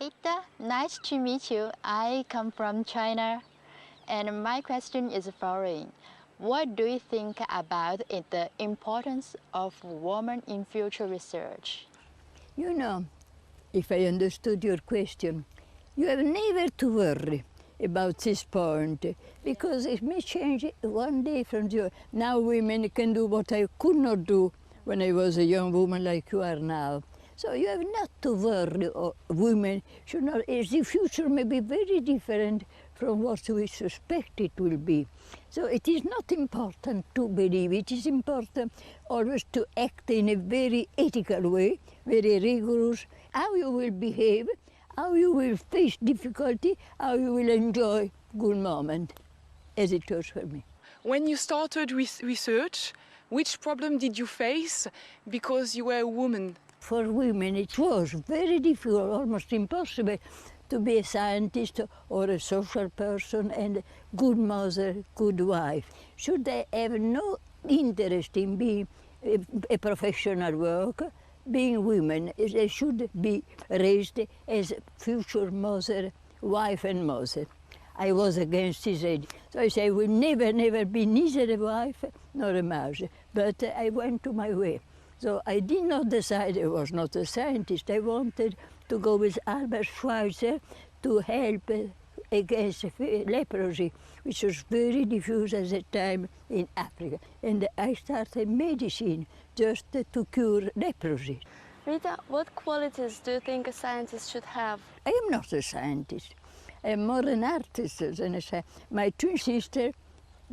Rita, nice to meet you. I come from China, and my question is the following. What do you think about the importance of women in future research? You know, if I understood your question, you have never to worry about this point, because it may change one day from the other. Now women can do what I could not do when I was a young woman like you are now. So you have not to worry, or women should not, the future may be very different from what we suspect it will be. So it is not important to believe, it is important always to act in a very ethical way, very rigorous, how you will behave, how you will face difficulty, how you will enjoy good moment, as it was for me. When you started research, which problem did you face because you were a woman? For women it was very difficult, almost impossible, to be a scientist or a social person and a good mother, good wife. Should they have no interest in being a professional worker, being women, they should be raised as future mother, wife and mother. I was against this idea. So I say I will never be neither a wife nor a mother. But I went to my way. So I did not decide I was not a scientist. I wanted to go with Albert Schweitzer to help against leprosy, which was very diffuse at the time in Africa. And I started medicine just to cure leprosy. Rita, what qualities do you think a scientist should have? I am not a scientist. I am more an artist than a scientist. My twin sister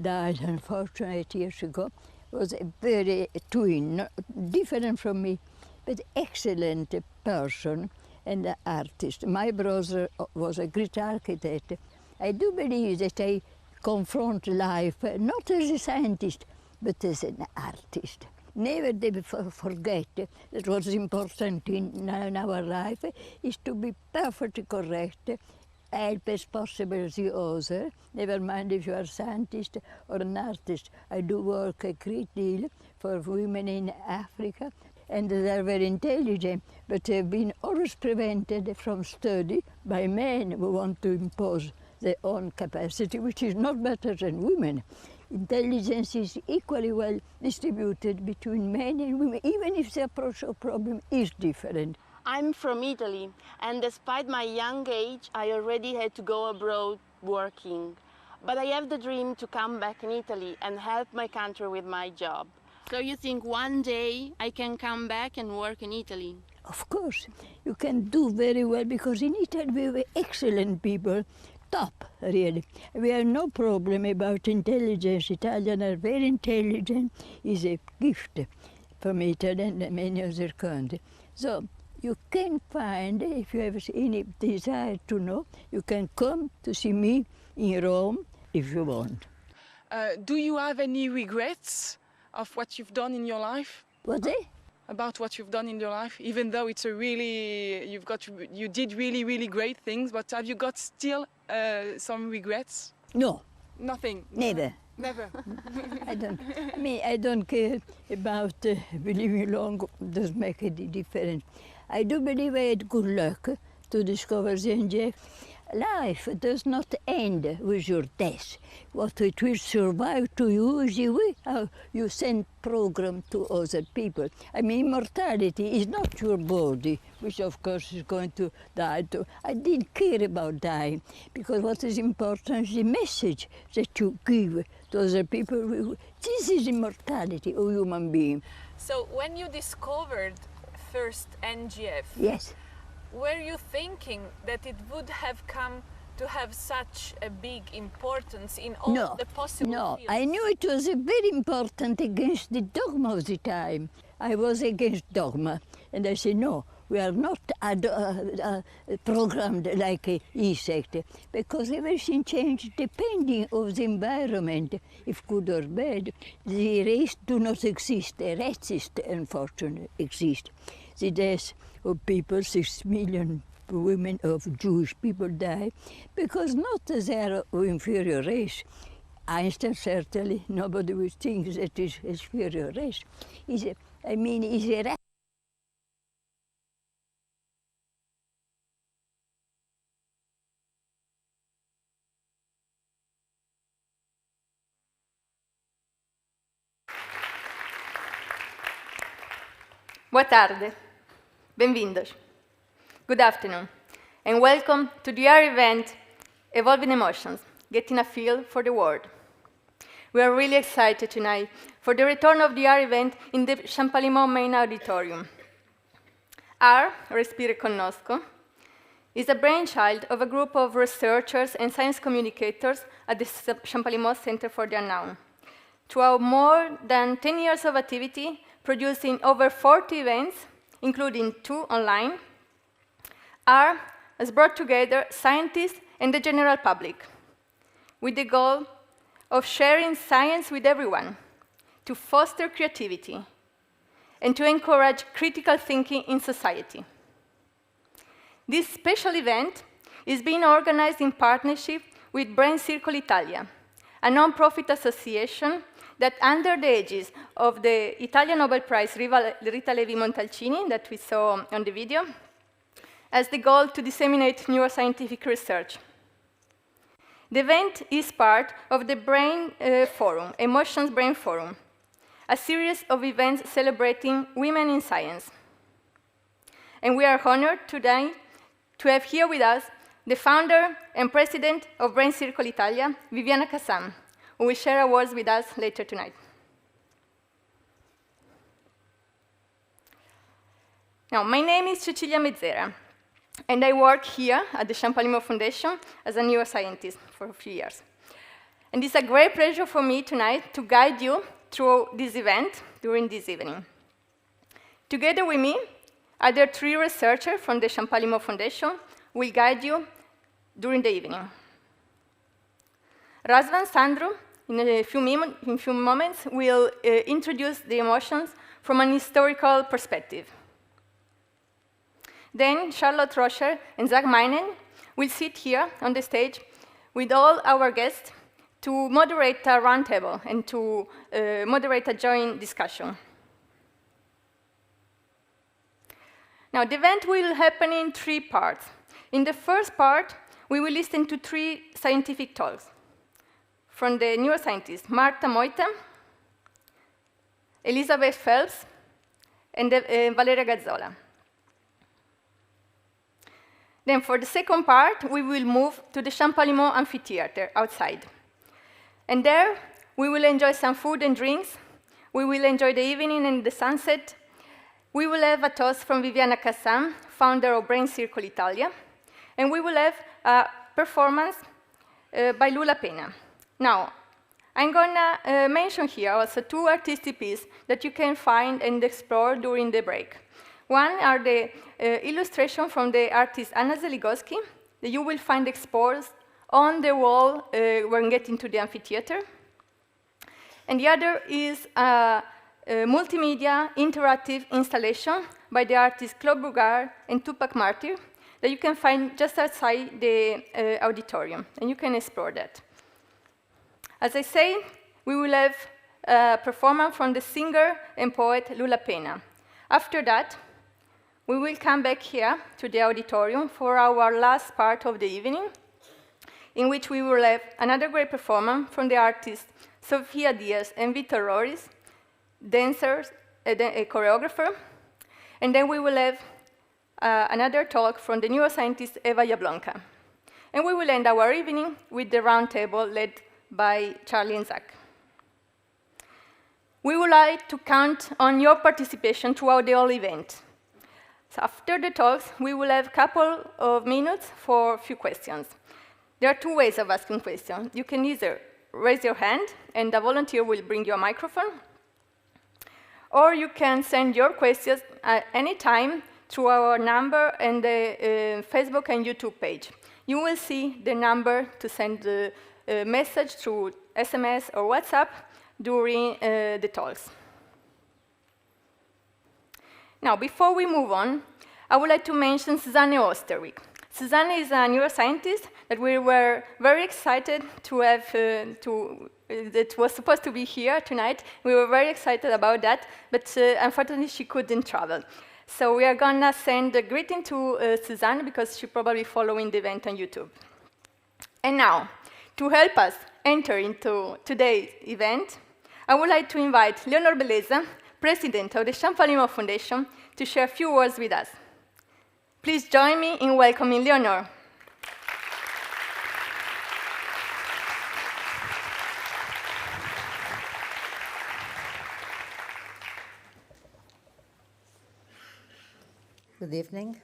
died, unfortunately, 8 years ago. Was a very twin, different from me, but excellent person and artist. My brother was a great architect. I do believe that I confront life not as a scientist, but as an artist. Never did forget that what's important in our life is to be perfectly correct, help as possible the other, never mind if you are a scientist or an artist. I do work a great deal for women in Africa, and they are very intelligent, but they have been always prevented from study by men who want to impose their own capacity, which is not better than women. Intelligence is equally well distributed between men and women, even if the approach of problem is different. I'm from Italy, and despite my young age, I already had to go abroad working. But I have the dream to come back in Italy and help my country with my job. So you think one day I can come back and work in Italy? Of course, you can do very well, because in Italy we have excellent people, top, really. We have no problem about intelligence. Italians are very intelligent. It's a gift from Italy and many other countries. So you can find, if you have any desire to know, you can come to see me in Rome if you want. Do you have any regrets of what you've done in your life? What, eh? About what you've done in your life, even though it's a really, you did really great things, but have you got still some regrets? No. Nothing? Never. Never? I don't care about living long, doesn't make any difference. I do believe I had good luck to discover the NGF. Life does not end with your death. What it will survive to you is the way how you send program to other people. I mean, immortality is not your body, which of course is going to die too. I didn't care about dying, because what is important is the message that you give to other people. This is immortality of human being. So when you discovered first NGF, yes, were you thinking that it would have come to have such a big importance in all the possible No, fields? I knew it was very important against the dogma of the time. I was against dogma, and I said, no, we are not programmed like an insect, because everything changes depending on the environment, if good or bad. The race do not exist, the races, unfortunately, exist. The death of people, 6 million women of Jewish people die, because not they are of inferior race. Einstein certainly, nobody would think that is inferior race. He's a Boa tarde. Bem-vindos. Good afternoon. And welcome to the our event, Evolving Emotions, Getting a Feel for the World. We are really excited tonight for the return of the our event in the Champalimaud main auditorium. R, Respire Conosco, is a brainchild of a group of researchers and science communicators at the Champalimaud Center for the Unknown. Throughout more than 10 years of activity, producing over 40 events, including 2 online, R has brought together scientists and the general public with the goal of sharing science with everyone, to foster creativity, and to encourage critical thinking in society. This special event is being organized in partnership with Brain Circle Italia, a non-profit association that, under the aegis of the Italian Nobel Prize Rita Levi-Montalcini, that we saw on the video, has the goal to disseminate neuroscientific research. The event is part of the Brain Forum, Emotions Brain Forum, a series of events celebrating women in science. And we are honored today to have here with us the founder and president of Brain Circle Italia, Viviana Kassam, who will share her words with us later tonight. Now, my name is Cecilia Mezzera, and I work here at the Champalimaud Foundation as a neuroscientist for a few years. And it's a great pleasure for me tonight to guide you through this event during this evening. Together with me are the 3 researchers from the Champalimaud Foundation who will guide you during the evening. Razvan Sandro, in a few moments, will introduce the emotions from an historical perspective. Then Charlotte Rocher and Zach Meinen will sit here on the stage with all our guests to moderate a roundtable and to moderate a joint discussion. Now, the event will happen in 3 parts. In the first part, we will listen to 3 scientific talks from the neuroscientists Marta Moita, Elizabeth Phelps, and Valeria Gazzola. Then for the second part, we will move to the Champalimaud Amphitheater outside. And there, we will enjoy some food and drinks. We will enjoy the evening and the sunset. We will have a toast from Viviana Kassam, founder of Brain Circle Italia. And we will have a performance by Lula Pena. Now, I'm gonna mention here also 2 artistic pieces that you can find and explore during the break. One are the illustrations from the artist Anna Zeligoski that you will find exposed on the wall when getting to the amphitheater. And the other is a multimedia interactive installation by the artists Claude Bougard and Tupac Martyr that you can find just outside the auditorium, and you can explore that. As I say, we will have a performance from the singer and poet Lula Pena. After that, we will come back here to the auditorium for our last part of the evening, in which we will have another great performance from the artists Sofia Diaz and Victor Roris, dancers, a choreographer, and then we will have another talk from the neuroscientist Eva Jablonka. And we will end our evening with the round table led by Charlie and Zach. We would like to count on your participation throughout the whole event. So after the talks, we will have a couple of minutes for a few questions. There are 2 ways of asking questions. You can either raise your hand, and a volunteer will bring you a microphone, or you can send your questions at any time through our number and the Facebook and YouTube page. You will see the number to send the message through SMS or WhatsApp during the talks. Now, before we move on, I would like to mention Susanne Osterwig. Susanne is a neuroscientist that we were very excited to have, that was supposed to be here tonight. We were very excited about that, but unfortunately she couldn't travel. So we are gonna send a greeting to Susanne because she's probably following the event on YouTube. And now, to help us enter into today's event, I would like to invite Leonor Beleza, president of the Champalimaud Foundation, to share a few words with us. Please join me in welcoming Leonor. Good evening.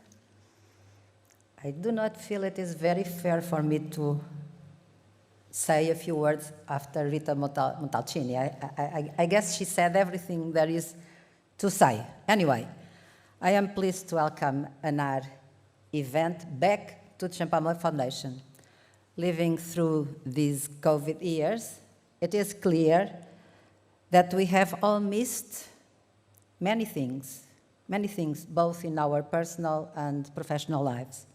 I do not feel it is very fair for me to say a few words after Rita Montalcini. I guess she said everything there is to say. Anyway, I am pleased to welcome Anar event back to the Champalimaud Foundation. Living through these COVID years, it is clear that we have all missed many things, both in our personal and professional lives.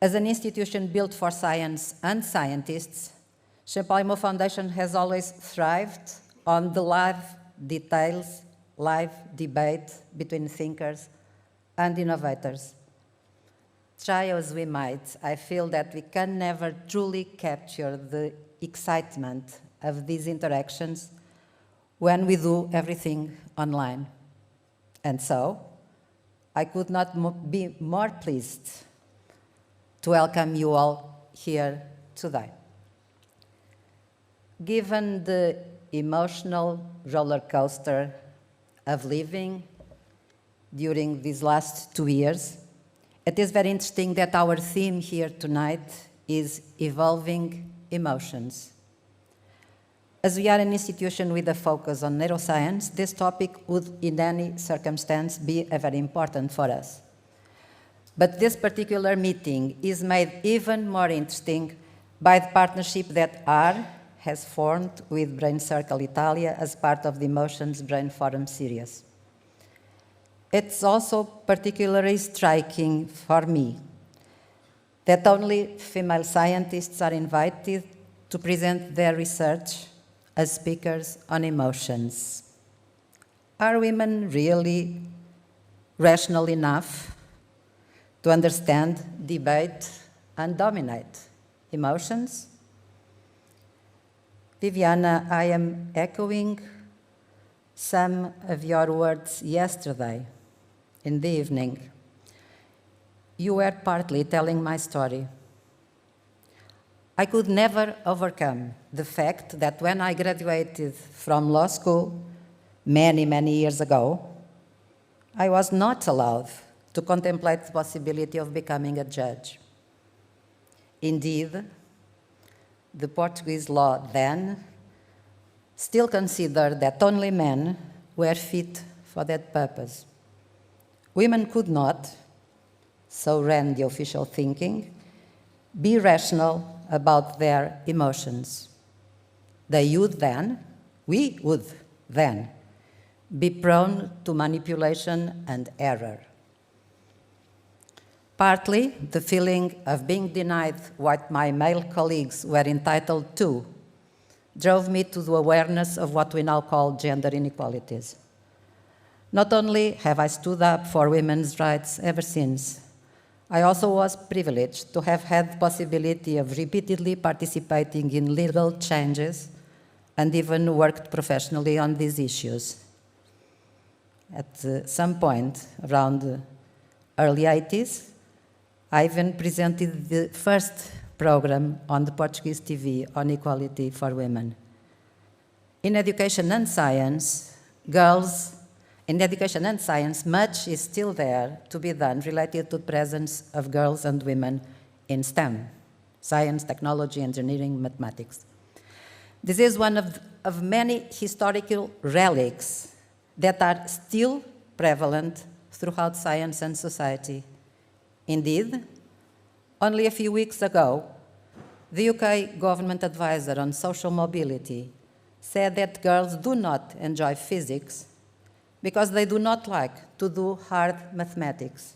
As an institution built for science and scientists, Champalimaud Foundation has always thrived on the live details, live debate between thinkers and innovators. Try as we might, I feel that we can never truly capture the excitement of these interactions when we do everything online. And so, I could not be more pleased to welcome you all here today. Given the emotional roller coaster of living during these last 2 years, it is very interesting that our theme here tonight is evolving emotions. As we are an institution with a focus on neuroscience, this topic would in any circumstance be very important for us. But this particular meeting is made even more interesting by the partnership that AR has formed with Brain Circle Italia as part of the Emotions Brain Forum series. It's also particularly striking for me that only female scientists are invited to present their research as speakers on emotions. Are women really rational enough to understand, debate, and dominate emotions? Viviana, I am echoing some of your words yesterday in the evening. You were partly telling my story. I could never overcome the fact that when I graduated from law school many, many years ago, I was not allowed to contemplate the possibility of becoming a judge. Indeed, the Portuguese law then still considered that only men were fit for that purpose. Women could not, so ran the official thinking, be rational about their emotions. They would then, we would then, be prone to manipulation and error. Partly, the feeling of being denied what my male colleagues were entitled to drove me to the awareness of what we now call gender inequalities. Not only have I stood up for women's rights ever since, I also was privileged to have had the possibility of repeatedly participating in legal changes and even worked professionally on these issues. At some point around the early 80s, I even presented the first program on the Portuguese TV on equality for women. In education and science, much is still there to be done related to the presence of girls and women in STEM, science, technology, engineering, mathematics. This is one of many historical relics that are still prevalent throughout science and society. Indeed, only a few weeks ago, the UK government advisor on social mobility said that girls do not enjoy physics because they do not like to do hard mathematics.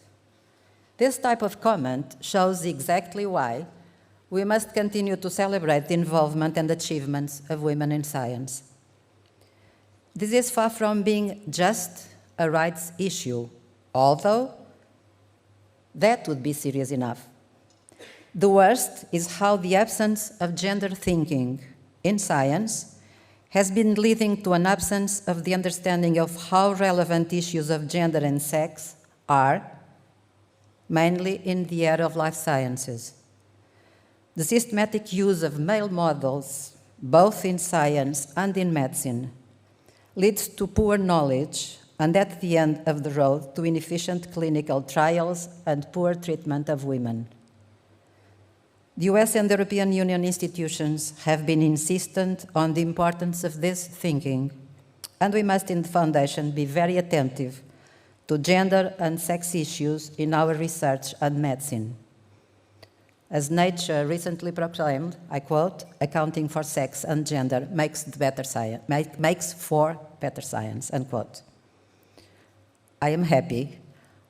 This type of comment shows exactly why we must continue to celebrate the involvement and achievements of women in science. This is far from being just a rights issue, although that would be serious enough. The worst is how the absence of gender thinking in science has been leading to an absence of the understanding of how relevant issues of gender and sex are, mainly in the area of life sciences. The systematic use of male models, both in science and in medicine, leads to poor knowledge and, at the end of the road, to inefficient clinical trials and poor treatment of women. The US and European Union institutions have been insistent on the importance of this thinking, and we must in the Foundation be very attentive to gender and sex issues in our research and medicine. As Nature recently proclaimed, I quote, "Accounting for sex and gender makes for better science," unquote. I am happy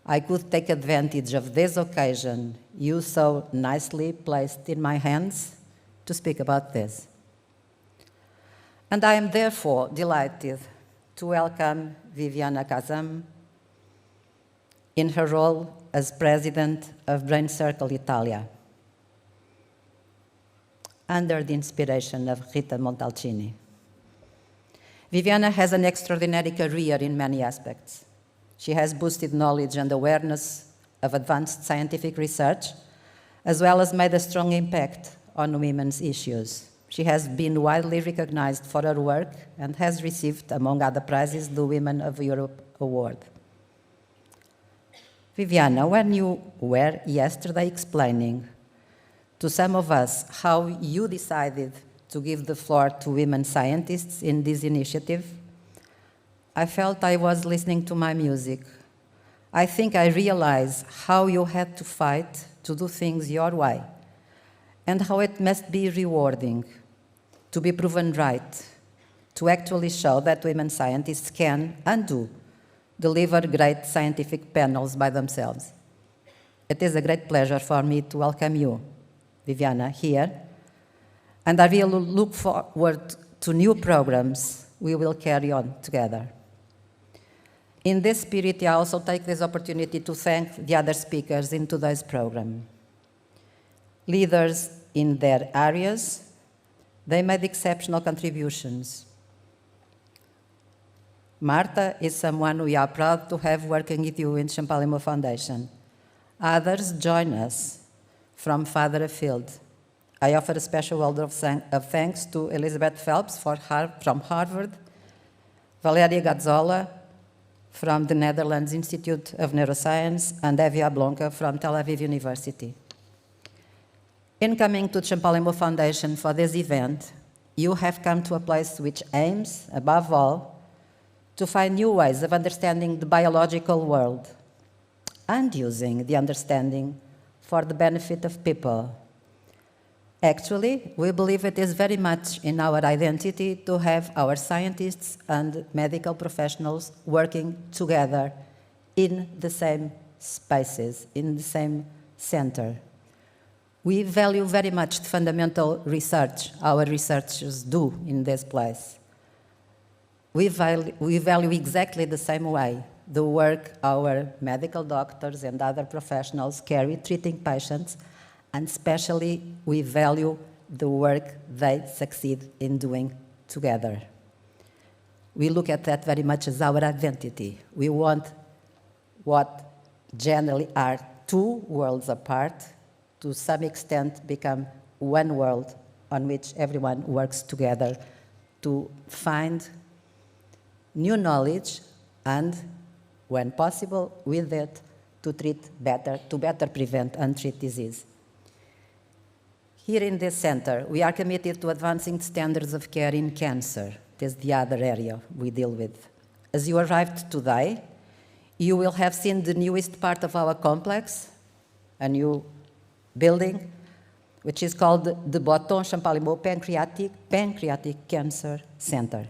I could take advantage of this occasion you so nicely placed in my hands to speak about this. And I am therefore delighted to welcome Viviana Kazam in her role as president of Brain Circle Italia, under the inspiration of Rita Montalcini. Viviana has an extraordinary career in many aspects. She has boosted knowledge and awareness of advanced scientific research, as well as made a strong impact on women's issues. She has been widely recognized for her work and has received, among other prizes, the Women of Europe Award. Viviana, when you were yesterday explaining to some of us how you decided to give the floor to women scientists in this initiative, I felt I was listening to my music. I think I realized how you had to fight to do things your way, and how it must be rewarding to be proven right, to actually show that women scientists can and do deliver great scientific panels by themselves. It is a great pleasure for me to welcome you, Viviana, here, and I really look forward to new programs we will carry on together. In this spirit, I also take this opportunity to thank the other speakers in today's program. Leaders in their areas, they made exceptional contributions. Marta is someone we are proud to have working with you in Champalimaud Foundation. Others join us from farther afield. I offer a special word of thanks to Elizabeth Phelps from Harvard, Valeria Gazzola from the Netherlands Institute of Neuroscience, and Evia Blonka from Tel Aviv University. In coming to Champalimaud Foundation for this event, you have come to a place which aims, above all, to find new ways of understanding the biological world and using the understanding for the benefit of people. Actually, we believe it is very much in our identity to have our scientists and medical professionals working together in the same spaces, in the same center. We value very much the fundamental research our researchers do in this place. We value exactly the same way the work our medical doctors and other professionals carry treating patients, and especially we value the work they succeed in doing together. We look at that very much as our identity. We want what generally are two worlds apart to some extent become one world on which everyone works together to find new knowledge and, when possible, with it, to better prevent and treat disease. Here in this center, we are committed to advancing standards of care in cancer. It is the other area we deal with. As you arrived today, you will have seen the newest part of our complex, a new building, which is called the Boton Champalimaud Pancreatic Cancer Center.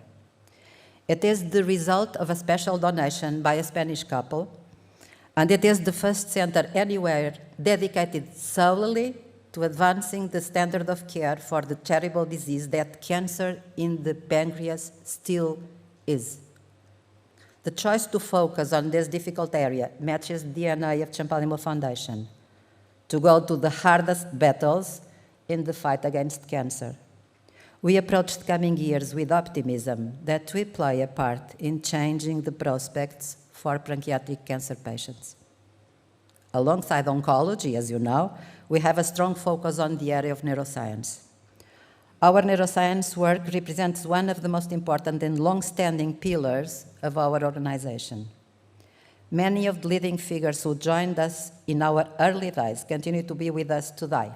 It is the result of a special donation by a Spanish couple, and it is the first center anywhere dedicated solely to advancing the standard of care for the terrible disease that cancer in the pancreas still is. The choice to focus on this difficult area matches the DNA of Champalimaud Foundation, to go to the hardest battles in the fight against cancer. we approach the coming years with optimism that we play a part in changing the prospects for pancreatic cancer patients. Alongside oncology, as you know, we have a strong focus on the area of neuroscience. Our neuroscience work represents one of the most important and long-standing pillars of our organization. Many of the leading figures who joined us in our early days continue to be with us today.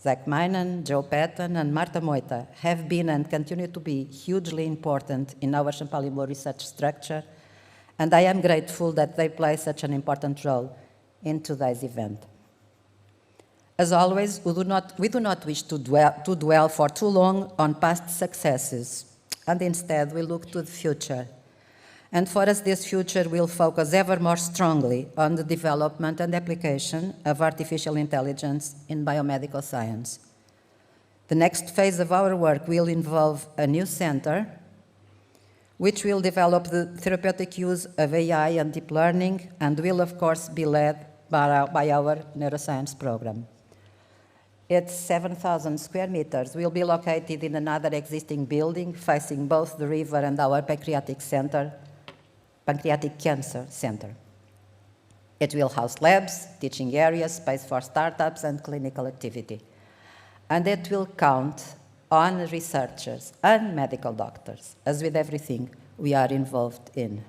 Zach Minen, Joe Patton, and Marta Moita have been and continue to be hugely important in our Champalimau research structure, and I am grateful that they play such an important role in today's event. As always, we do not wish to dwell for too long on past successes, and instead we look to the future. And for us, this future will focus ever more strongly on the development and application of artificial intelligence in biomedical science. The next phase of our work will involve a new center, which will develop the therapeutic use of AI and deep learning, and will, of course, be led by our neuroscience program. It's 7,000 square meters. Will be located in another existing building facing both the river and our pancreatic cancer center. It will house labs, teaching areas, space for startups, and clinical activity. And it will count on researchers and medical doctors, as with everything we are involved in.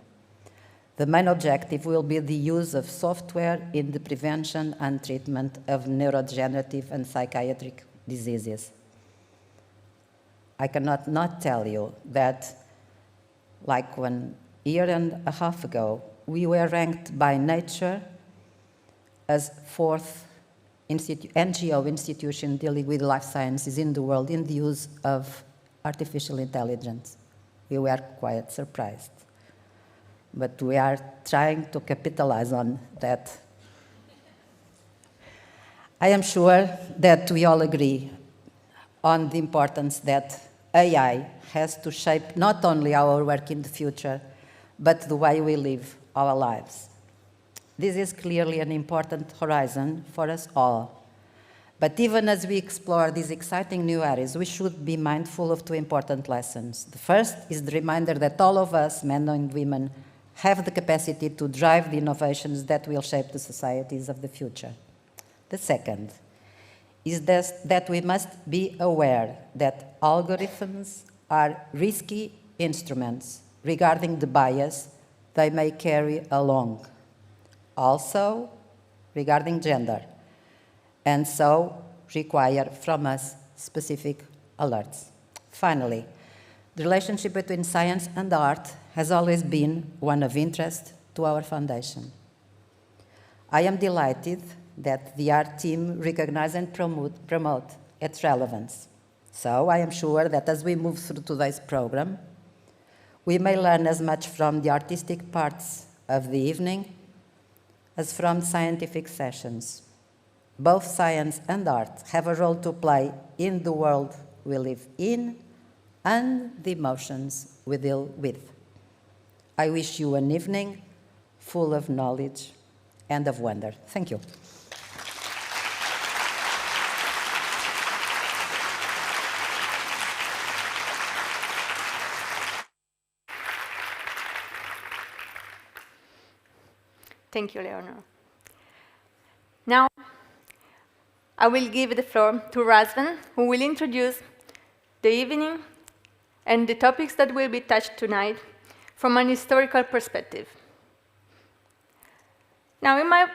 The main objective will be the use of software in the prevention and treatment of neurodegenerative and psychiatric diseases. I cannot not tell you that, like 1.5 years ago, we were ranked by Nature as 4th NGO institution dealing with life sciences in the world in the use of artificial intelligence. We were quite surprised. But we are trying to capitalize on that. I am sure that we all agree on the importance that AI has to shape not only our work in the future, but the way we live our lives. This is clearly an important horizon for us all. But even as we explore these exciting new areas, we should be mindful of two important lessons. The first is the reminder that all of us, men and women, have the capacity to drive the innovations that will shape the societies of the future. The second is that we must be aware that algorithms are risky instruments regarding the bias they may carry along. Also, regarding gender, and so require from us specific alerts. Finally, the relationship between science and art has always been one of interest to our foundation. I am delighted that the art team recognize and promote its relevance. So I am sure that as we move through today's program, we may learn as much from the artistic parts of the evening as from scientific sessions. Both science and art have a role to play in the world we live in and the emotions we deal with. I wish you an evening full of knowledge and of wonder. Thank you. Thank you, Leonor. Now, I will give the floor to Razvan, who will introduce the evening and the topics that will be touched tonight from an historical perspective. Now, it might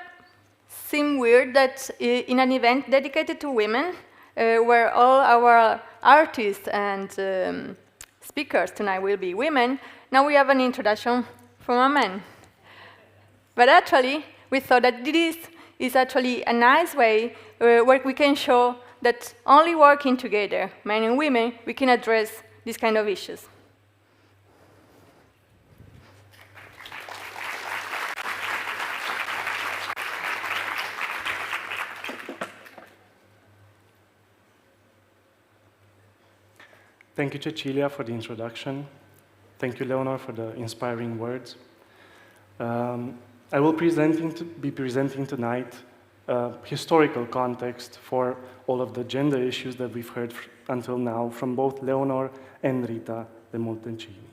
seem weird that in an event dedicated to women, where all our artists and speakers tonight will be women, now we have an introduction from a man. But actually, we thought that this is actually a nice way where we can show that only working together, men and women, we can address these kind of issues. Thank you, Cecilia, for the introduction. Thank you, Leonor, for the inspiring words. I will be presenting tonight historical context for all of the gender issues that we've heard until now from both Leonor and Rita De Montencini.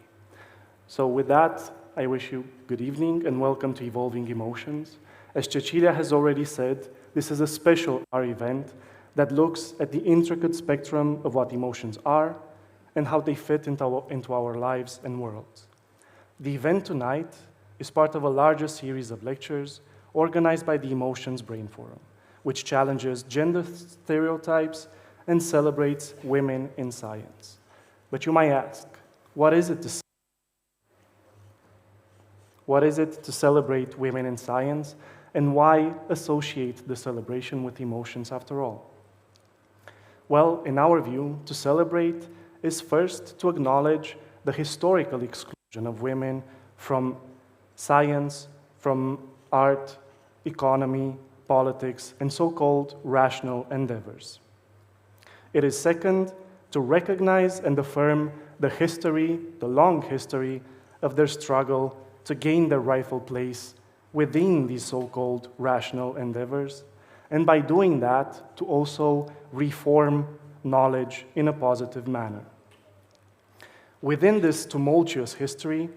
So with that, I wish you good evening and welcome to Evolving Emotions. As Cecilia has already said, this is a special art event that looks at the intricate spectrum of what emotions are and how they fit into our lives and worlds. The event tonight is part of a larger series of lectures organized by the Emotions Brain Forum, which challenges gender stereotypes and celebrates women in science. But you might ask, what is it to celebrate women in science, and why associate the celebration with emotions after all? Well, in our view, to celebrate is first to acknowledge the historical exclusion of women from science, from art, economy, politics, and so-called rational endeavors. It is second to recognize and affirm the long history of their struggle to gain their rightful place within these so-called rational endeavors, and by doing that, to also reform knowledge in a positive manner. Within this tumultuous history,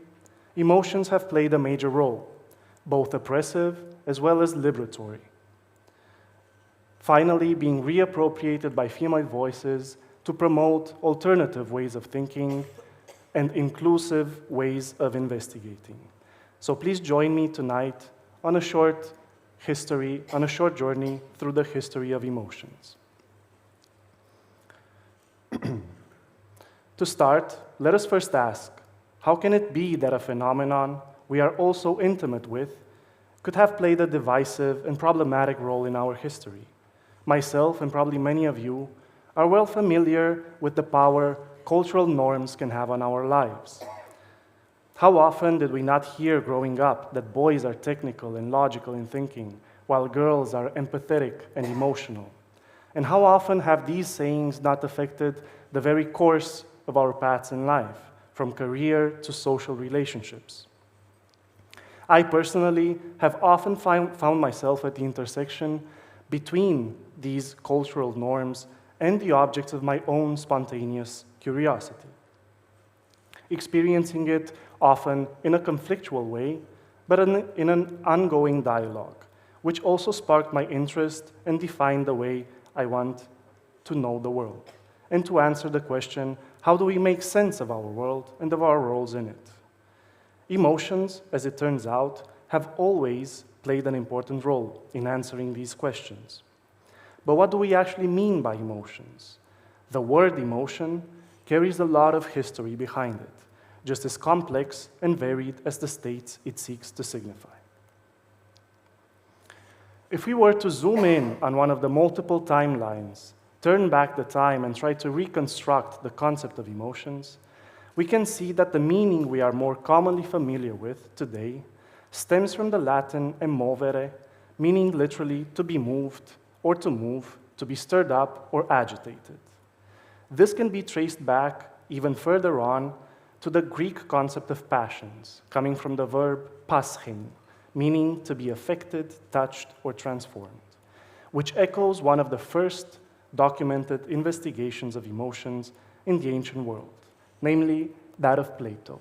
emotions have played a major role, both oppressive as well as liberatory. Finally, being reappropriated by female voices to promote alternative ways of thinking and inclusive ways of investigating. So please join me tonight on a short journey through the history of emotions. To start, let us first ask, how can it be that a phenomenon we are all so intimate with could have played a divisive and problematic role in our history? Myself, and probably many of you, are well familiar with the power cultural norms can have on our lives. How often did we not hear growing up that boys are technical and logical in thinking, while girls are empathetic and emotional? And how often have these sayings not affected the very course of our paths in life, from career to social relationships? I personally have often found myself at the intersection between these cultural norms and the objects of my own spontaneous curiosity, experiencing it often in a conflictual way, but in an ongoing dialogue, which also sparked my interest and defined the way I want to know the world, and to answer the question, how do we make sense of our world and of our roles in it? Emotions, as it turns out, have always played an important role in answering these questions. But what do we actually mean by emotions? The word emotion carries a lot of history behind it, just as complex and varied as the states it seeks to signify. If we were to zoom in on one of the multiple timelines, turn back the time and try to reconstruct the concept of emotions, we can see that the meaning we are more commonly familiar with today stems from the Latin emovere, meaning literally to be moved or to move, to be stirred up or agitated. This can be traced back even further on to the Greek concept of passions, coming from the verb paschein, meaning to be affected, touched, or transformed, which echoes one of the first documented investigations of emotions in the ancient world, namely that of Plato.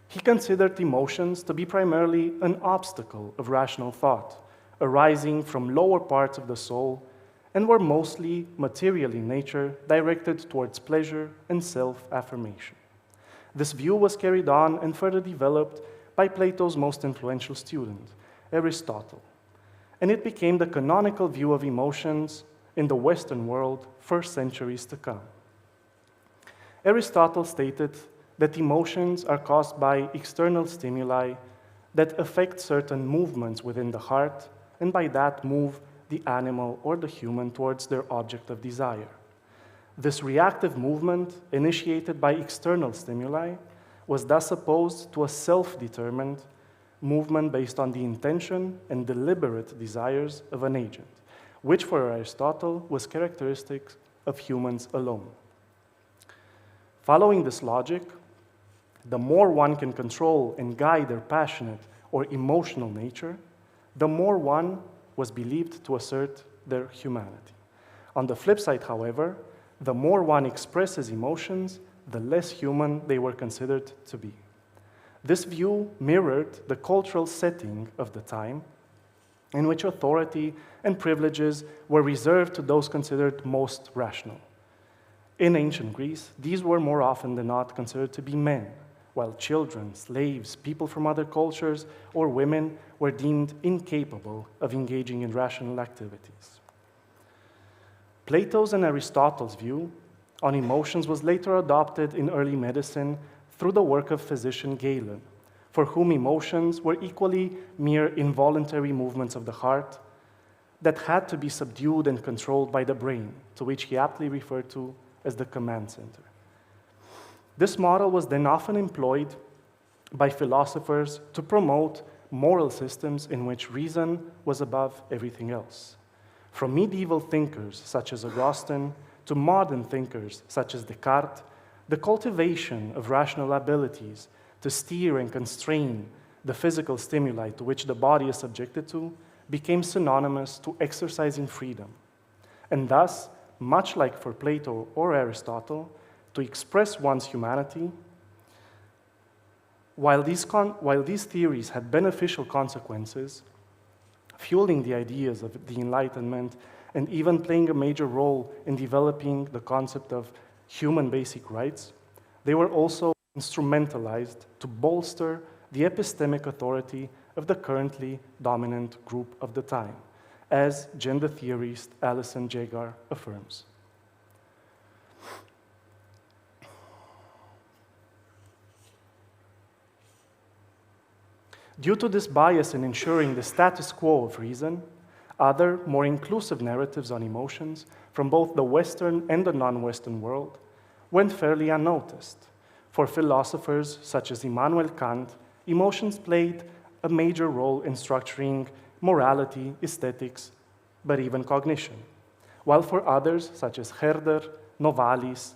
He considered emotions to be primarily an obstacle of rational thought, arising from lower parts of the soul, and were mostly material in nature, directed towards pleasure and self-affirmation. This view was carried on and further developed by Plato's most influential student, Aristotle, and it became the canonical view of emotions in the Western world for centuries to come. Aristotle stated that emotions are caused by external stimuli that affect certain movements within the heart, and by that move the animal or the human towards their object of desire. This reactive movement, initiated by external stimuli, was thus opposed to a self-determined movement based on the intention and deliberate desires of an agent, which for Aristotle was characteristic of humans alone. Following this logic, the more one can control and guide their passionate or emotional nature, the more one was believed to assert their humanity. On the flip side, however, the more one expresses emotions, the less human they were considered to be. This view mirrored the cultural setting of the time, in which authority and privileges were reserved to those considered most rational. In ancient Greece, these were more often than not considered to be men, while children, slaves, people from other cultures, or women were deemed incapable of engaging in rational activities. Plato's and Aristotle's view on emotions was later adopted in early medicine through the work of physician Galen, for whom emotions were equally mere involuntary movements of the heart that had to be subdued and controlled by the brain, to which he aptly referred to as the command center. This model was then often employed by philosophers to promote moral systems in which reason was above everything else. From medieval thinkers such as Augustine to modern thinkers such as Descartes, the cultivation of rational abilities to steer and constrain the physical stimuli to which the body is subjected to became synonymous to exercising freedom. And thus, much like for Plato or Aristotle, to express one's humanity, while these theories had beneficial consequences, fueling the ideas of the Enlightenment and even playing a major role in developing the concept of human basic rights, they were also instrumentalized to bolster the epistemic authority of the currently dominant group of the time, as gender theorist Alison Jagar affirms. Due to this bias in ensuring the status quo of reason, other, more inclusive narratives on emotions from both the Western and the non-Western world went fairly unnoticed. For philosophers such as Immanuel Kant, emotions played a major role in structuring morality, aesthetics, but even cognition. While for others, such as Herder, Novalis,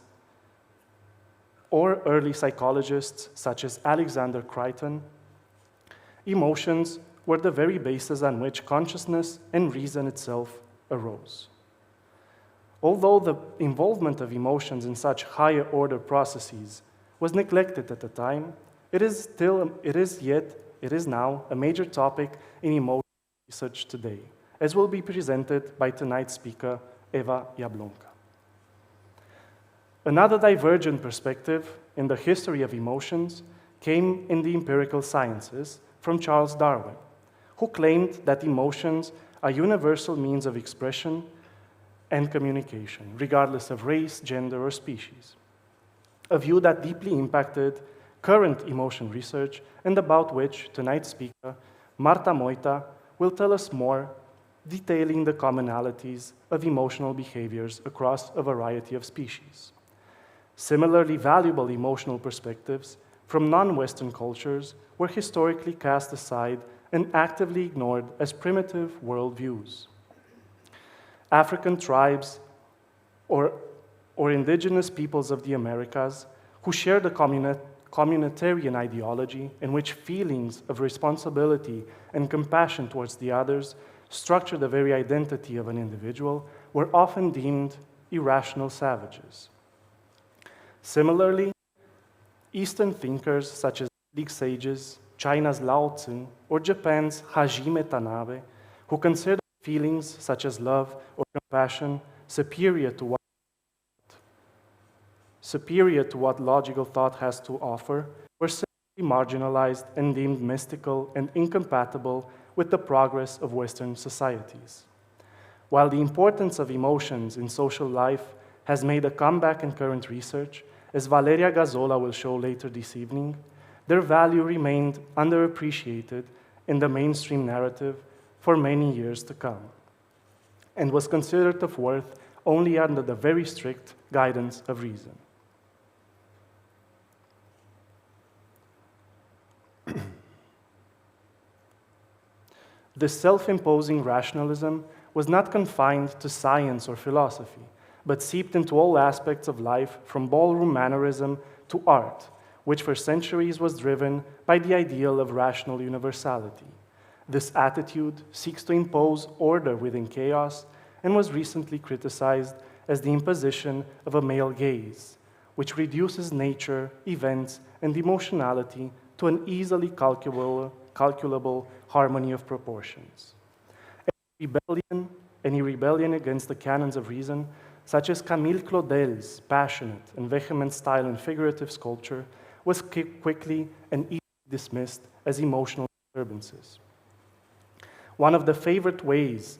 or early psychologists such as Alexander Crichton, emotions were the very basis on which consciousness and reason itself arose. Although the involvement of emotions in such higher order processes was neglected at the time, it is now a major topic in emotion research today, as will be presented by tonight's speaker, Eva Jablonka. Another divergent perspective in the history of emotions came in the empirical sciences from Charles Darwin, who claimed that emotions are universal means of expression and communication, regardless of race, gender, or species. A view that deeply impacted current emotion research and about which tonight's speaker, Marta Moita, will tell us more, detailing the commonalities of emotional behaviors across a variety of species. Similarly valuable emotional perspectives from non-Western cultures were historically cast aside and actively ignored as primitive worldviews. African tribes or indigenous peoples of the Americas who shared a communitarian ideology in which feelings of responsibility and compassion towards the others structure the very identity of an individual were often deemed irrational savages. Similarly, Eastern thinkers such as Vedic sages, China's Lao Tzu, or Japan's Hajime Tanabe, who considered feelings such as love or compassion superior to what logical thought has to offer, were simply marginalized and deemed mystical and incompatible with the progress of Western societies. While the importance of emotions in social life has made a comeback in current research, as Valeria Gazzola will show later this evening, their value remained underappreciated in the mainstream narrative for many years to come, and was considered of worth only under the very strict guidance of reason. This self-imposing rationalism was not confined to science or philosophy, but seeped into all aspects of life, from ballroom mannerism to art, which for centuries was driven by the ideal of rational universality. This attitude seeks to impose order within chaos and was recently criticized as the imposition of a male gaze, which reduces nature, events, and emotionality to an easily calculable harmony of proportions. Any rebellion against the canons of reason, such as Camille Claudel's passionate and vehement style in figurative sculpture, was quickly and easily dismissed as emotional disturbances. One of the favorite ways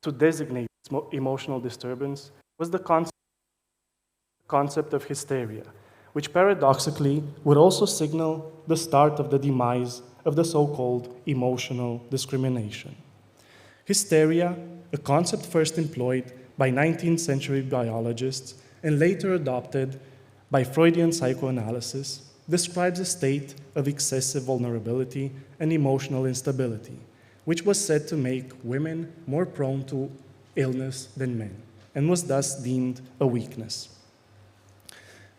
to designate emotional disturbance was the concept of hysteria, which paradoxically would also signal the start of the demise of the so-called emotional discrimination. Hysteria, a concept first employed by 19th century biologists and later adopted by Freudian psychoanalysis, describes a state of excessive vulnerability and emotional instability, which was said to make women more prone to illness than men, and was thus deemed a weakness.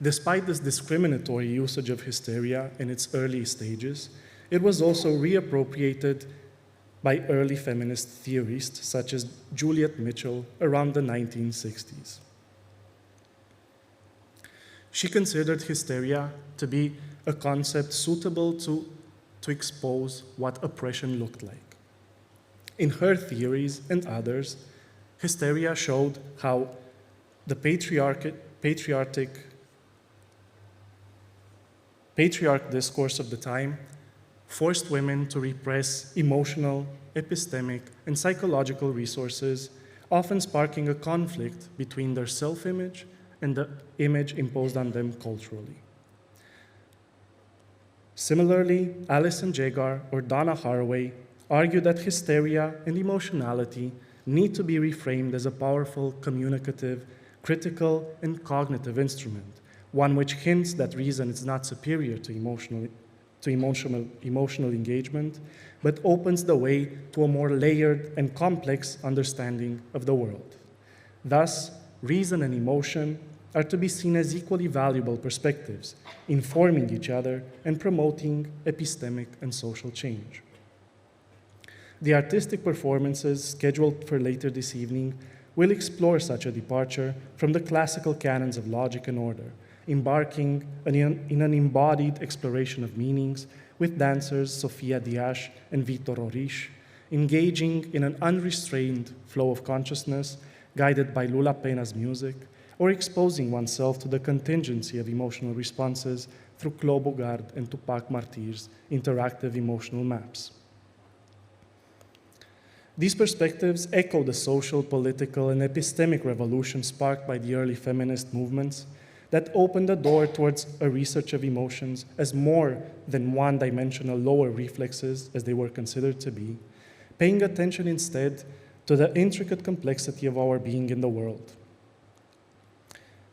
Despite this discriminatory usage of hysteria in its early stages, it was also reappropriated by early feminist theorists such as Juliet Mitchell around the 1960s. She considered hysteria to be a concept suitable to expose what oppression looked like. In her theories and others, hysteria showed how the patriarch discourse of the time forced women to repress emotional, epistemic, and psychological resources, often sparking a conflict between their self-image and the image imposed on them culturally. Similarly, Alison Jagar or Donna Haraway argue that hysteria and emotionality need to be reframed as a powerful, communicative, critical, and cognitive instrument, one which hints that reason is not superior to emotional engagement, but opens the way to a more layered and complex understanding of the world. Thus, reason and emotion are to be seen as equally valuable perspectives, informing each other and promoting epistemic and social change. The artistic performances scheduled for later this evening will explore such a departure from the classical canons of logic and order, embarking in an embodied exploration of meanings with dancers Sofia Dias and Vitor Orish, engaging in an unrestrained flow of consciousness guided by Lula Pena's music, or exposing oneself to the contingency of emotional responses through Claude Bogard and Tupac Martir's interactive emotional maps. These perspectives echo the social, political, and epistemic revolution sparked by the early feminist movements that opened the door towards a research of emotions as more than one-dimensional lower reflexes, as they were considered to be, paying attention instead to the intricate complexity of our being in the world.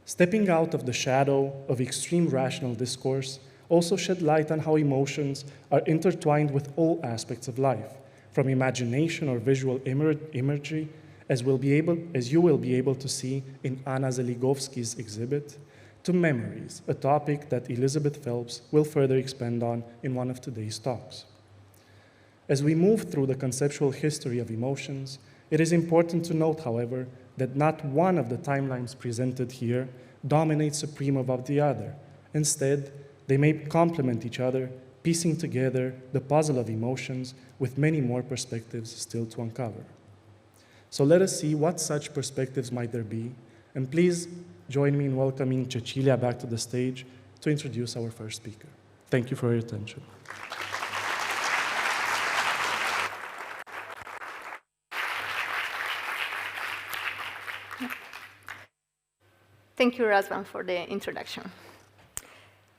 Stepping out of the shadow of extreme rational discourse also shed light on how emotions are intertwined with all aspects of life, from imagination or visual imagery, as you will be able to see in Anna Zeligovsky's exhibit, to memories, a topic that Elizabeth Phelps will further expand on in one of today's talks. As we move through the conceptual history of emotions, it is important to note, however, that not one of the timelines presented here dominates supreme above the other. Instead, they may complement each other, piecing together the puzzle of emotions with many more perspectives still to uncover. So let us see what such perspectives might there be, and please join me in welcoming Cecilia back to the stage to introduce our first speaker. Thank you for your attention. Thank you, Razvan, for the introduction.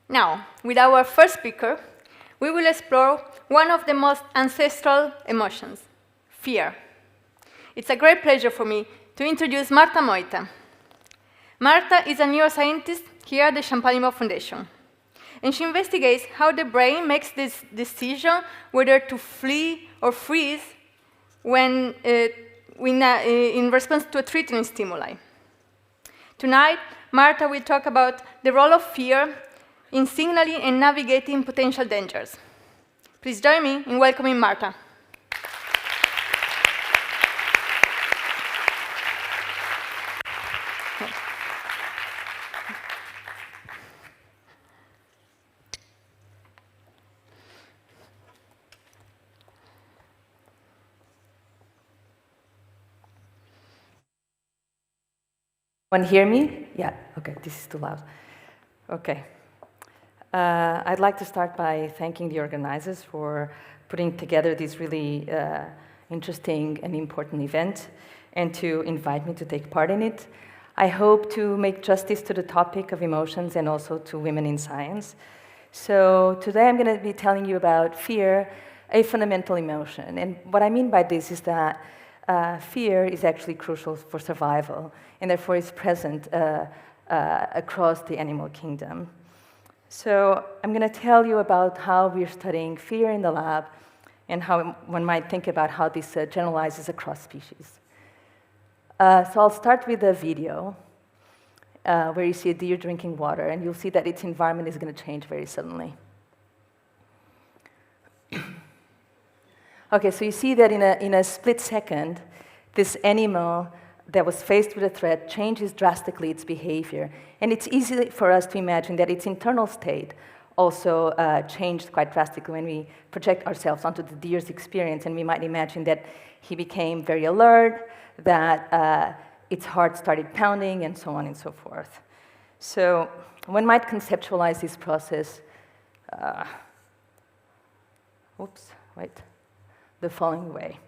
Now, with our first speaker, we will explore one of the most ancestral emotions, fear. It's a great pleasure for me to introduce Marta Moita. Marta is a neuroscientist here at the Champalimau Foundation, and she investigates how the brain makes this decision whether to flee or freeze when, in response to a threatening stimuli. Tonight, Marta will talk about the role of fear in signaling and navigating potential dangers. Please join me in welcoming Marta. One hear me? Yeah, okay, this is too loud. Okay. I'd like to start by thanking the organizers for putting together this really interesting and important event and to invite me to take part in it. I hope to make justice to the topic of emotions and also to women in science. So today I'm going to be telling you about fear, a fundamental emotion. And what I mean by this is that fear is actually crucial for survival and therefore is present across the animal kingdom. So I'm going to tell you about how we're studying fear in the lab and how one might think about how this generalizes across species. So I'll start with a video where you see a deer drinking water, and you'll see that its environment is going to change very suddenly. Okay, so you see that in a split second, this animal that was faced with a threat changes drastically its behavior. And it's easy for us to imagine that its internal state also changed quite drastically when we project ourselves onto the deer's experience, and we might imagine that he became very alert, that its heart started pounding, and so on and so forth. So one might conceptualize this process, the following way.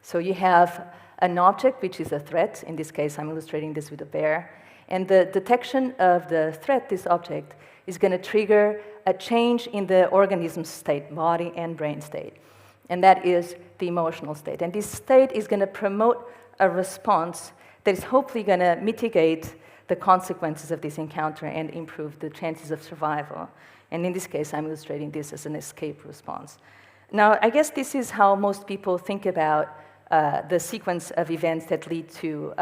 So you have an object which is a threat. In this case, I'm illustrating this with a bear. And the detection of the threat, this object, is going to trigger a change in the organism's state, body and brain state. And that is the emotional state. And this state is going to promote a response that is hopefully going to mitigate the consequences of this encounter and improve the chances of survival. And in this case, I'm illustrating this as an escape response. Now, I guess this is how most people think about the sequence of events that lead to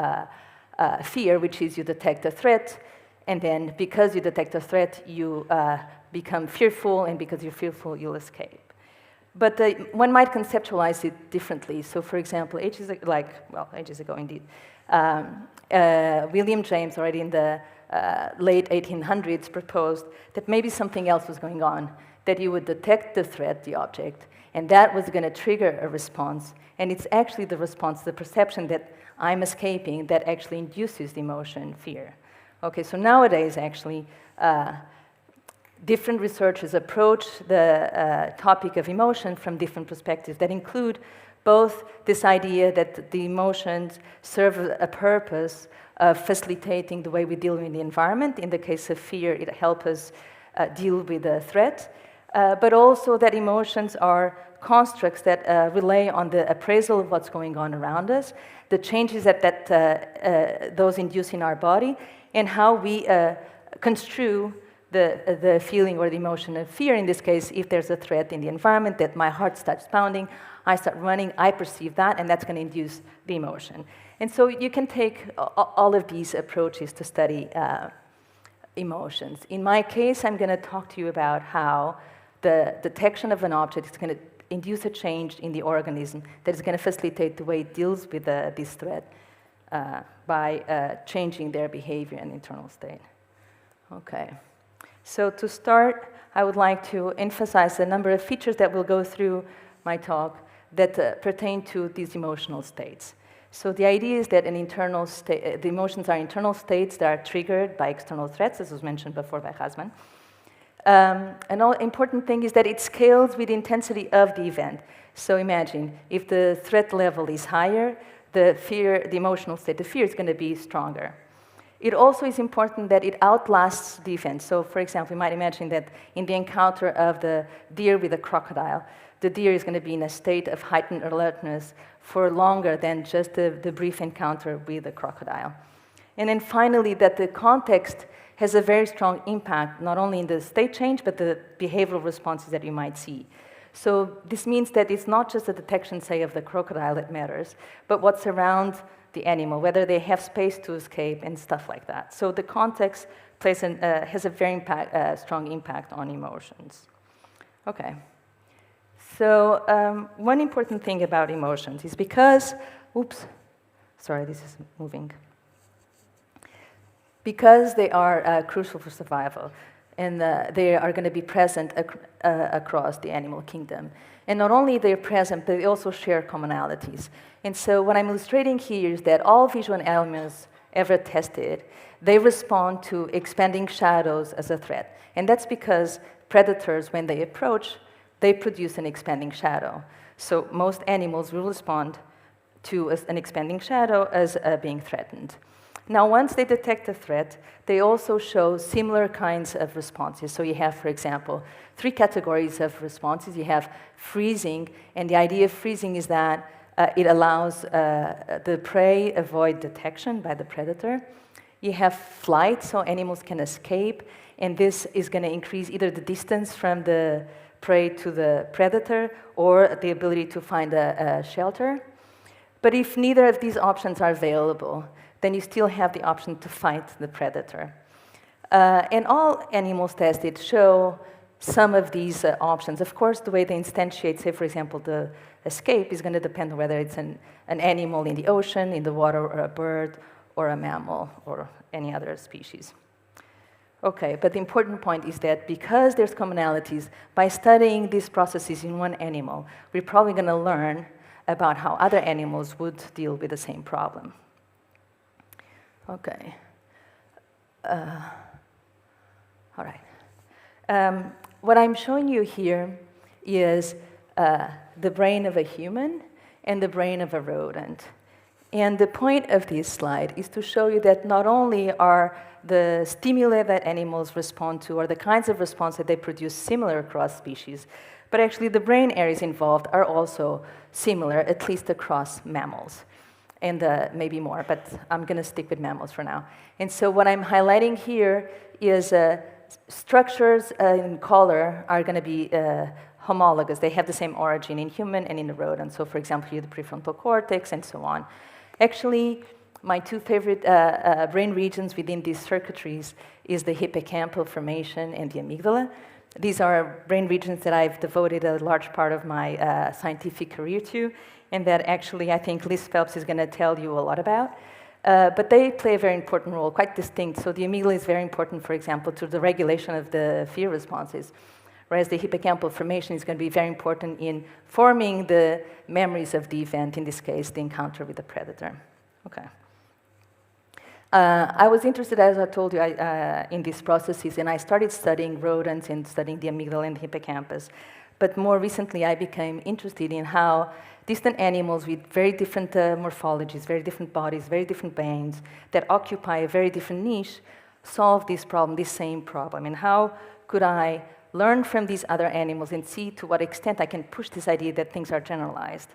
fear, which is you detect a threat, and then because you detect a threat, you become fearful, and because you're fearful, you'll escape. But one might conceptualize it differently. So, for example, ages ago indeed, William James, already in the late 1800s, proposed that maybe something else was going on, that you would detect the threat, the object, and that was going to trigger a response. And it's actually the response, the perception that I'm escaping, that actually induces the emotion, fear. Okay, so nowadays, actually, different researchers approach the topic of emotion from different perspectives that include both this idea that the emotions serve a purpose of facilitating the way we deal with the environment. In the case of fear, it helps us deal with the threat, but also that emotions are constructs that rely on the appraisal of what's going on around us, the changes that those induce in our body, and how we construe the feeling or the emotion of fear. In this case, if there's a threat in the environment, that my heart starts pounding, I start running, I perceive that, and that's going to induce the emotion. And so you can take all of these approaches to study emotions. In my case, I'm going to talk to you about how the detection of an object is going to induce a change in the organism that is going to facilitate the way it deals with this threat by changing their behavior and internal state. Okay. So to start, I would like to emphasize a number of features that will go through my talk that pertain to these emotional states. So the idea is that an internal state, the emotions are internal states that are triggered by external threats, as was mentioned before by Hasman. An important thing is that it scales with the intensity of the event. So imagine, if the threat level is higher, the emotional state, the fear is going to be stronger. It also is important that it outlasts the event. So, for example, you might imagine that in the encounter of the deer with a crocodile, the deer is going to be in a state of heightened alertness for longer than just the brief encounter with the crocodile. And then finally, that the context has a very strong impact, not only in the state change, but the behavioral responses that you might see. So this means that it's not just the detection, say, of the crocodile that matters, but what's around the animal, whether they have space to escape and stuff like that. So the context has a very strong impact on emotions. Okay. So one important thing about emotions is because, this is moving. Because they are crucial for survival, and they are going to be present across the animal kingdom. And not only they're present, but they also share commonalities. And so what I'm illustrating here is that all visual elements ever tested they respond to expanding shadows as a threat. And that's because predators, when they approach, they produce an expanding shadow. So most animals will respond to an expanding shadow as being threatened. Now, once they detect a threat, they also show similar kinds of responses. So you have, for example, 3 categories of responses. You have freezing, and the idea of freezing is that it allows the prey avoid detection by the predator. You have flight, so animals can escape, and this is going to increase either the distance from the prey to the predator or the ability to find a shelter. But if neither of these options are available, then you still have the option to fight the predator. And all animals tested show some of these options. Of course, the way they instantiate, say, for example, the escape is going to depend on whether it's an animal in the ocean, in the water, or a bird, or a mammal, or any other species. Okay, but the important point is that because there's commonalities, by studying these processes in one animal, we're probably going to learn about how other animals would deal with the same problem. Okay. All right. What I'm showing you here is the brain of a human and the brain of a rodent. And the point of this slide is to show you that not only are the stimuli that animals respond to or the kinds of response that they produce similar across species, but actually the brain areas involved are also similar, at least across mammals. And maybe more, but I'm going to stick with mammals for now. And so what I'm highlighting here is structures in color are going to be homologous. They have the same origin in human and in the rodent. So for example, here the prefrontal cortex and so on. Actually, my 2 favorite brain regions within these circuitries is the hippocampal formation and the amygdala. These are brain regions that I've devoted a large part of my scientific career to, and that actually I think Liz Phelps is going to tell you a lot about. But they play a very important role, quite distinct. So the amygdala is very important, for example, to the regulation of the fear responses, whereas the hippocampal formation is going to be very important in forming the memories of the event, in this case, the encounter with the predator. Okay. I was interested, as I told you, in these processes, and I started studying rodents and studying the amygdala and the hippocampus. But more recently, I became interested in how distant animals with very different morphologies, very different bodies, very different brains, that occupy a very different niche, solve this problem, this same problem. And how could I learn from these other animals and see to what extent I can push this idea that things are generalized?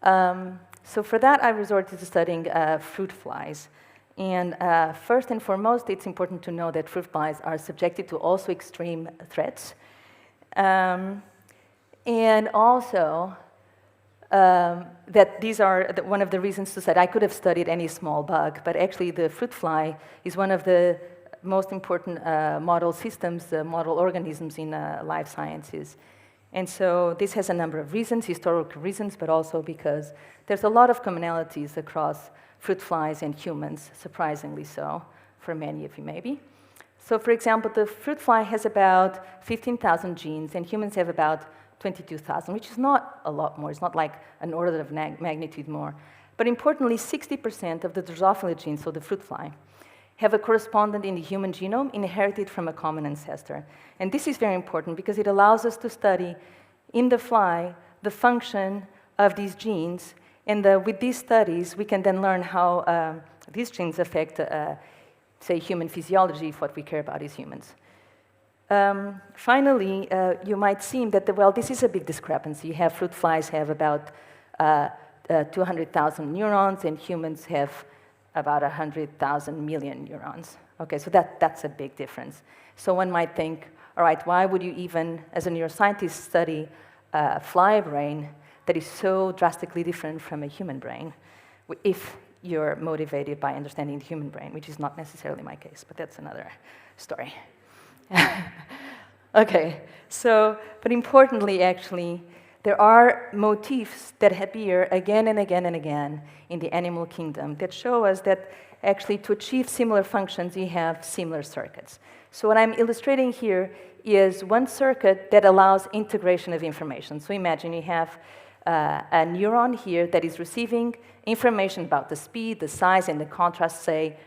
So for that, I resorted to studying fruit flies. And first and foremost, it's important to know that fruit flies are subjected to also extreme threats. And also, that these are one of the reasons to say I could have studied any small bug, but actually the fruit fly is one of the most important model systems, model organisms in life sciences. And so this has a number of reasons, historical reasons, but also because there's a lot of commonalities across fruit flies and humans, surprisingly so, for many of you maybe. So for example, the fruit fly has about 15,000 genes, and humans have about 22,000, which is not a lot more. It's not like an order of magnitude more. But importantly, 60% of the Drosophila genes, so the fruit fly, have a correspondent in the human genome inherited from a common ancestor. And this is very important because it allows us to study in the fly the function of these genes. And with these studies, we can then learn how these genes affect, say, human physiology, if what we care about is humans. Finally, you might seem that, well, this is a big discrepancy. You have fruit flies have about 200,000 neurons, and humans have about 100,000 million neurons. Okay, so that's a big difference. So one might think, all right, why would you even, as a neuroscientist, study a fly brain that is so drastically different from a human brain if you're motivated by understanding the human brain, which is not necessarily my case, but that's another story. Okay, so, but importantly, actually, there are motifs that appear again and again and again in the animal kingdom that show us that actually to achieve similar functions, you have similar circuits. So what I'm illustrating here is one circuit that allows integration of information. So imagine you have a neuron here that is receiving information about the speed, the size, and the contrast, say,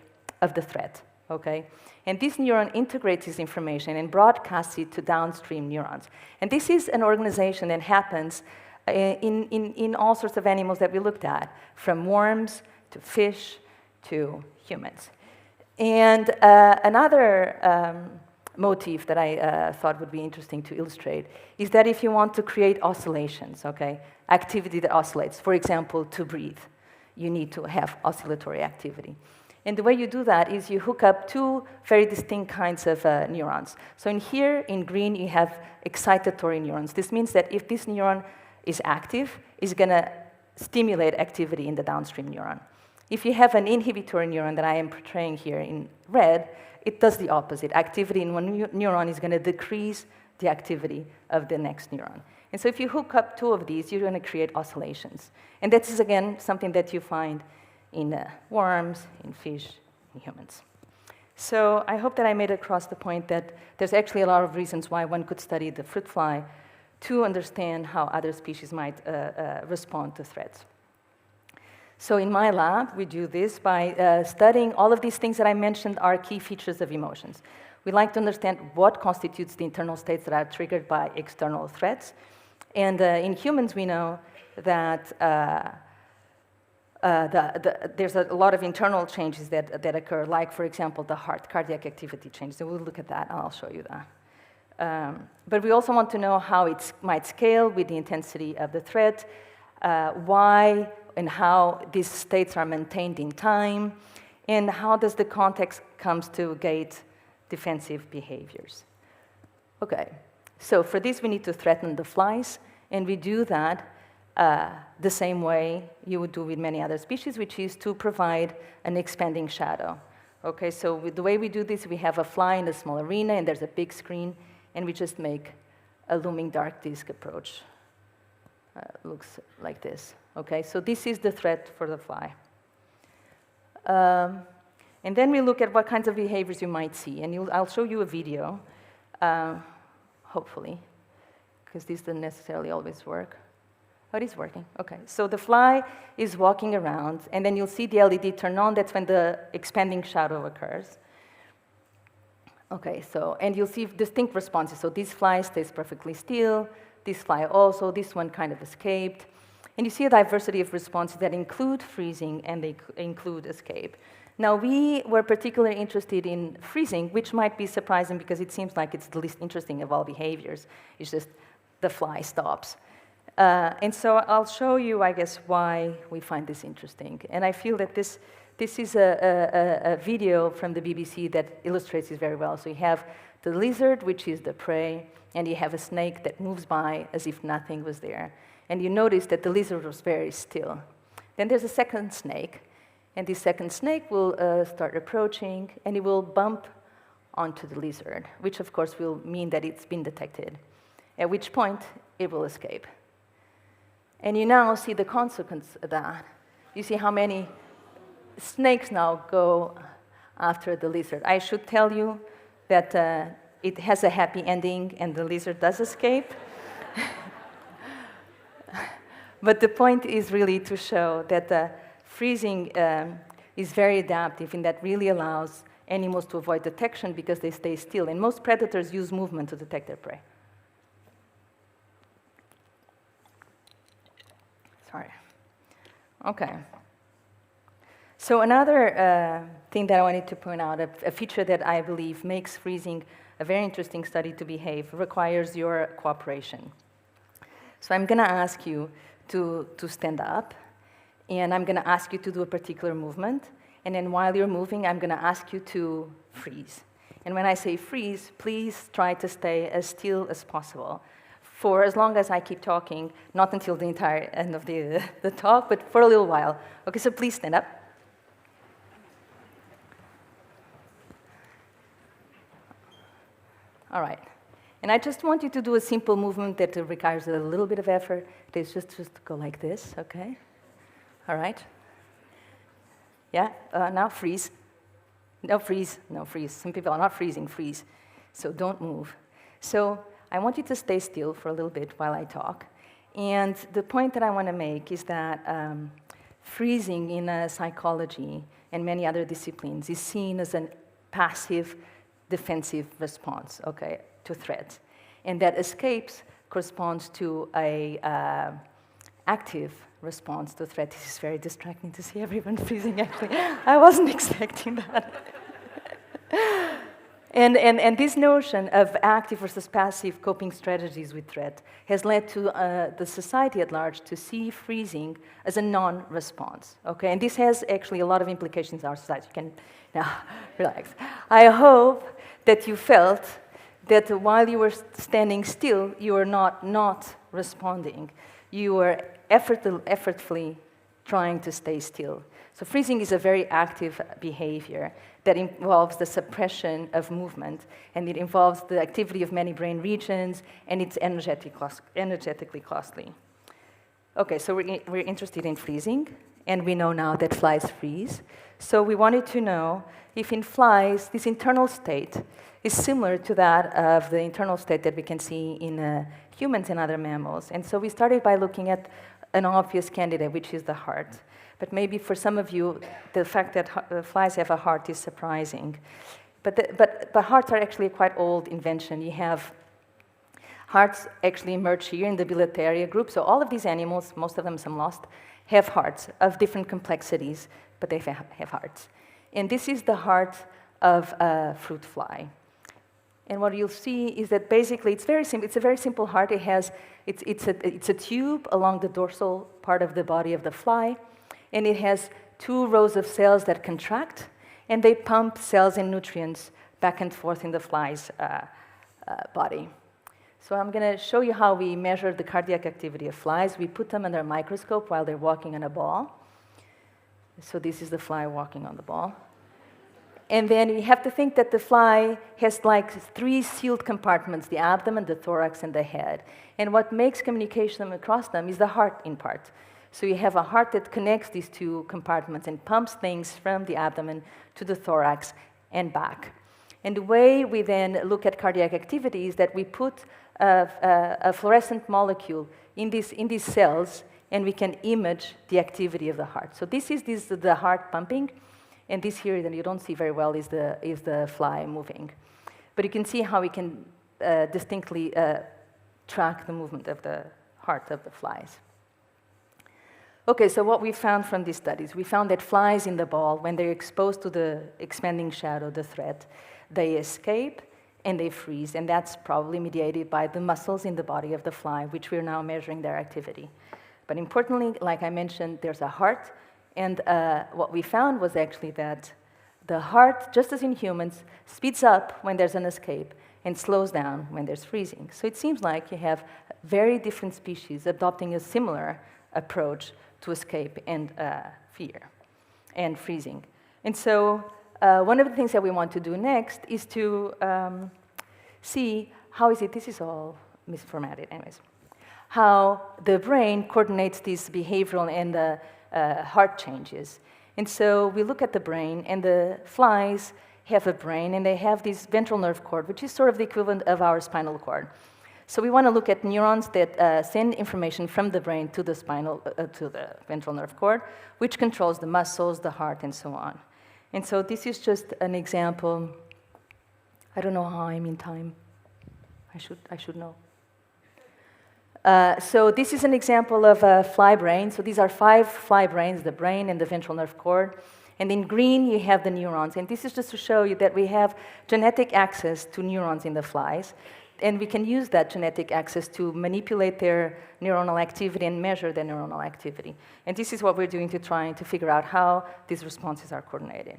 of the threat, okay? And this neuron integrates this information and broadcasts it to downstream neurons. And this is an organization that happens in all sorts of animals that we looked at, from worms to fish to humans. And another motif that I thought would be interesting to illustrate is that if you want to create oscillations, okay, activity that oscillates, for example, to breathe, you need to have oscillatory activity. And the way you do that is you hook up two very distinct kinds of neurons. So in here, in green, you have excitatory neurons. This means that if this neuron is active, it's going to stimulate activity in the downstream neuron. If you have an inhibitory neuron that I am portraying here in red, it does the opposite. Activity in one neuron is going to decrease the activity of the next neuron. And so if you hook up two of these, you're going to create oscillations. And that is, again, something that you find in worms, in fish, in humans. So I hope that I made across the point that there's actually a lot of reasons why one could study the fruit fly to understand how other species might respond to threats. So in my lab, we do this by studying all of these things that I mentioned are key features of emotions. We like to understand what constitutes the internal states that are triggered by external threats. And in humans, we know that there's a lot of internal changes that occur, like, for example, the heart, cardiac activity changes. So we'll look at that, and I'll show you that. But we also want to know how it might scale with the intensity of the threat, why and how these states are maintained in time, and how does the context comes to gate defensive behaviors. Okay, so for this we need to threaten the flies, and we do that the same way you would do with many other species, which is to provide an expanding shadow. Okay, so with the way we do this, we have a fly in a small arena, and there's a big screen, and we just make a looming dark disk approach. Looks like this. Okay, so this is the threat for the fly. And then we look at what kinds of behaviors you might see. And I'll show you a video, hopefully, because this doesn't necessarily always work. Oh, it is working. Okay, so the fly is walking around, and then you'll see the LED turn on. That's when the expanding shadow occurs. Okay, so, and you'll see distinct responses. So this fly stays perfectly still. This fly also. This one kind of escaped. And you see a diversity of responses that include freezing and they include escape. Now, we were particularly interested in freezing, which might be surprising because it seems like it's the least interesting of all behaviors. It's just the fly stops. And so I'll show you, I guess, why we find this interesting. And I feel that this is a video from the BBC that illustrates this very well. So you have the lizard, which is the prey, and you have a snake that moves by as if nothing was there. And you notice that the lizard was very still. Then there's a second snake, and this second snake will start approaching, and it will bump onto the lizard, which of course will mean that it's been detected, at which point it will escape. And you now see the consequence of that. You see how many snakes now go after the lizard. I should tell you that it has a happy ending, and the lizard does escape. But the point is really to show that freezing is very adaptive, and that really allows animals to avoid detection because they stay still. And most predators use movement to detect their prey. Sorry. Okay. So another thing that I wanted to point out, a feature that I believe makes freezing a very interesting study to behave, requires your cooperation. So I'm going to ask you to stand up, and I'm going to ask you to do a particular movement, and then while you're moving, I'm going to ask you to freeze. And when I say freeze, please try to stay as still as possible for as long as I keep talking, not until the entire end of the talk, but for a little while. Okay, so please stand up. All right. And I just want you to do a simple movement that requires a little bit of effort. It's just go like this, okay? All right. Yeah, now freeze. No, freeze. No, freeze. Some people are not freezing, freeze. So don't move. So I want you to stay still for a little bit while I talk. And the point that I want to make is that freezing in psychology and many other disciplines, is seen as a passive defensive response, okay, to threats. And that escapes corresponds to a active response to threat. This is very distracting to see everyone freezing, actually. I wasn't expecting that. And this notion of active versus passive coping strategies with threat has led to the society at large to see freezing as a non-response, okay? And this has actually a lot of implications in our society. You can now relax. I hope that you felt that while you were standing still, you were not responding. You were effortfully trying to stay still. So freezing is a very active behavior that involves the suppression of movement, and it involves the activity of many brain regions, and it's energetically costly. Okay, so we're interested in freezing, and we know now that flies freeze. So we wanted to know if in flies, this internal state is similar to that of the internal state that we can see in humans and other mammals. And so we started by looking at an obvious candidate, which is the heart. But maybe for some of you, the fact that flies have a heart is surprising. But hearts are actually a quite old invention. You have hearts actually emerge here in the Bilateria group. So all of these animals, most of them some lost, have hearts of different complexities, but they have hearts. And this is the heart of a fruit fly. And what you'll see is that basically it's very simple. It's a very simple heart. It's a tube along the dorsal part of the body of the fly, and it has 2 rows of cells that contract, and they pump cells and nutrients back and forth in the fly's body. So I'm going to show you how we measure the cardiac activity of flies. We put them under a microscope while they're walking on a ball. So this is the fly walking on the ball. And then you have to think that the fly has like 3 sealed compartments, the abdomen, the thorax, and the head. And what makes communication across them is the heart in part. So you have a heart that connects these 2 compartments and pumps things from the abdomen to the thorax and back. And the way we then look at cardiac activity is that we put a fluorescent molecule in these cells, and we can image the activity of the heart. So this is the heart pumping. And this here that you don't see very well is the fly moving. But you can see how we can distinctly track the movement of the heart of the flies. Okay, so what we found from these studies, we found that flies in the ball, when they're exposed to the expanding shadow, the threat, they escape and they freeze. And that's probably mediated by the muscles in the body of the fly, which we're now measuring their activity. But importantly, like I mentioned, there's a heart. And what we found was actually that the heart, just as in humans, speeds up when there's an escape and slows down when there's freezing. So it seems like you have very different species adopting a similar approach to escape and fear and freezing. And so one of the things that we want to do next is to see how is it, this is all misformatted anyways, how the brain coordinates these behavioral and heart changes. And so we look at the brain, and the flies have a brain, and they have this ventral nerve cord, which is sort of the equivalent of our spinal cord. So we want to look at neurons that send information from the brain to the ventral nerve cord, which controls the muscles, the heart, and so on. And so this is just an example. I don't know how I'm in time. I should know. So this is an example of a fly brain. So these are 5 fly brains, the brain and the ventral nerve cord. And in green, you have the neurons. And this is just to show you that we have genetic access to neurons in the flies. And we can use that genetic access to manipulate their neuronal activity and measure their neuronal activity. And this is what we're doing to try to figure out how these responses are coordinated.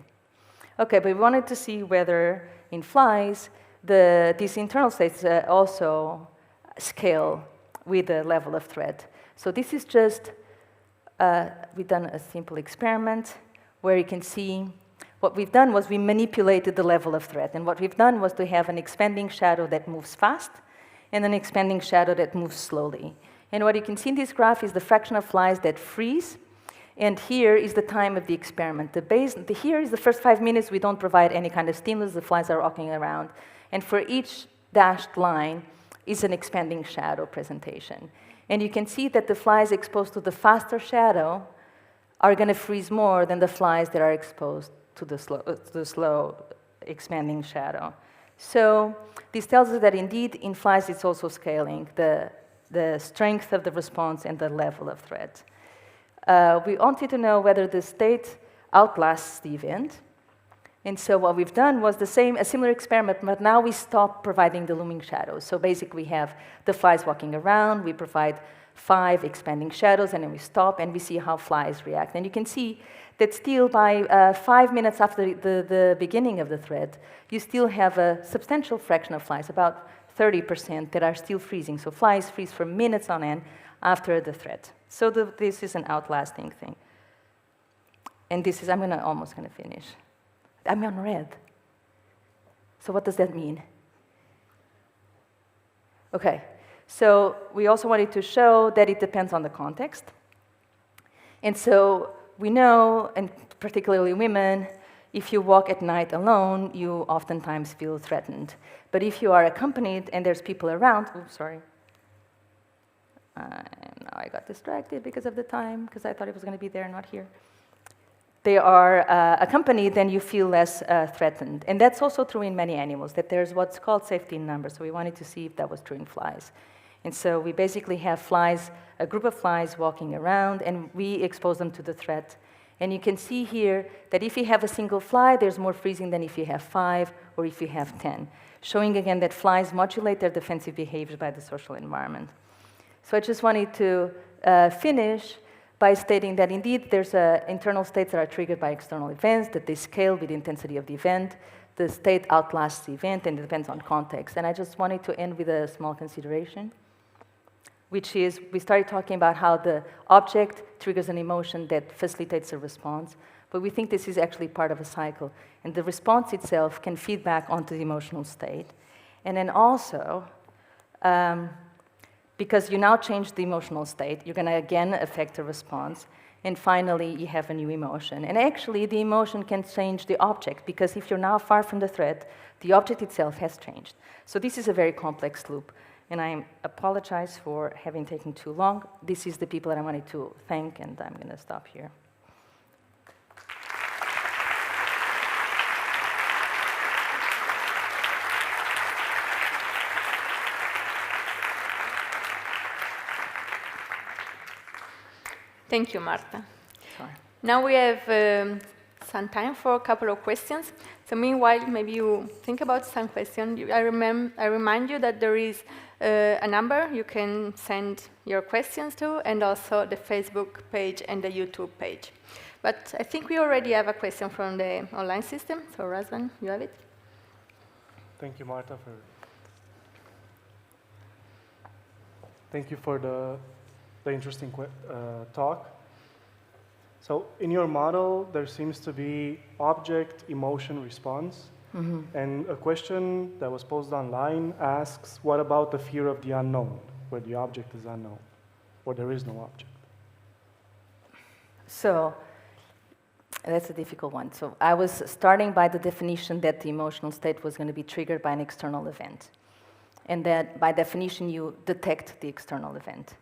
Okay, but we wanted to see whether in flies, these internal states also scale with the level of threat. So this is just, we've done a simple experiment where you can see what we've done was we manipulated the level of threat. And what we've done was to have an expanding shadow that moves fast and an expanding shadow that moves slowly. And what you can see in this graph is the fraction of flies that freeze. And here is the time of the experiment. Here is the first 5 minutes. We don't provide any kind of stimulus. The flies are walking around. And for each dashed line, is an expanding shadow presentation. And you can see that the flies exposed to the faster shadow are going to freeze more than the flies that are exposed to the slow expanding shadow. So this tells us that indeed in flies it's also scaling the strength of the response and the level of threat. We wanted to know whether the state outlasts the event. And so what we've done was a similar experiment, but now we stop providing the looming shadows. So basically we have the flies walking around, we provide 5 expanding shadows, and then we stop and we see how flies react. And you can see that still by 5 minutes after the beginning of the threat, you still have a substantial fraction of flies, about 30%, that are still freezing. So flies freeze for minutes on end after the threat. So this is an outlasting thing. And this is, I'm almost going to finish. I'm on red. So what does that mean? Okay, so we also wanted to show that it depends on the context. And so we know, and particularly women, if you walk at night alone, you oftentimes feel threatened. But if you are accompanied and there's people around, oops, sorry. Now I got distracted because of the time, because I thought it was going to be there, not here. They are accompanied, then you feel less threatened. And that's also true in many animals, that there's what's called safety in numbers. So we wanted to see if that was true in flies. And so we basically have flies, a group of flies walking around, and we expose them to the threat. And you can see here that if you have a single fly, there's more freezing than if you have 5 or if you have 10, showing again that flies modulate their defensive behaviors by the social environment. So I just wanted to finish by stating that indeed there's internal states that are triggered by external events, that they scale with the intensity of the event. The state outlasts the event, and it depends on context. And I just wanted to end with a small consideration, which is we started talking about how the object triggers an emotion that facilitates a response, but we think this is actually part of a cycle. And the response itself can feed back onto the emotional state. And then also, because you now change the emotional state, you're going to again affect the response. And finally, you have a new emotion. And actually, the emotion can change the object, because if you're now far from the threat, the object itself has changed. So this is a very complex loop. And I apologize for having taken too long. This is the people that I wanted to thank, and I'm going to stop here. Thank you, Marta. Sure. Now we have some time for a couple of questions. So meanwhile, maybe you think about some questions. I remind you that there is a number you can send your questions to, and also the Facebook page and the YouTube page. But I think we already have a question from the online system. So Razvan, you have it? Thank you, Marta, thank you for the interesting talk. So in your model, there seems to be object, emotion, response. Mm-hmm. And a question that was posed online asks, what about the fear of the unknown, where the object is unknown, or there is no object? So that's a difficult one. So I was starting by the definition that the emotional state was going to be triggered by an external event, and that by definition you detect the external event.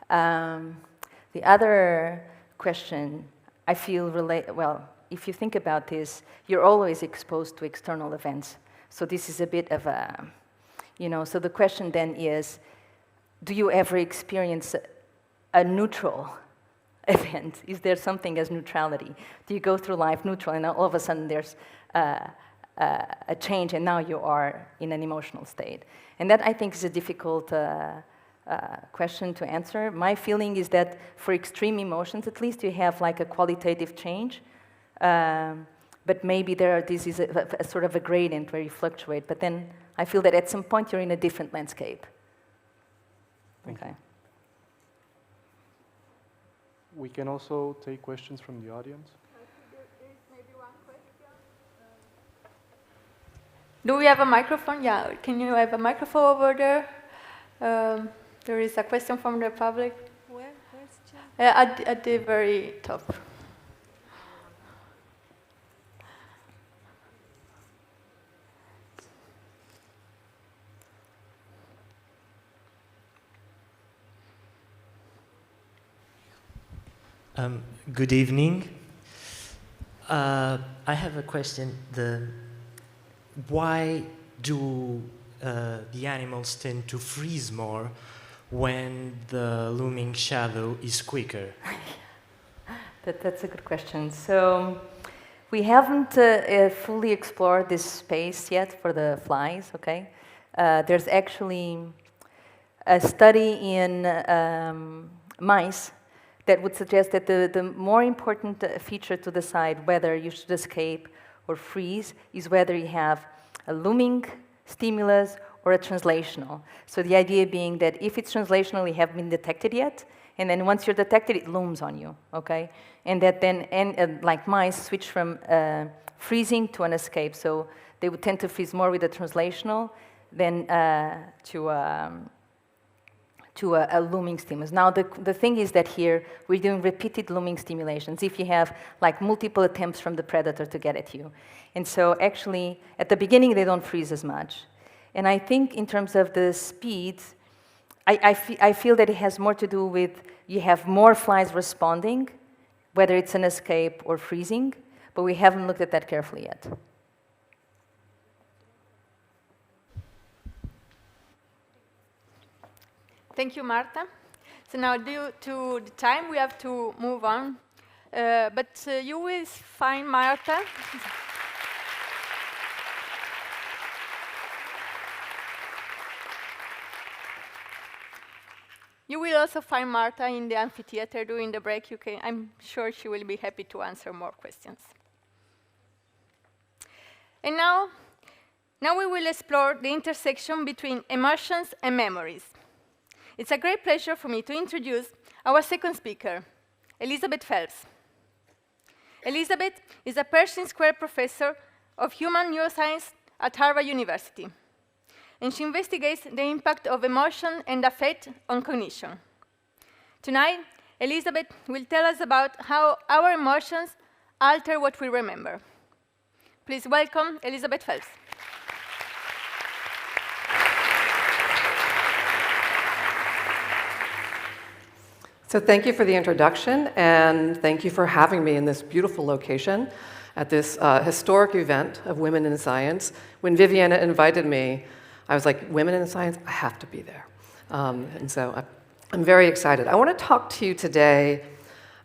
The other question, I feel, well, if you think about this, you're always exposed to external events. So this is a bit of a, so the question then is, do you ever experience a neutral event? Is there something as neutrality? Do you go through life neutral and all of a sudden there's a change and now you are in an emotional state? And that, I think, is a difficult question to answer. My feeling is that for extreme emotions, at least, you have like a qualitative change. But maybe this is a sort of a gradient where you fluctuate. But then I feel that at some point you're in a different landscape. Thank you. We can also take questions from the audience. Do we have a microphone? Yeah, can you have a microphone over there? There is a question from the public. Where's at the very top. Good evening. I have a question. Why do the animals tend to freeze more when the looming shadow is quicker? That's a good question. So we haven't fully explored this space yet for the flies, okay? There's actually a study in mice that would suggest that the more important feature to decide whether you should escape or freeze is whether you have a looming stimulus or a translational. So the idea being that if it's translational, you haven't been detected yet, and then once you're detected, it looms on you, okay? And that then, like mice, switch from freezing to an escape. So they would tend to freeze more with a translational than to a looming stimulus. Now, the thing is that here, we're doing repeated looming stimulations if you have like multiple attempts from the predator to get at you. And so actually, at the beginning, they don't freeze as much. And I think in terms of the speed, I feel that it has more to do with you have more flies responding, whether it's an escape or freezing, but we haven't looked at that carefully yet. Thank you, Marta. So now, due to the time, we have to move on. But you will find Marta. You will also find Marta in the amphitheater during the break. I'm sure she will be happy to answer more questions. And now we will explore the intersection between emotions and memories. It's a great pleasure for me to introduce our second speaker, Elizabeth Phelps. Elizabeth is a Pershing Square Professor of Human Neuroscience at Harvard University, and she investigates the impact of emotion and affect on cognition. Tonight, Elizabeth will tell us about how our emotions alter what we remember. Please welcome Elizabeth Phelps. So thank you for the introduction, and thank you for having me in this beautiful location at this historic event of Women in Science. When Viviana invited me, I was like, Women in Science? I have to be there. And so I'm very excited. I want to talk to you today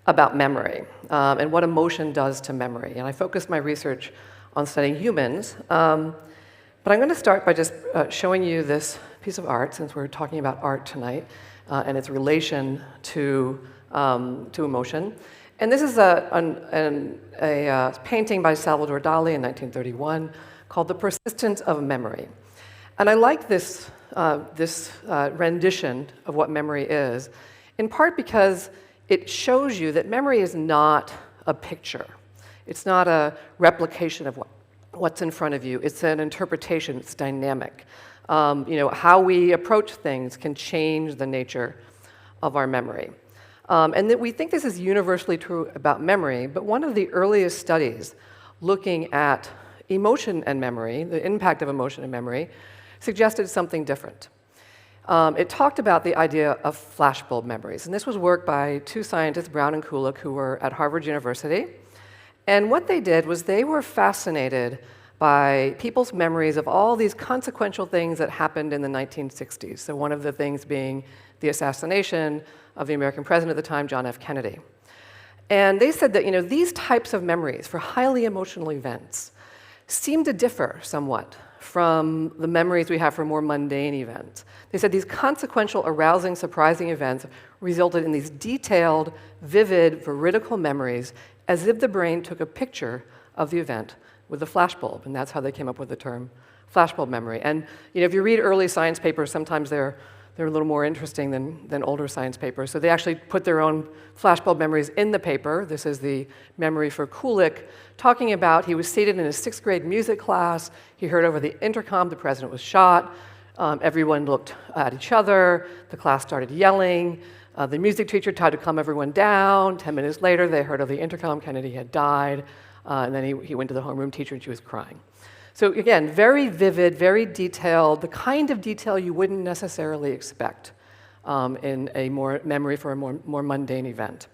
about memory and what emotion does to memory. And I focused my research on studying humans. But I'm going to start by just showing you this piece of art, since we're talking about art tonight. And its relation to emotion. And this is a painting by Salvador Dali in 1931 called The Persistence of Memory. And I like this rendition of what memory is, in part because it shows you that memory is not a picture. It's not a replication of what's in front of you. It's an interpretation. It's dynamic. How we approach things can change the nature of our memory. And that we think this is universally true about memory, but one of the earliest studies looking at emotion and memory, the impact of emotion and memory, suggested something different. It talked about the idea of flashbulb memories. And this was work by two scientists, Brown and Kulik, who were at Harvard University. And what they did was they were fascinated by people's memories of all these consequential things that happened in the 1960s. So one of the things being the assassination of the American president at the time, John F. Kennedy. And they said that these types of memories for highly emotional events seem to differ somewhat from the memories we have for more mundane events. They said these consequential, arousing, surprising events resulted in these detailed, vivid, veridical memories as if the brain took a picture of the event with a flashbulb, and that's how they came up with the term flashbulb memory. And if you read early science papers, sometimes they're a little more interesting than older science papers. So they actually put their own flashbulb memories in the paper. This is the memory for Kulik, talking about he was seated in a 6th grade music class. He heard over the intercom the president was shot. Everyone looked at each other. The class started yelling. The music teacher tried to calm everyone down. 10 minutes later, they heard over the intercom Kennedy had died. And then he went to the homeroom teacher and she was crying. So again, very vivid, very detailed, the kind of detail you wouldn't necessarily expect in a memory for a more mundane event.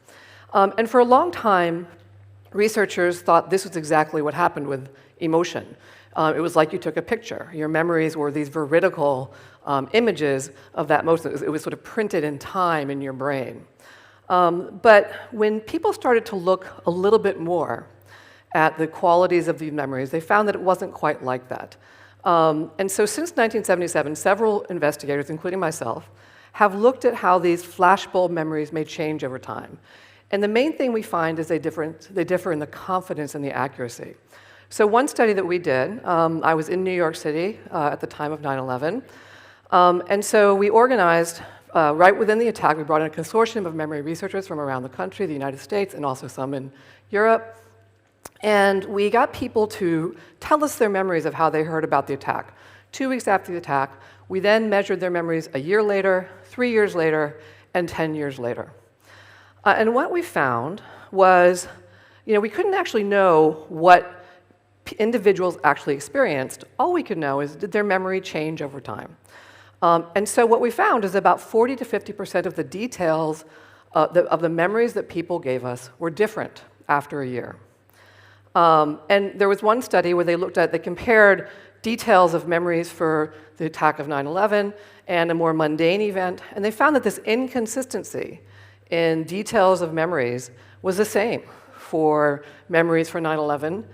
And for a long time, researchers thought this was exactly what happened with emotion. It was like you took a picture. Your memories were these veridical images of that motion. It was sort of printed in time in your brain. But when people started to look a little bit more at the qualities of these memories, they found that it wasn't quite like that. And so since 1977, several investigators, including myself, have looked at how these flashbulb memories may change over time. And the main thing we find is they differ in the confidence and the accuracy. So one study that we did, I was in New York City at the time of 9/11, and so we organized, right within the attack, we brought in a consortium of memory researchers from around the country, the United States, and also some in Europe. And we got people to tell us their memories of how they heard about the attack. 2 weeks after the attack, we then measured their memories a year later, 3 years later, and 10 years later. And what we found was, we couldn't actually know what individuals actually experienced. All we could know is, did their memory change over time? And so what we found is about 40 to 50% of the details of the memories that people gave us were different after a year. And there was one study where they compared details of memories for the attack of 9/11 and a more mundane event, and they found that this inconsistency in details of memories was the same for memories for 9/11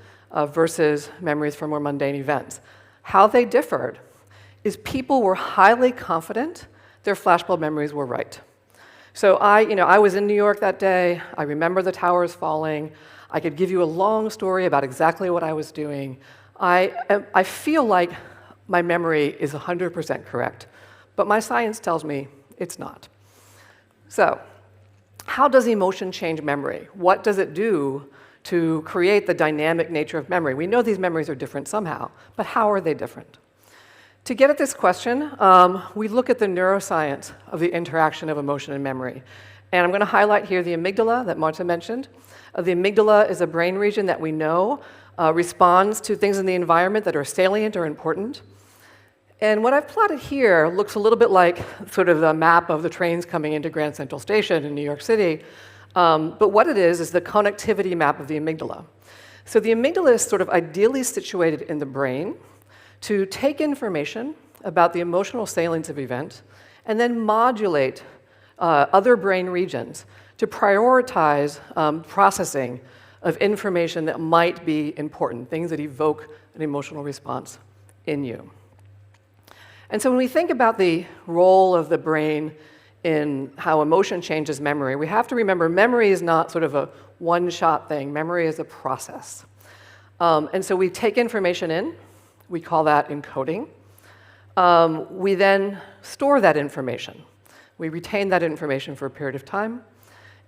versus memories for more mundane events. How they differed is people were highly confident their flashbulb memories were right. So I was in New York that day. I remember the towers falling. I could give you a long story about exactly what I was doing. I feel like my memory is 100% correct, but my science tells me it's not. So, how does emotion change memory? What does it do to create the dynamic nature of memory? We know these memories are different somehow, but how are they different? To get at this question, we look at the neuroscience of the interaction of emotion and memory. And I'm going to highlight here the amygdala that Marta mentioned. The amygdala is a brain region that we know responds to things in the environment that are salient or important. And what I've plotted here looks a little bit like sort of the map of the trains coming into Grand Central Station in New York City. But what it is the connectivity map of the amygdala. So the amygdala is sort of ideally situated in the brain to take information about the emotional salience of events and then modulate other brain regions to prioritize processing of information that might be important, things that evoke an emotional response in you. And so when we think about the role of the brain in how emotion changes memory, we have to remember memory is not sort of a one-shot thing. Memory is a process. And so we take information in. We call that encoding. We then store that information. We retain that information for a period of time.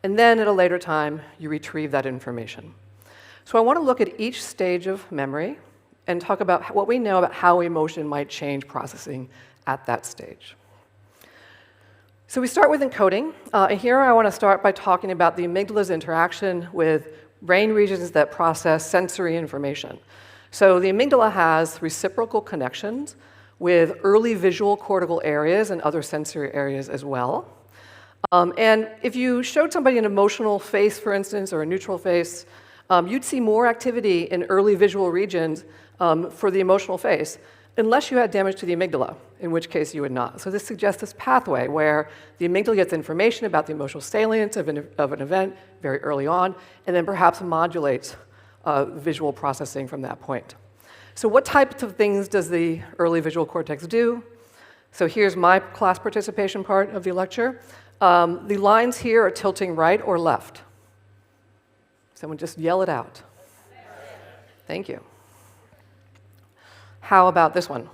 And then at a later time, you retrieve that information. So I want to look at each stage of memory and talk about what we know about how emotion might change processing at that stage. So we start with encoding. And here I want to start by talking about the amygdala's interaction with brain regions that process sensory information. So the amygdala has reciprocal connections with early visual cortical areas and other sensory areas as well. And if you showed somebody an emotional face, for instance, or a neutral face, you'd see more activity in early visual regions for the emotional face, unless you had damage to the amygdala, in which case you would not. So this suggests this pathway where the amygdala gets information about the emotional salience of an event very early on, and then perhaps modulates visual processing from that point. So what types of things does the early visual cortex do? So here's my class participation part of the lecture. The lines here are tilting right or left. Someone just yell it out. Thank you. How about this one?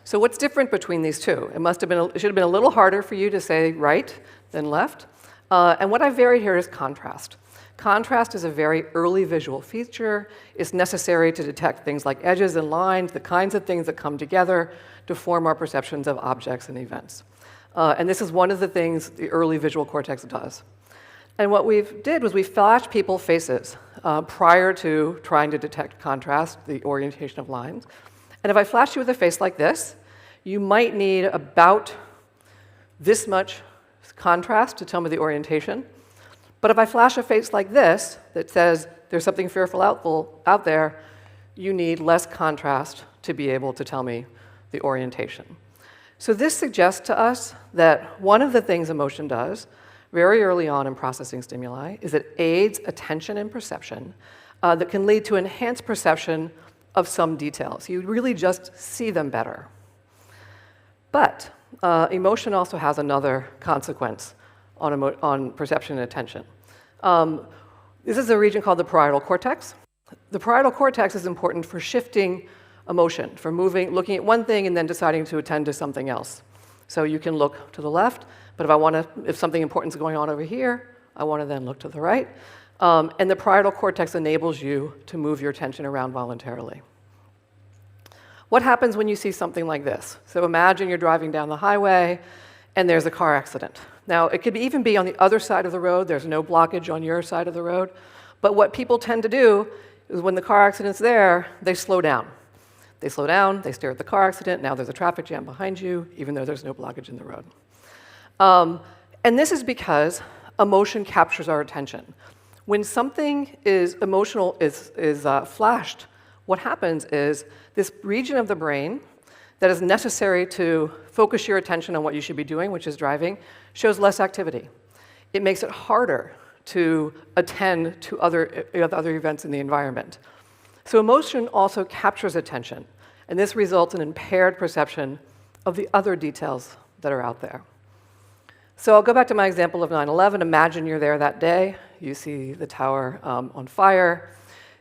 So what's different between these two? It should have been a little harder for you to say right than left. And what I've varied here is contrast. Contrast is a very early visual feature. It's necessary to detect things like edges and lines, the kinds of things that come together to form our perceptions of objects and events. And this is one of the things the early visual cortex does. And what we did was we flashed people faces prior to trying to detect contrast, the orientation of lines. And if I flashed you with a face like this, you might need about this much contrast to tell me the orientation. But if I flash a face like this that says there's something fearful out there, you need less contrast to be able to tell me the orientation. So this suggests to us that one of the things emotion does very early on in processing stimuli is it aids attention and perception that can lead to enhanced perception of some details. You really just see them better. But emotion also has another consequence on perception and attention. This is a region called the parietal cortex. The parietal cortex is important for shifting emotion, for looking at one thing and then deciding to attend to something else. So you can look to the left, but if something important is going on over here, I want to then look to the right. And the parietal cortex enables you to move your attention around voluntarily. What happens when you see something like this? So imagine you're driving down the highway and there's a car accident. Now, it could even be on the other side of the road. There's no blockage on your side of the road. But what people tend to do is when the car accident's there, they slow down. They slow down, they stare at the car accident. Now there's a traffic jam behind you, even though there's no blockage in the road. And this is because emotion captures our attention. When something is emotional is flashed, what happens is this region of the brain that is necessary to focus your attention on what you should be doing, which is driving, shows less activity. It makes it harder to attend to other events in the environment. So emotion also captures attention, and this results in impaired perception of the other details that are out there. So I'll go back to my example of 9/11. Imagine you're there that day. You see the tower on fire.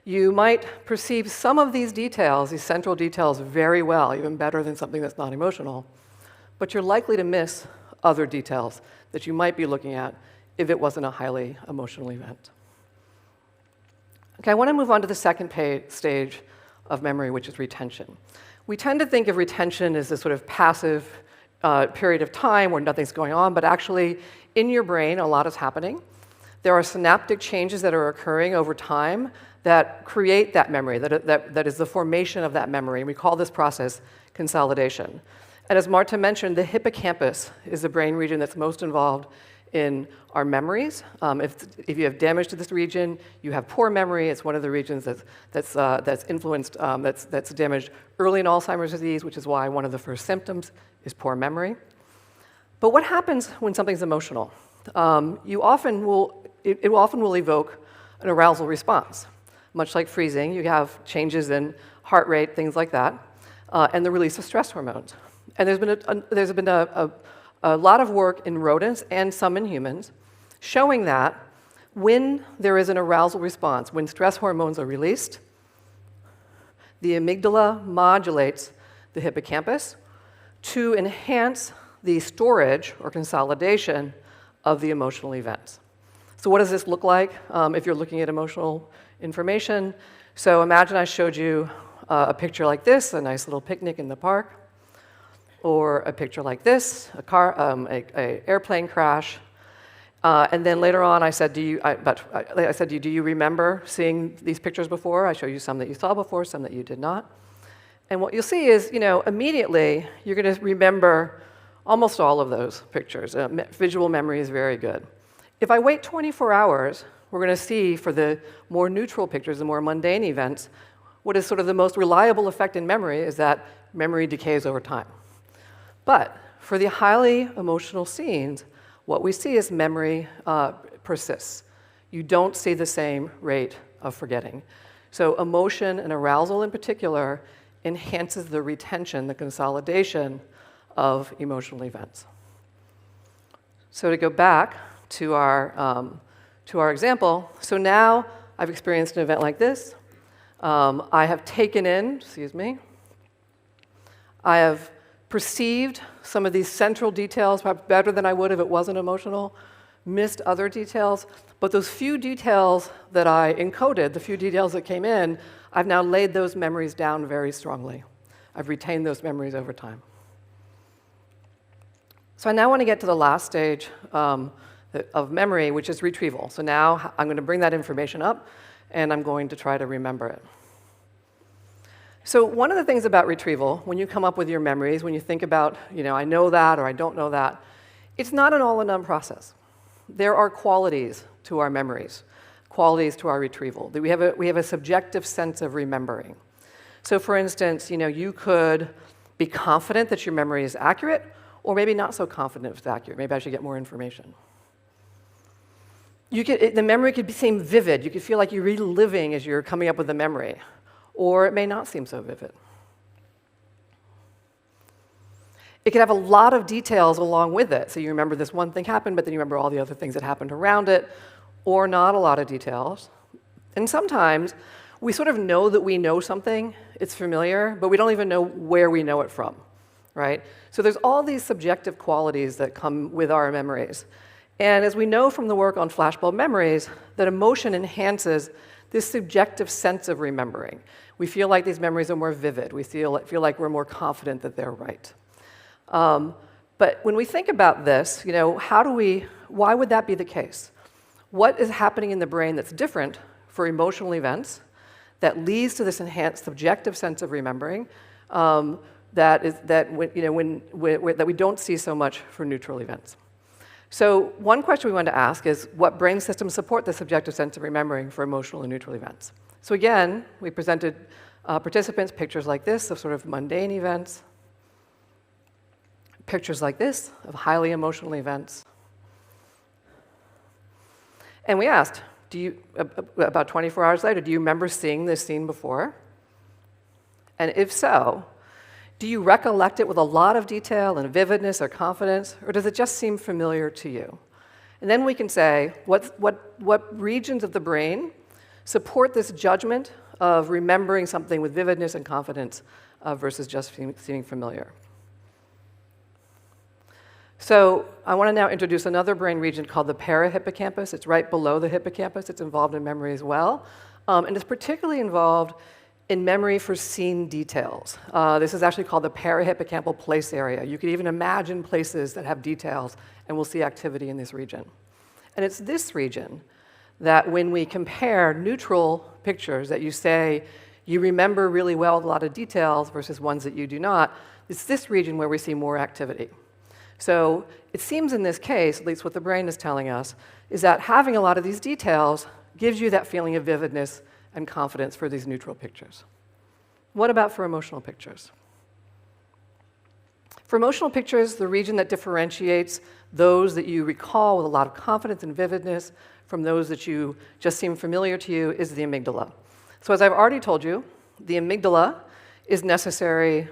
You might perceive some of these details, these central details, very well, even better than something that's not emotional. But you're likely to miss other details that you might be looking at if it wasn't a highly emotional event. Okay, I want to move on to the second stage of memory, which is retention. We tend to think of retention as this sort of passive period of time where nothing's going on, but actually in your brain, a lot is happening. There are synaptic changes that are occurring over time that create that memory, that is the formation of that memory. We call this process consolidation. And as Marta mentioned, the hippocampus is the brain region that's most involved in our memories. If you have damage to this region, you have poor memory. It's one of the regions that's influenced, that's damaged early in Alzheimer's disease, which is why one of the first symptoms is poor memory. But what happens when something's emotional? It often will evoke an arousal response. Much like freezing, you have changes in heart rate, things like that, and the release of stress hormones. And there's been a lot of work in rodents and some in humans showing that when there is an arousal response, when stress hormones are released, the amygdala modulates the hippocampus to enhance the storage or consolidation of the emotional events. So what does this look like if you're looking at emotional information? So imagine I showed you a picture like this, a nice little picnic in the park, or a picture like this, a airplane crash. And then later on, I said, do you remember seeing these pictures before? I showed you some that you saw before, some that you did not. And what you'll see is, immediately, you're going to remember almost all of those pictures. Visual memory is very good. If I wait 24 hours, we're going to see for the more neutral pictures, the more mundane events, what is sort of the most reliable effect in memory is that memory decays over time. But for the highly emotional scenes, what we see is memory persists. You don't see the same rate of forgetting. So emotion and arousal in particular enhances the retention, the consolidation of emotional events. So to go back to our example, so now I've experienced an event like this. I have taken in, I have perceived some of these central details perhaps better than I would if it wasn't emotional, missed other details, but those few details that I encoded, the few details that came in, I've now laid those memories down very strongly. I've retained those memories over time. So I now want to get to the last stage of memory, which is retrieval. So now I'm going to bring that information up, and I'm going to try to remember it. So one of the things about retrieval, when you come up with your memories, when you think about, I know that or I don't know that, it's not an all or none process. there are qualities to our memories, qualities to our retrieval. We have a subjective sense of remembering. So for instance, you could be confident that your memory is accurate, or maybe not so confident if it's accurate. Maybe I should get more information. The memory could seem vivid. You could feel like you're reliving as you're coming up with the memory, or it may not seem so vivid. It could have a lot of details along with it. So you remember this one thing happened, but then you remember all the other things that happened around it, or not a lot of details. And sometimes we sort of know that we know something, it's familiar, but we don't even know where we know it from, right? So there's all these subjective qualities that come with our memories. And as we know from the work on flashbulb memories, that emotion enhances this subjective sense of remembering. We feel like these memories are more vivid. We feel like we're more confident that they're right. But when we think about this, why would that be the case? What is happening in the brain that's different for emotional events that leads to this enhanced subjective sense of remembering that we don't see so much for neutral events? So one question we want to ask is, what brain systems support the subjective sense of remembering for emotional and neutral events? So again, we presented participants pictures like this of sort of mundane events, pictures like this of highly emotional events. And we asked, about 24 hours later, do you remember seeing this scene before? And if so, do you recollect it with a lot of detail and vividness or confidence, or does it just seem familiar to you? And then we can say, what regions of the brain support this judgment of remembering something with vividness and confidence versus just seeming familiar? So I want to now introduce another brain region called the parahippocampus. It's right below the hippocampus. It's involved in memory as well. And it's particularly involved in memory for scene details. This is actually called the parahippocampal place area. You could even imagine places that have details, and we'll see activity in this region. And it's this region that when we compare neutral pictures that you say you remember really well with a lot of details versus ones that you do not, it's this region where we see more activity. So it seems in this case, at least what the brain is telling us, is that having a lot of these details gives you that feeling of vividness and confidence for these neutral pictures. What about for emotional pictures? For emotional pictures, the region that differentiates those that you recall with a lot of confidence and vividness from those that you just seem familiar to you is the amygdala. So as I've already told you, the amygdala is necessary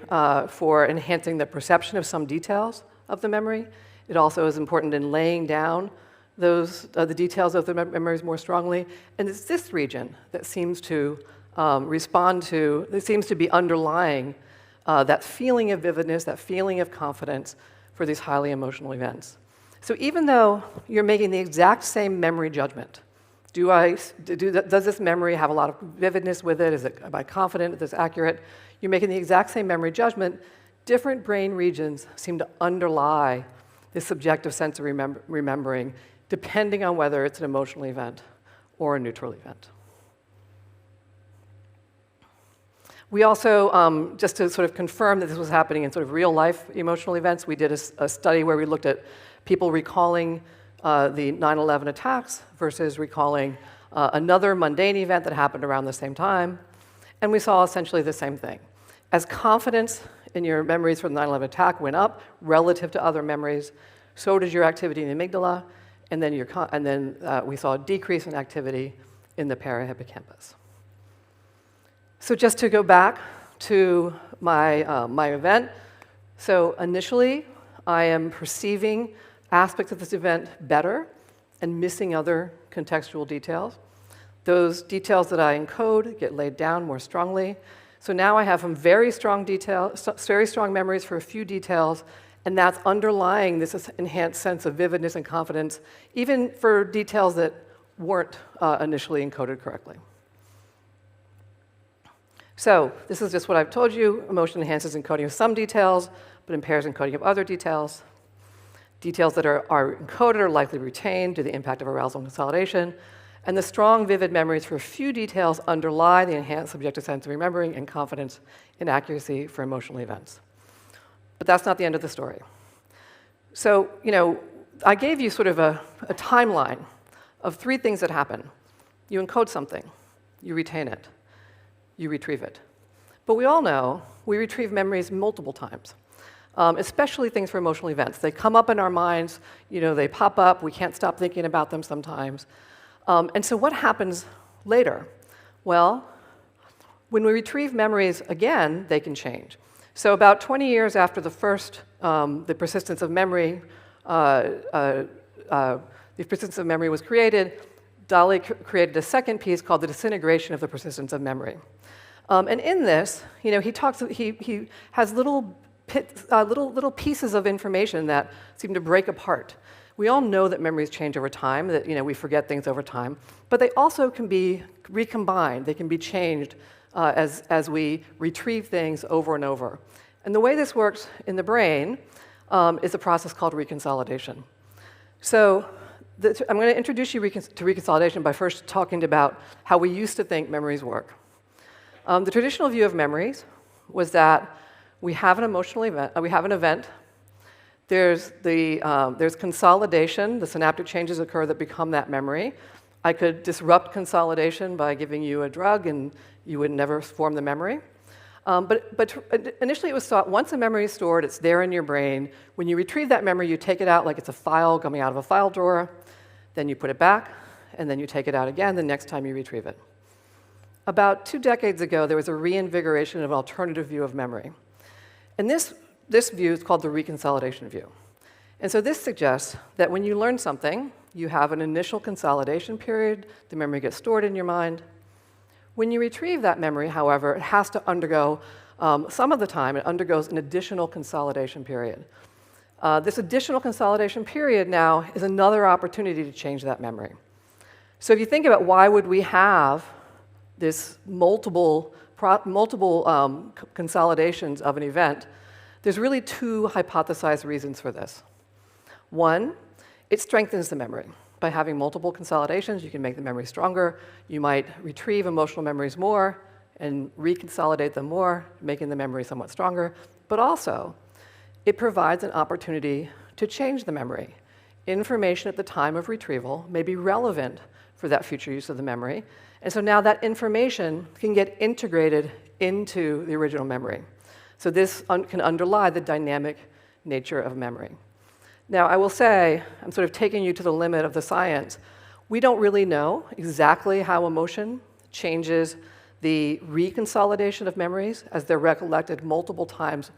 for enhancing the perception of some details of the memory. It also is important in laying down the details of the memories more strongly. And it's this region that seems to that seems to be underlying that feeling of vividness, that feeling of confidence for these highly emotional events. So even though you're making the exact same memory judgment, does this memory have a lot of vividness with it? Am I confident that it's accurate? You're making the exact same memory judgment. Different brain regions seem to underlie this subjective sense of remembering, depending on whether it's an emotional event or a neutral event. We also, just to sort of confirm that this was happening in sort of real-life emotional events, we did a study where we looked at people recalling the 9/11 attacks versus recalling another mundane event that happened around the same time, and we saw essentially the same thing. As confidence in your memories from the 9/11 attack went up relative to other memories, so did your activity in the amygdala, and then we saw a decrease in activity in the parahippocampus. So just to go back to my event, so initially I am perceiving aspects of this event better and missing other contextual details. Those details that I encode get laid down more strongly. So now I have some very strong memories for a few details, and that's underlying this enhanced sense of vividness and confidence, even for details that weren't initially encoded correctly. So this is just what I've told you. Emotion enhances encoding of some details, but impairs encoding of other details. Details that are encoded are likely retained due to the impact of arousal and consolidation. And the strong, vivid memories for a few details underlie the enhanced subjective sense of remembering and confidence in accuracy for emotional events. But that's not the end of the story. So, I gave you sort of a timeline of 3 things that happen. You encode something, you retain it, you retrieve it. But we all know we retrieve memories multiple times, especially things for emotional events. They come up in our minds, they pop up, we can't stop thinking about them sometimes. And so what happens later? Well, when we retrieve memories again, they can change. So about 20 years after the first, the persistence of memory was created, Dali created a second piece called the disintegration of the persistence of memory. And in this, he has little pieces of information that seem to break apart. We all know that memories change over time, that we forget things over time, but they also can be recombined. They can be changed as we retrieve things over and over. And the way this works in the brain is a process called reconsolidation. So I'm going to introduce you to reconsolidation by first talking about how we used to think memories work. The traditional view of memories was that we have an emotional event, we have an event. There's consolidation, the synaptic changes occur that become that memory. I could disrupt consolidation by giving you a drug and you would never form the memory. But initially it was thought once a memory is stored, it's there in your brain. When you retrieve that memory, you take it out like it's a file coming out of a file drawer, then you put it back, and then you take it out again the next time you retrieve it. About 2 decades ago, there was a reinvigoration of an alternative view of memory. And this view is called the reconsolidation view. And so this suggests that when you learn something, you have an initial consolidation period, the memory gets stored in your mind. When you retrieve that memory, however, it has to undergo, some of the time, it undergoes an additional consolidation period. This additional consolidation period now is another opportunity to change that memory. So if you think about why would we have this multiple consolidations of an event, there's really 2 hypothesized reasons for this. One, it strengthens the memory. By having multiple consolidations, you can make the memory stronger. You might retrieve emotional memories more and reconsolidate them more, making the memory somewhat stronger. But also, it provides an opportunity to change the memory. Information at the time of retrieval may be relevant for that future use of the memory. And so now that information can get integrated into the original memory. So this can underlie the dynamic nature of memory. Now, I will say, I'm sort of taking you to the limit of the science. We don't really know exactly how emotion changes the reconsolidation of memories as they're recollected multiple times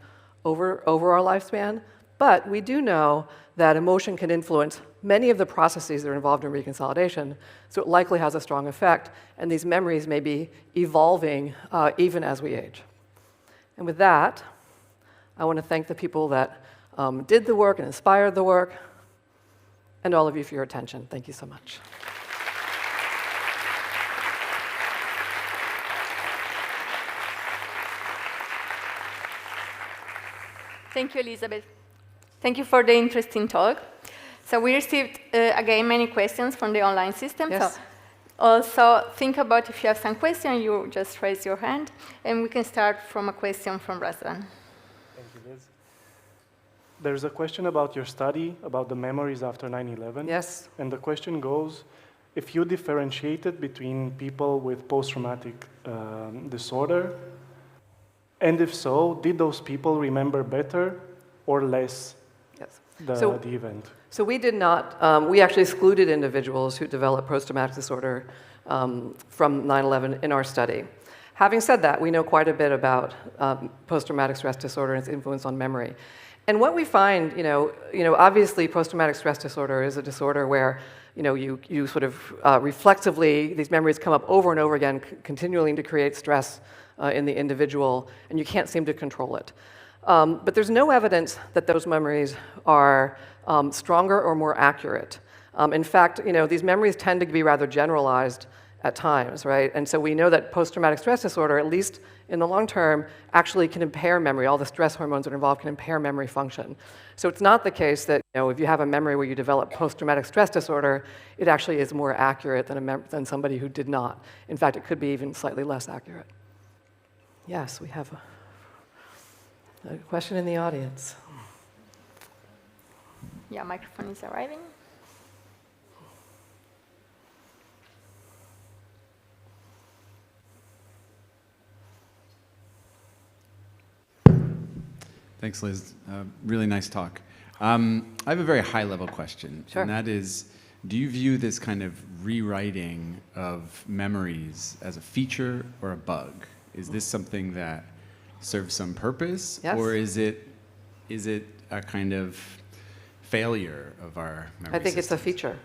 over our lifespan, but we do know that emotion can influence many of the processes that are involved in reconsolidation, so it likely has a strong effect, and these memories may be evolving even as we age. And with that, I want to thank the people that did the work and inspired the work, and all of you for your attention. Thank you so much. Thank you, Elizabeth. Thank you for the interesting talk. So we received, again, many questions from the online system. Yes. So also think about if you have some question, you just raise your hand, and we can start from a question from Razvan. Thank you, Liz. There's a question about your study, about the memories after 9/11. Yes. And the question goes, if you differentiated between people with post-traumatic disorder, and if so, did those people remember better or less the event? So we did not, we actually excluded individuals who developed post-traumatic disorder from 9/11 in our study. Having said that, we know quite a bit about post-traumatic stress disorder and its influence on memory. And what we find, obviously post-traumatic stress disorder is a disorder where you sort of reflexively, these memories come up over and over again, continuing to create stress in the individual, and you can't seem to control it. But there's no evidence that those memories are stronger or more accurate. In fact, these memories tend to be rather generalized at times, right? And so we know that post-traumatic stress disorder, at least in the long term, actually can impair memory. All the stress hormones that are involved can impair memory function. So it's not the case that if you have a memory where you develop post-traumatic stress disorder, it actually is more accurate than somebody who did not. In fact, it could be even slightly less accurate. Yes, we have a question in the audience. Yeah, microphone is arriving. Thanks, Liz. Really nice talk. I have a very high-level question, Sure. and that is, do you view this kind of rewriting of memories as a feature or a bug? Is this something that serves some purpose, Yes. or is it a kind of failure of our memory I think it's a systems? feature.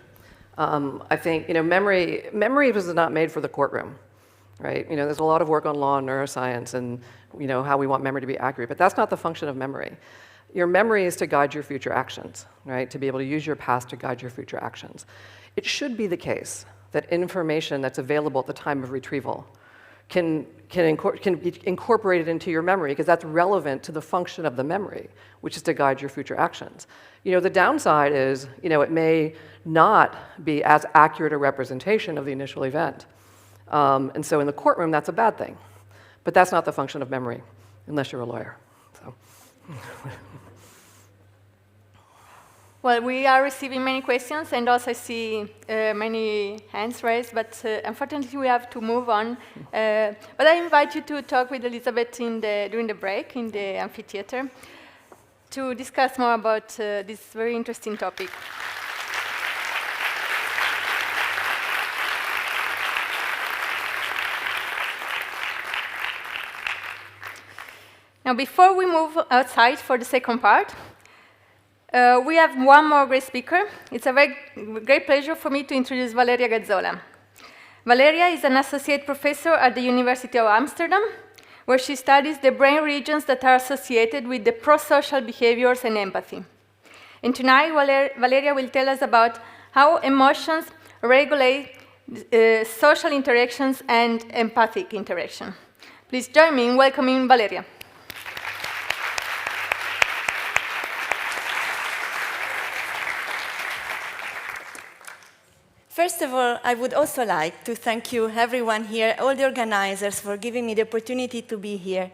I think, memory was not made for the courtroom, right? There's a lot of work on law and neuroscience and, how we want memory to be accurate, but that's not the function of memory. Your memory is to guide your future actions, right? To be able to use your past to guide your future actions. It should be the case that information that's available at the time of retrieval can be incorporated into your memory because that's relevant to the function of the memory, which is to guide your future actions. The downside is, it may not be as accurate a representation of the initial event. And so in the courtroom, that's a bad thing. But that's not the function of memory, unless you're a lawyer. So. Well, we are receiving many questions, and also I see many hands raised, but unfortunately we have to move on. But I invite you to talk with Elizabeth during the break in the amphitheater to discuss more about this very interesting topic. Now, before we move outside for the second part, we have one more great speaker. It's a very great pleasure for me to introduce Valeria Gazzola. Valeria is an associate professor at the University of Amsterdam, where she studies the brain regions that are associated with the prosocial behaviors and empathy. And tonight, Valeria will tell us about how emotions regulate social interactions and empathic interaction. Please join me in welcoming Valeria. First of all, I would also like to thank you, everyone here, all the organizers, for giving me the opportunity to be here,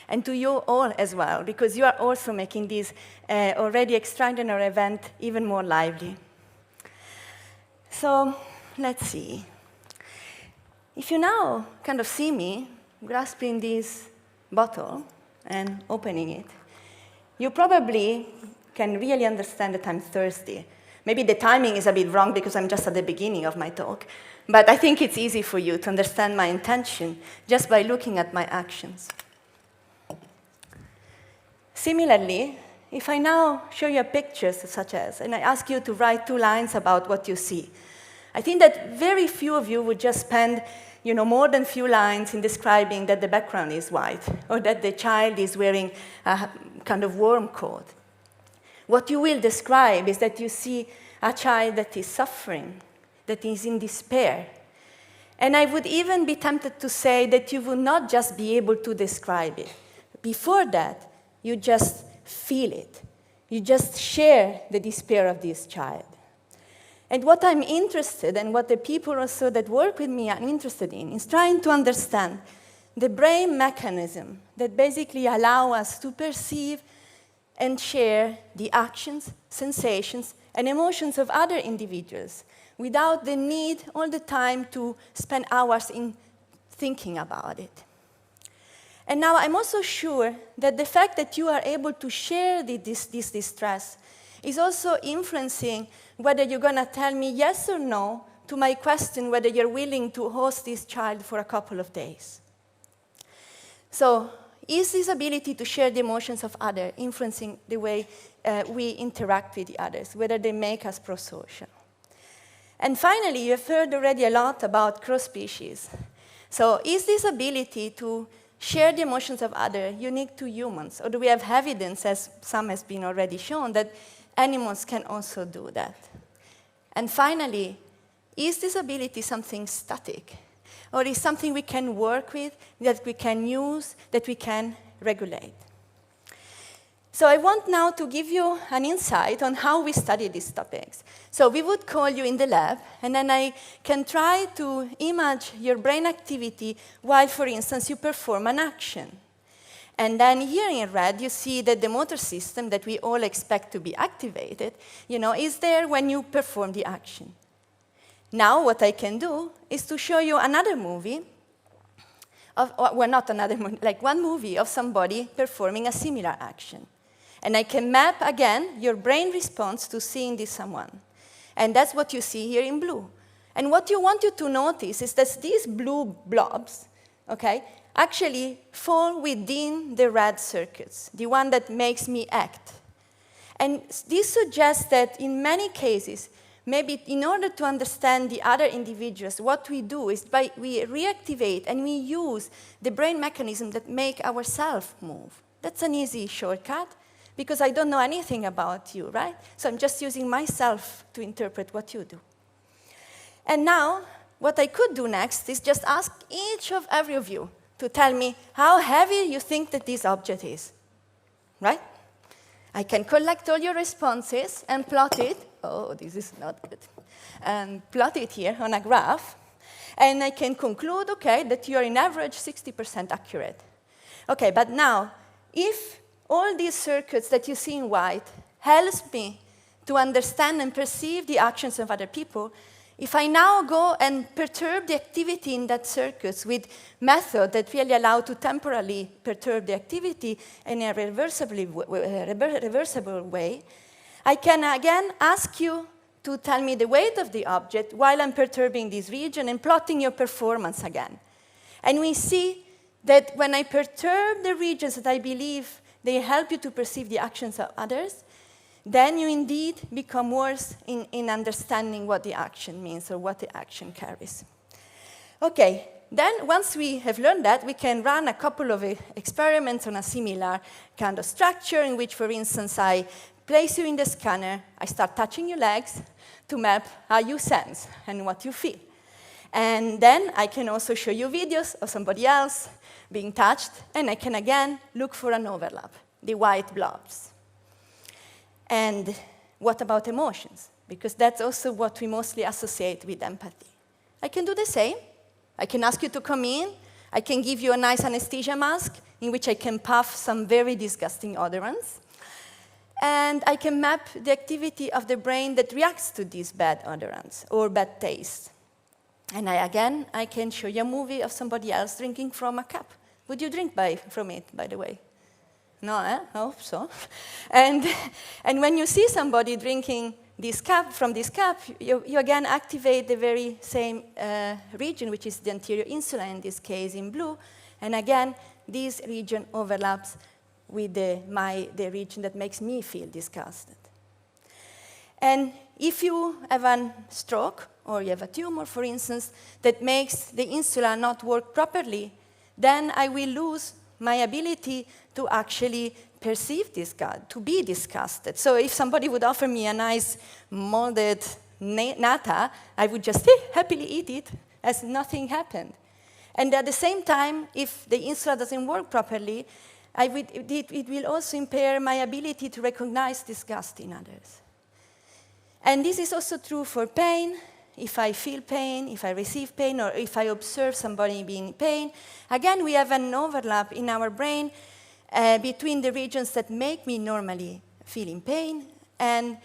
and to you all as well, because you are also making this already extraordinary event even more lively. So, let's see. If you now kind of see me grasping this bottle and opening it, you probably can really understand that I'm thirsty. Maybe the timing is a bit wrong because I'm just at the beginning of my talk, but I think it's easy for you to understand my intention just by looking at my actions. Similarly, if I now show you pictures such as, and I ask you to write 2 lines about what you see, I think that very few of you would just spend more than few lines in describing that the background is white or that the child is wearing a kind of warm coat. What you will describe is that you see a child that is suffering, that is in despair. And I would even be tempted to say that you will not just be able to describe it. Before that, you just feel it. You just share the despair of this child. And what I'm interested in, and what the people also that work with me are interested in, is trying to understand the brain mechanism that basically allow us to perceive and share the actions, sensations, and emotions of other individuals without the need all the time to spend hours in thinking about it. And now I'm also sure that the fact that you are able to share this distress is also influencing whether you're going to tell me yes or no to my question whether you're willing to host this child for a couple of days. So, is this ability to share the emotions of others influencing the way we interact with the others, whether they make us prosocial? And finally, you have heard already a lot about cross-species. So is this ability to share the emotions of others unique to humans? Or do we have evidence, as some has been already shown, that animals can also do that? And finally, is this ability something static? Or is something we can work with, that we can use, that we can regulate? So I want now to give you an insight on how we study these topics. So we would call you in the lab, and then I can try to image your brain activity while, for instance, you perform an action. And then here in red, you see that the motor system that we all expect to be activated, is there when you perform the action. Now what I can do is to show you another movie, not another movie, like one movie of somebody performing a similar action. And I can map, again, your brain response to seeing this someone. And that's what you see here in blue. And what you want you to notice is that these blue blobs, okay, actually fall within the red circuits, the one that makes me act. And this suggests that in many cases, maybe in order to understand the other individuals, what we do is we reactivate and we use the brain mechanism that make ourselves move. That's an easy shortcut, because I don't know anything about you, right? So I'm just using myself to interpret what you do. And now, what I could do next is just ask each of every of you to tell me how heavy you think that this object is, right? I can collect all your responses and plot it. Oh, this is not good. And plot it here on a graph. And I can conclude, okay, that you are in average 60% accurate. Okay, but now, if all these circuits that you see in white helps me to understand and perceive the actions of other people, if I now go and perturb the activity in that circuits with method that really allow to temporarily perturb the activity in a reversible way, I can again ask you to tell me the weight of the object while I'm perturbing this region and plotting your performance again. And we see that when I perturb the regions that I believe they help you to perceive the actions of others, then you indeed become worse in understanding what the action means or what the action carries. Okay, then once we have learned that, we can run a couple of experiments on a similar kind of structure in which, for instance, I place you in the scanner, I start touching your legs to map how you sense and what you feel. And then I can also show you videos of somebody else being touched, and I can again look for an overlap, the white blobs. And what about emotions? Because that's also what we mostly associate with empathy. I can do the same. I can ask you to come in. I can give you a nice anesthesia mask in which I can puff some very disgusting odorants. And I can map the activity of the brain that reacts to these bad odorants or bad taste. And I can show you a movie of somebody else drinking from a cup. Would you drink from it, by the way? No, I hope so. And when you see somebody drinking from this cup, you again activate the very same region, which is the anterior insula, in this case in blue. And again, this region overlaps with the region that makes me feel disgusted. And if you have a stroke, or you have a tumor, for instance, that makes the insula not work properly, then I will lose my ability to actually perceive disgust, to be disgusted. So if somebody would offer me a nice molded nata, I would just happily eat it as nothing happened. And at the same time, if the insula doesn't work properly, it will also impair my ability to recognize disgust in others. And this is also true for pain. If I feel pain, if I receive pain, or if I observe somebody being in pain, again, we have an overlap in our brain between the regions that make me normally feel in pain and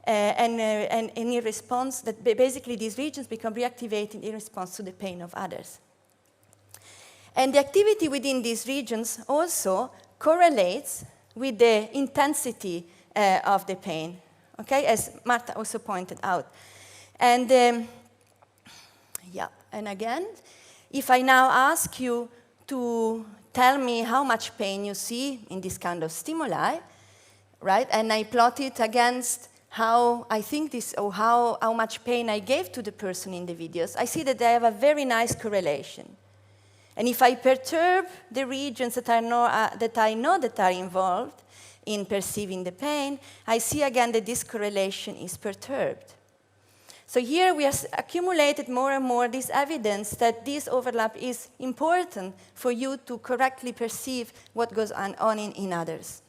in response, that basically these regions become reactivated in response to the pain of others. And the activity within these regions also correlates with the intensity of the pain, okay, as Marta also pointed out. And and again, if I now ask you to tell me how much pain you see in this kind of stimuli, right, and I plot it against how I think this, or how much pain I gave to the person in the videos, I see that they have a very nice correlation. And if I perturb the regions that I know that are involved in perceiving the pain, I see again that this correlation is perturbed. So here we have accumulated more and more this evidence that this overlap is important for you to correctly perceive what goes on in others.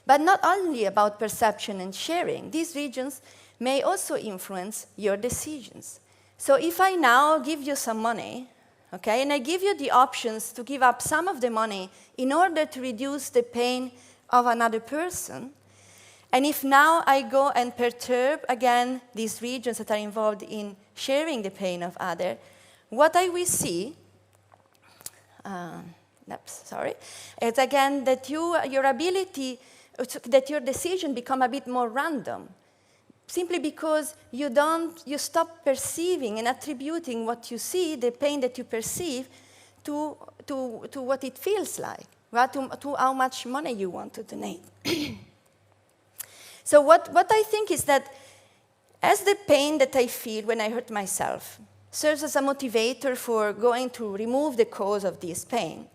But not only about perception and sharing, these regions may also influence your decisions. So if I now give you some money, okay? And I give you the options to give up some of the money in order to reduce the pain of another person. And if now I go and perturb again these regions that are involved in sharing the pain of others, what I will see, is again that your ability, that your decision become a bit more random, simply because you stop perceiving and attributing what you see, the pain that you perceive, to what it feels like, right? to how much money you want to donate. So what I think is that as the pain that I feel when I hurt myself serves as a motivator for going to remove the cause of this pain,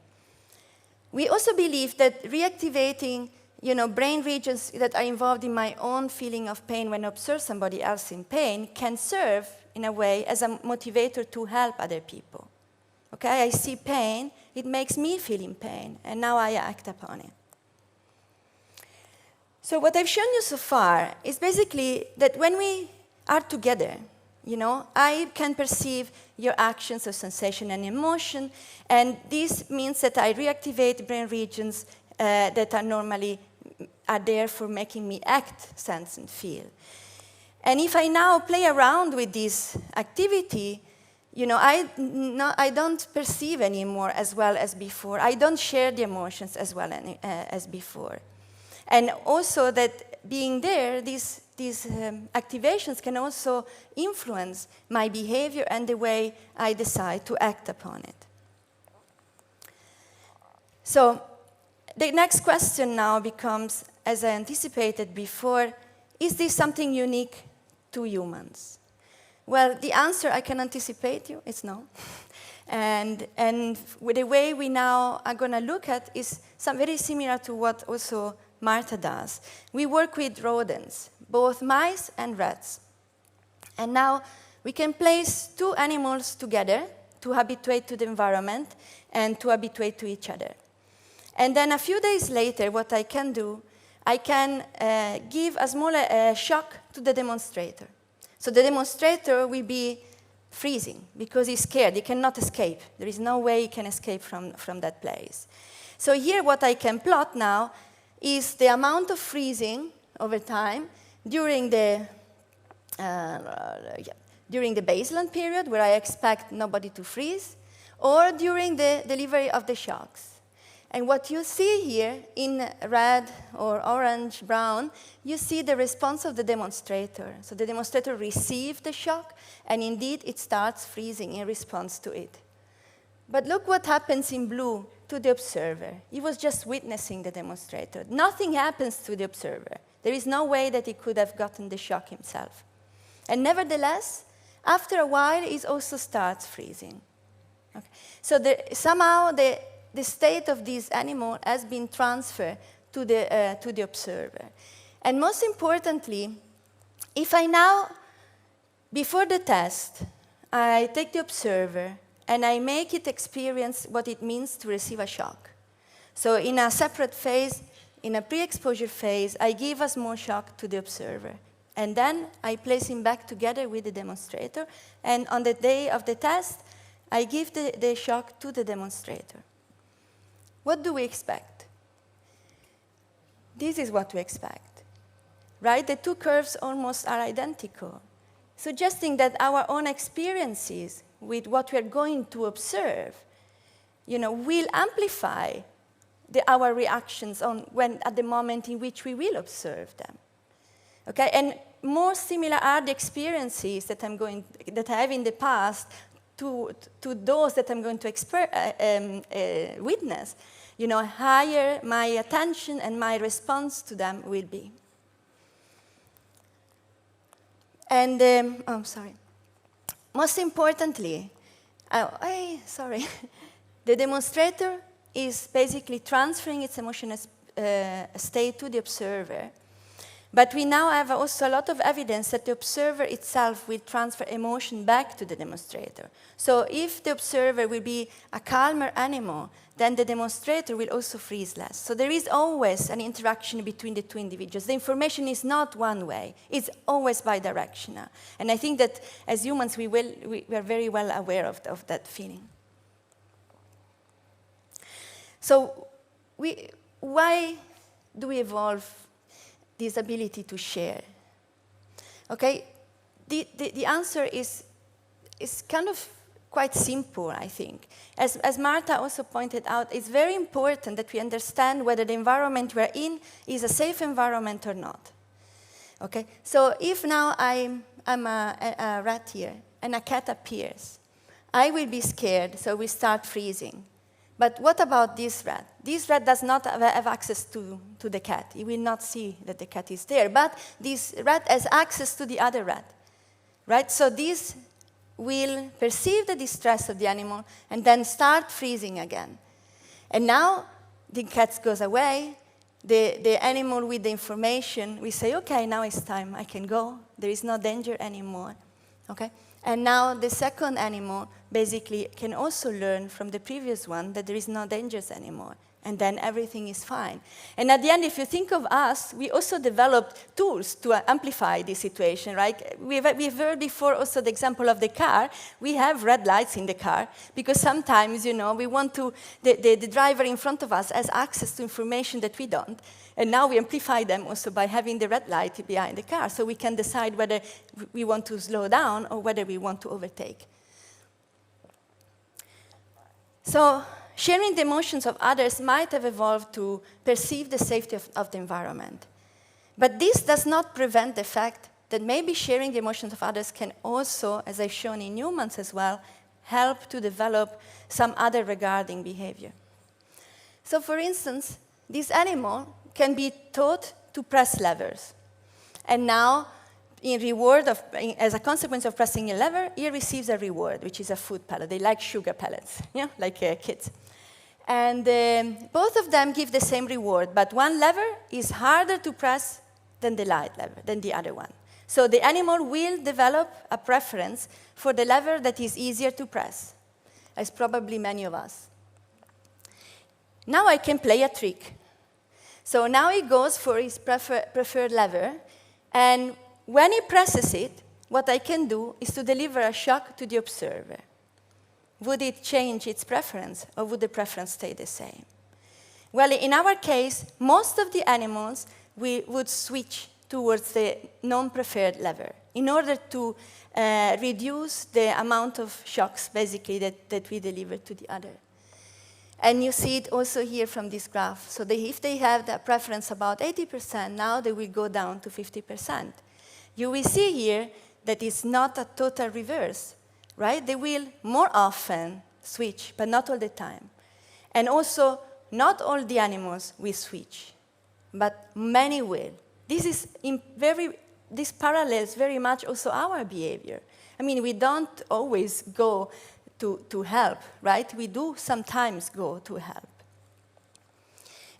we also believe that reactivating brain regions that are involved in my own feeling of pain when I observe somebody else in pain can serve, in a way, as a motivator to help other people. Okay, I see pain, it makes me feel in pain, and now I act upon it. So what I've shown you so far is basically that when we are together, I can perceive your actions of sensation and emotion, and this means that I reactivate brain regions that are normally there for making me act, sense, and feel. And if I now play around with this activity, I don't perceive anymore as well as before. I don't share the emotions as well as before. And also that being there, these activations can also influence my behavior and the way I decide to act upon it. So the next question now becomes, as I anticipated before, is this something unique to humans? Well, the answer I can anticipate you, it's no. And with the way we now are going to look at is very similar to what also Marta does. We work with rodents, both mice and rats. And now we can place two animals together to habituate to the environment and to habituate to each other. And then a few days later, what I can do, I can give a small shock to the demonstrator. So the demonstrator will be freezing because he's scared. He cannot escape. There is no way he can escape from that place. So here what I can plot now is the amount of freezing over time during the baseline period, where I expect nobody to freeze, or during the delivery of the shocks. And what you see here in red or orange, brown, you see the response of the demonstrator. So the demonstrator received the shock, and indeed it starts freezing in response to it. But look what happens in blue to the observer. He was just witnessing the demonstrator. Nothing happens to the observer. There is no way that he could have gotten the shock himself. And nevertheless, after a while, it also starts freezing. Okay. So somehow the state of this animal has been transferred to the observer. And most importantly, if I now, before the test, I take the observer and I make it experience what it means to receive a shock. So in a separate phase, in a pre-exposure phase, I give a small shock to the observer. And then I place him back together with the demonstrator. And on the day of the test, I give the shock to the demonstrator. What do we expect? This is what we expect, right? The two curves almost are identical, suggesting that our own experiences with what we're going to observe, will amplify our reactions at the moment in which we will observe them. Okay, and more similar are the experiences that I have in the past to those that I'm going to witness. Higher my attention and my response to them will be. And most importantly, the demonstrator is basically transferring its emotional state to the observer. But we now have also a lot of evidence that the observer itself will transfer emotion back to the demonstrator. So if the observer will be a calmer animal, then the demonstrator will also freeze less. So there is always an interaction between the two individuals. The information is not one way. It's always bidirectional. And I think that as humans, we are very well aware of that feeling. So why do we evolve this ability to share? Okay, the answer is kind of quite simple, I think. As Marta also pointed out, it's very important that we understand whether the environment we're in is a safe environment or not. Okay, so if now I'm a rat here and a cat appears, I will be scared, so we start freezing. But what about this rat? This rat does not have access to the cat. He will not see that the cat is there. But this rat has access to the other rat, right? So this will perceive the distress of the animal and then start freezing again. And now the cat goes away. The animal with the information, we say, okay, now it's time. I can go. There is no danger anymore. Okay? And now the second animal basically can also learn from the previous one that there is no dangers anymore. And then everything is fine. And at the end, if you think of us, we also developed tools to amplify this situation, right? We've heard before also the example of the car. We have red lights in the car because sometimes, you know, we want to, the driver in front of us has access to information that we don't. And now we amplify them also by having the red light behind the car, so we can decide whether we want to slow down or whether we want to overtake. So sharing the emotions of others might have evolved to perceive the safety of the environment. But this does not prevent the fact that maybe sharing the emotions of others can also, as I've shown in humans as well, help to develop some other regarding behavior. So for instance, this animal can be taught to press levers. And now, as a consequence of pressing a lever, he receives a reward, which is a food pellet. They like sugar pellets, yeah, like kids. And both of them give the same reward, but one lever is harder to press than the light lever, than the other one. So the animal will develop a preference for the lever that is easier to press, as probably many of us. Now I can play a trick. So now he goes for his preferred lever, and when he presses it, what I can do is to deliver a shock to the observer. Would it change its preference, or would the preference stay the same? Well, in our case, most of the animals would switch towards the non-preferred lever in order to reduce the amount of shocks, basically, that we deliver to the other. And you see it also here from this graph. So if they have the preference about 80%, now they will go down to 50%. You will see here that it's not a total reverse, right? They will more often switch, but not all the time. And also, not all the animals will switch, but many will. This parallels very much also our behavior. I mean, we don't always go to help, right? We do sometimes go to help.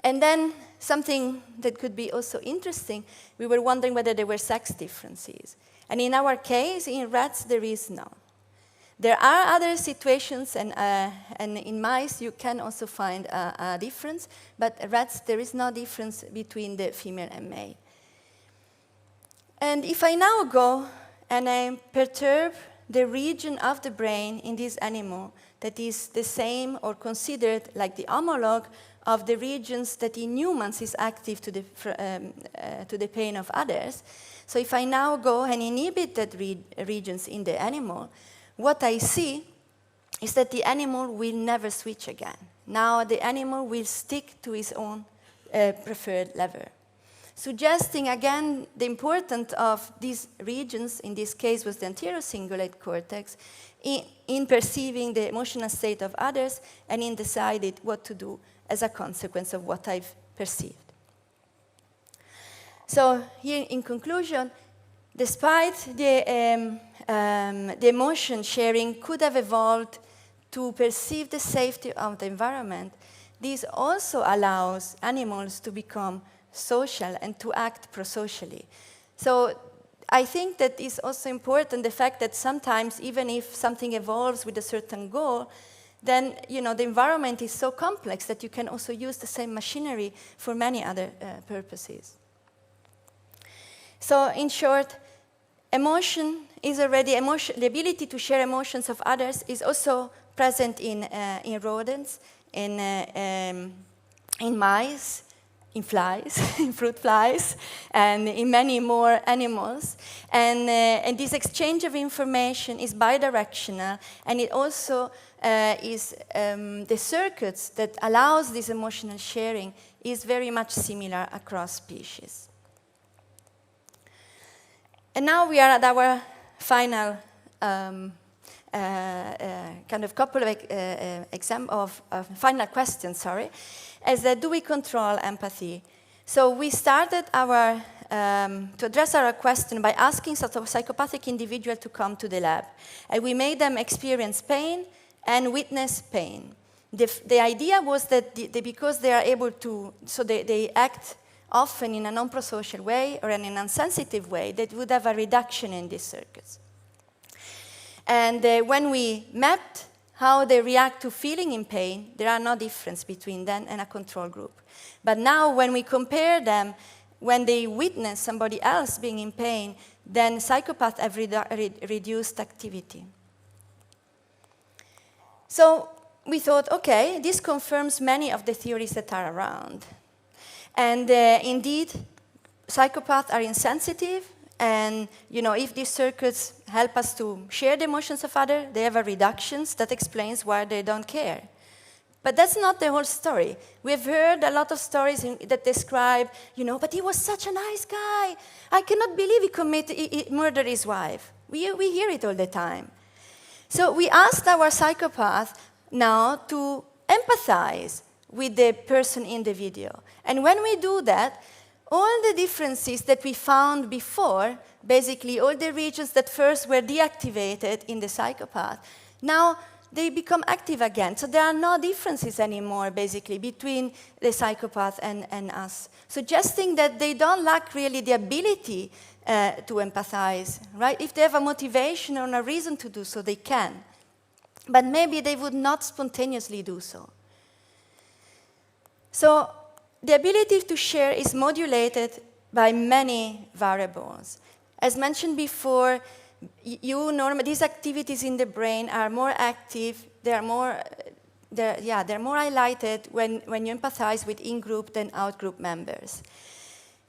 And then something that could be also interesting, we were wondering whether there were sex differences. And in our case, in rats, there is none. There are other situations, and in mice, you can also find a difference, but rats, there is no difference between the female and male. And if I now go and I perturb the region of the brain in this animal that is the same or considered like the homologue of the regions that in humans is active to the pain of others. So if I now go and inhibit that regions in the animal, what I see is that the animal will never switch again. Now the animal will stick to his own preferred lever, suggesting again the importance of these regions, in this case was the anterior cingulate cortex, in perceiving the emotional state of others and in deciding what to do as a consequence of what I've perceived. So here in conclusion, despite the emotion sharing could have evolved to perceive the safety of the environment, this also allows animals to become social and to act prosocially. So I think that is also important, the fact that sometimes, even if something evolves with a certain goal, then the environment is so complex that you can also use the same machinery for many other purposes. So in short, emotion is already the ability to share emotions of others is also present in rodents, in mice, in flies, in fruit flies, and in many more animals. And this exchange of information is bidirectional, and it also is the circuits that allows this emotional sharing is very much similar across species. And now we are at our final kind of couple of final questions, as do we control empathy? So we started our, to address our question by asking sort of psychopathic individuals to come to the lab. And we made them experience pain and witness pain. The idea was that because they are able to, so they act often in a non-prosocial way or in an insensitive way, that would have a reduction in these circuits. And when we mapped how they react to feeling in pain, there are no difference between them and a control group. But now when we compare them, when they witness somebody else being in pain, then psychopaths have reduced activity. So we thought, okay, this confirms many of the theories that are around. And indeed, psychopaths are insensitive, and if these circuits help us to share the emotions of others, they have a reductions that explains why they don't care. But that's not the whole story. We've heard a lot of stories that describe, but he was such a nice guy. I cannot believe he murdered his wife. We hear it all the time. So we asked our psychopath now to empathize with the person in the video. And when we do that, all the differences that we found before, basically all the regions that first were deactivated in the psychopath, now they become active again. So there are no differences anymore, basically, between the psychopath and us, suggesting that they don't lack really the ability to empathize, right? If they have a motivation or a reason to do so, they can. But maybe they would not spontaneously do so. So the ability to share is modulated by many variables. As mentioned before, these activities in the brain are more active, they're more highlighted when you empathize with in-group than out-group members.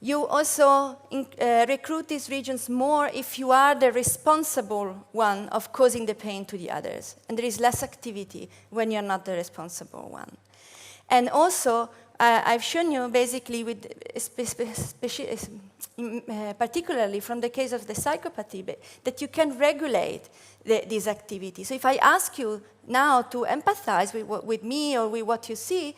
You also recruit these regions more if you are the responsible one of causing the pain to the others. And there is less activity when you're not the responsible one. And also, I've shown you basically with particularly from the case of the psychopathy, that you can regulate these activities. So if I ask you now to empathize with me or with what you see,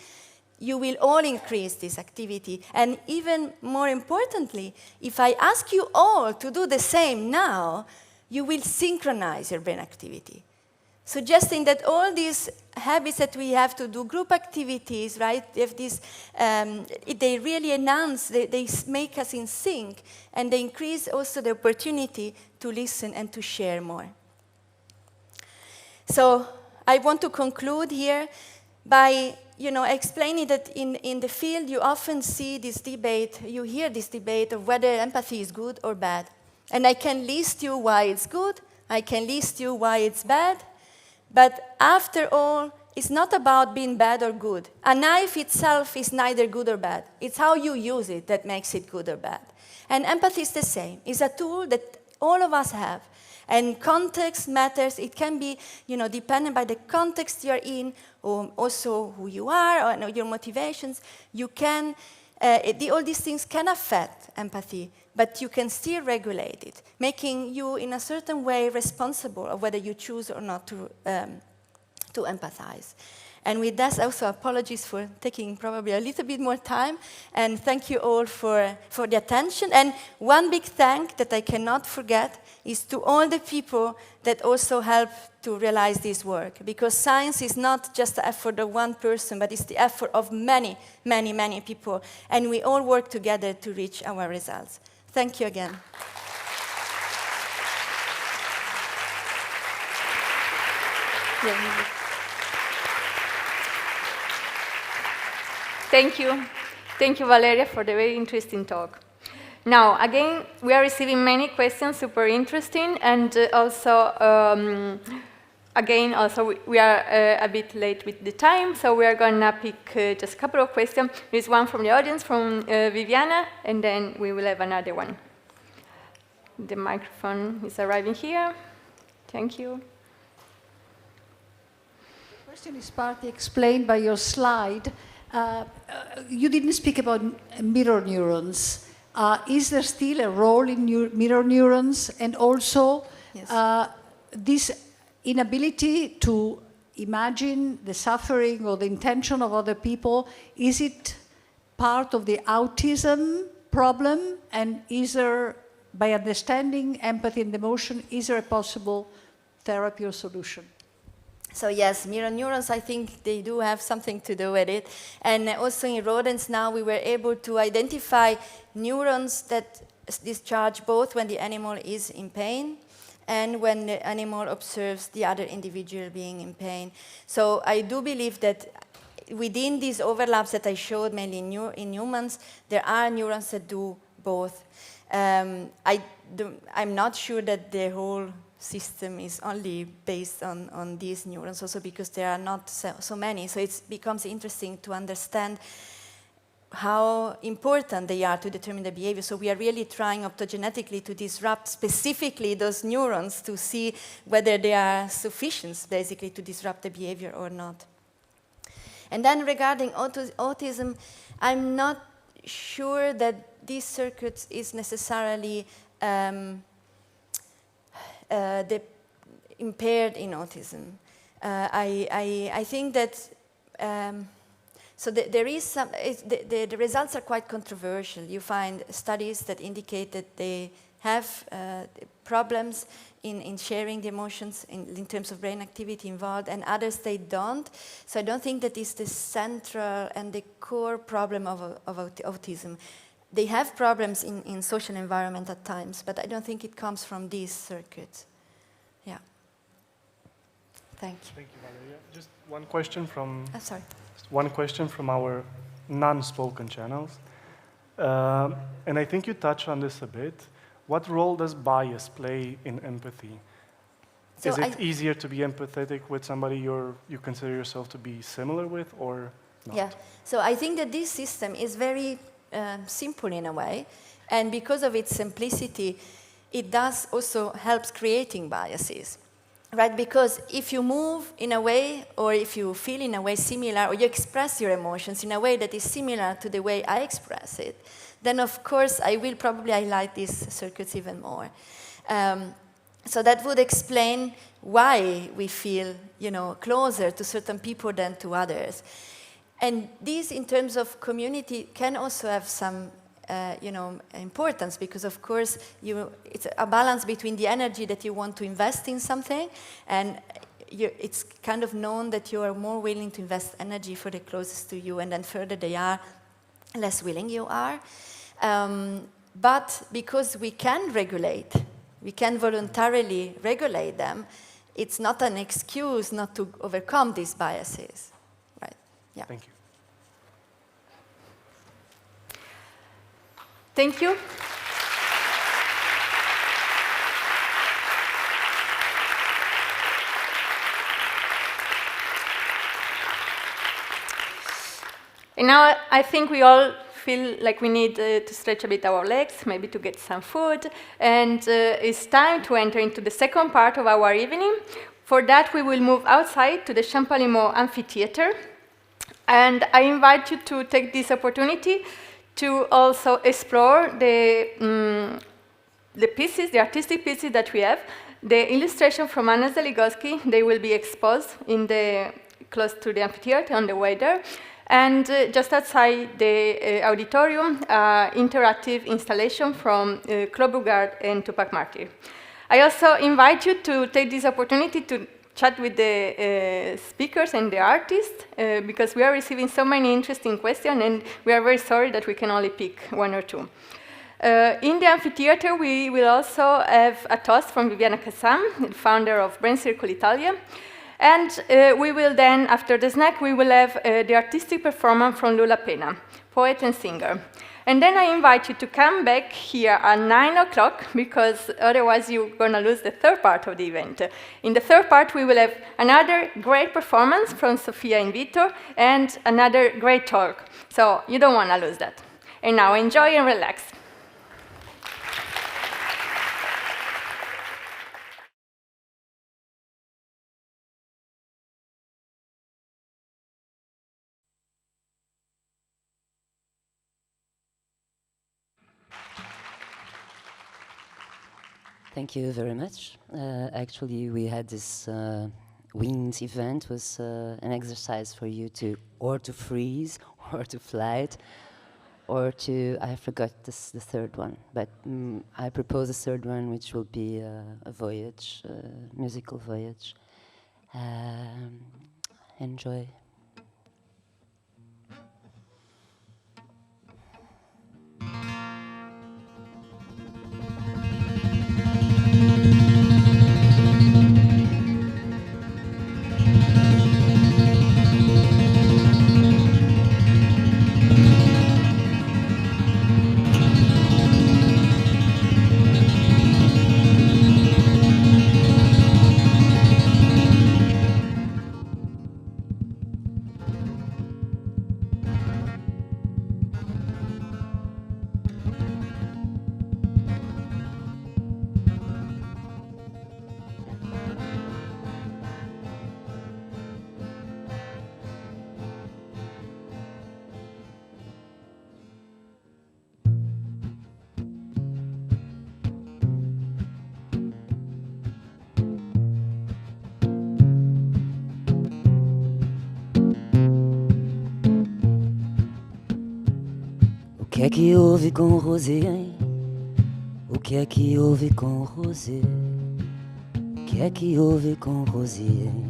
you will all increase this activity. And even more importantly, if I ask you all to do the same now, you will synchronize your brain activity. Suggesting that all these habits that we have to do, group activities, right? If they really enhance, they make us in sync, and they increase also the opportunity to listen and to share more. So I want to conclude here by explaining that in the field you often see this debate, you hear this debate of whether empathy is good or bad. And I can list you why it's good, I can list you why it's bad. But after all, it's not about being bad or good. A knife itself is neither good or bad. It's how you use it that makes it good or bad. And empathy is the same. It's a tool that all of us have. And context matters. It can be, dependent by the context you're in, or also who you are, or your motivations. You can, all these things can affect empathy, but you can still regulate it, making you in a certain way responsible of whether you choose or not to empathize. And with that, also apologies for taking probably a little bit more time, and thank you all for the attention. And one big thank that I cannot forget is to all the people that also help to realize this work, because science is not just the effort of one person, but it's the effort of many, many, many people, and we all work together to reach our results. Thank you again. Thank you. Thank you, Valeria, for the very interesting talk. Now, again, we are receiving many questions, super interesting, and also, again, also we are a bit late with the time, so we are gonna pick just a couple of questions. There's one from the audience, from Viviana, and then we will have another one. The microphone is arriving here. Thank you. The question is partly explained by your slide. You didn't speak about mirror neurons. Is there still a role in mirror neurons? And also, yes, this inability to imagine the suffering or the intention of other people, is it part of the autism problem? And is there, by understanding empathy and emotion, is there a possible therapy or solution? So yes, mirror neurons, I think they do have something to do with it. And also in rodents now, we were able to identify neurons that discharge both when the animal is in pain and when the animal observes the other individual being in pain. So I do believe that within these overlaps that I showed mainly in humans, there are neurons that do both. I'm not sure that the whole system is only based on these neurons, also because there are not so many. So it becomes interesting to understand how important they are to determine the behavior. So we are really trying optogenetically to disrupt specifically those neurons to see whether they are sufficient, basically, to disrupt the behavior or not. And then regarding autism, I'm not sure that these circuits is necessarily impaired in autism. I think that there is some. The results are quite controversial. You find studies that indicate that they have problems in sharing the emotions in terms of brain activity involved, and others they don't. So I don't think that is the central and the core problem of autism. They have problems in social environment at times, but I don't think it comes from these circuits. Yeah. Thank you. Thank you, Valeria. Just one question from... sorry. One question from our non-spoken channels. And I think you touched on this a bit. What role does bias play in empathy? So is it easier to be empathetic with somebody you consider yourself to be similar with, or not? Yeah. So I think that this system is very simple in a way, and because of its simplicity, it does also helps creating biases, right? Because if you move in a way, or if you feel in a way similar, or you express your emotions in a way that is similar to the way I express it, then of course I will probably highlight these circuits even more. So that would explain why we feel, closer to certain people than to others. And these, in terms of community, can also have some, importance, because of course it's a balance between the energy that you want to invest in something, and it's kind of known that you are more willing to invest energy for the closest to you, and then further they are, less willing you are. But because we can regulate, we can voluntarily regulate them, it's not an excuse not to overcome these biases. Yeah. Thank you. Thank you. And now I think we all feel like we need to stretch a bit our legs, maybe to get some food, and it's time to enter into the second part of our evening. For that, we will move outside to the Champalimaud Amphitheater. And I invite you to take this opportunity to also explore the pieces, the artistic pieces that we have. The illustration from Anna Zeligoski, they will be exposed close to the amphitheater on the way there. And just outside the auditorium, interactive installation from Claude Bougard and Tupac Martyr. I also invite you to take this opportunity to chat with the speakers and the artists, because we are receiving so many interesting questions, and we are very sorry that we can only pick one or two. In the amphitheater, we will also have a toast from Viviana Kazan, the founder of Brain Circle Italia. And we will then, after the snack, we will have the artistic performance from Lula Pena, poet and singer. And then I invite you to come back here at 9 o'clock, because otherwise you're going to lose the third part of the event. In the third part, we will have another great performance from Sofia and Vitor, and another great talk. So you don't want to lose that. And now enjoy and relax. Thank you very much. Actually, we had this wings event was an exercise for you to freeze, or to flight, or to, I forgot the third one, but I propose a third one, which will be a voyage, musical voyage. Enjoy. O que é que houve com Rosé, hein? O que é que houve com Rosé? O que é que houve com Rosé, hein?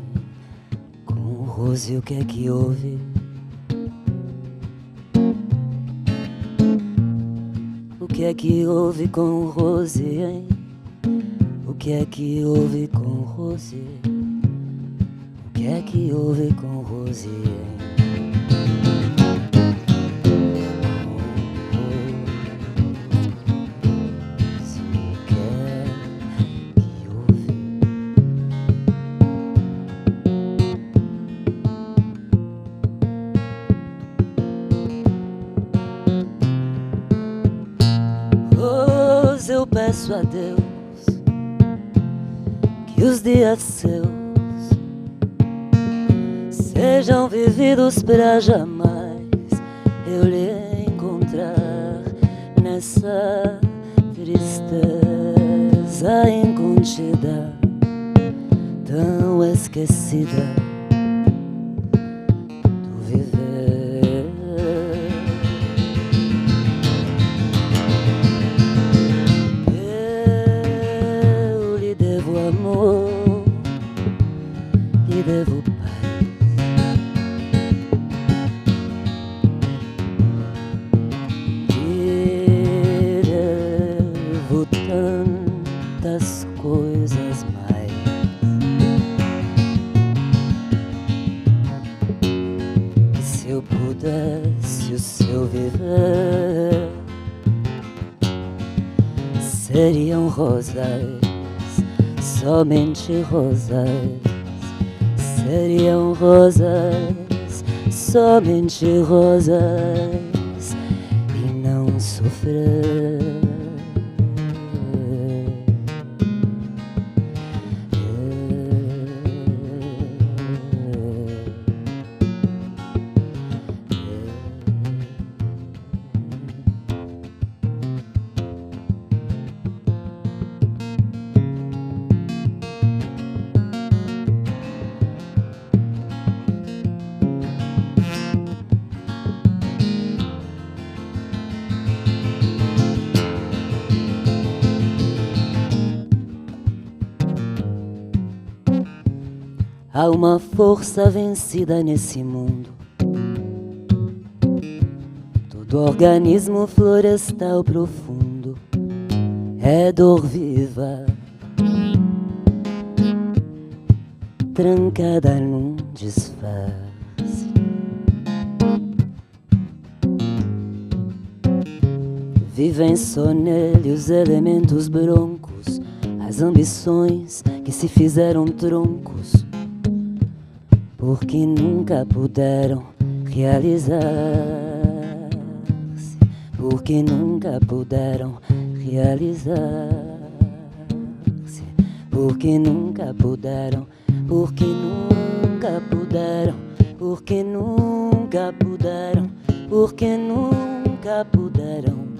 Com Rosé, o que é que houve? O que é que houve com Rosé, hein? O que é que houve com Rosé? O que é que houve com Rosé, hein? Eu peço a Deus que os dias seus sejam vividos para jamais eu lhe encontrar nessa tristeza incontida, tão esquecida do viver. Eu lhe devo amor, lhe devo paz. Lhe devo tantas coisas mais. Que se eu pudesse o seu viver, seriam rosas, somente rosas. Seriam rosas, somente rosas, e não sofrer. Há uma força vencida nesse mundo. Todo organismo florestal profundo é dor viva, trancada num disfarce. vivem só nele os elementos broncos, as ambições que se fizeram troncos, porque nunca puderam realizar-se, porque nunca puderam realizar-se, porque nunca puderam, porque nunca puderam, porque nunca puderam, porque nunca puderam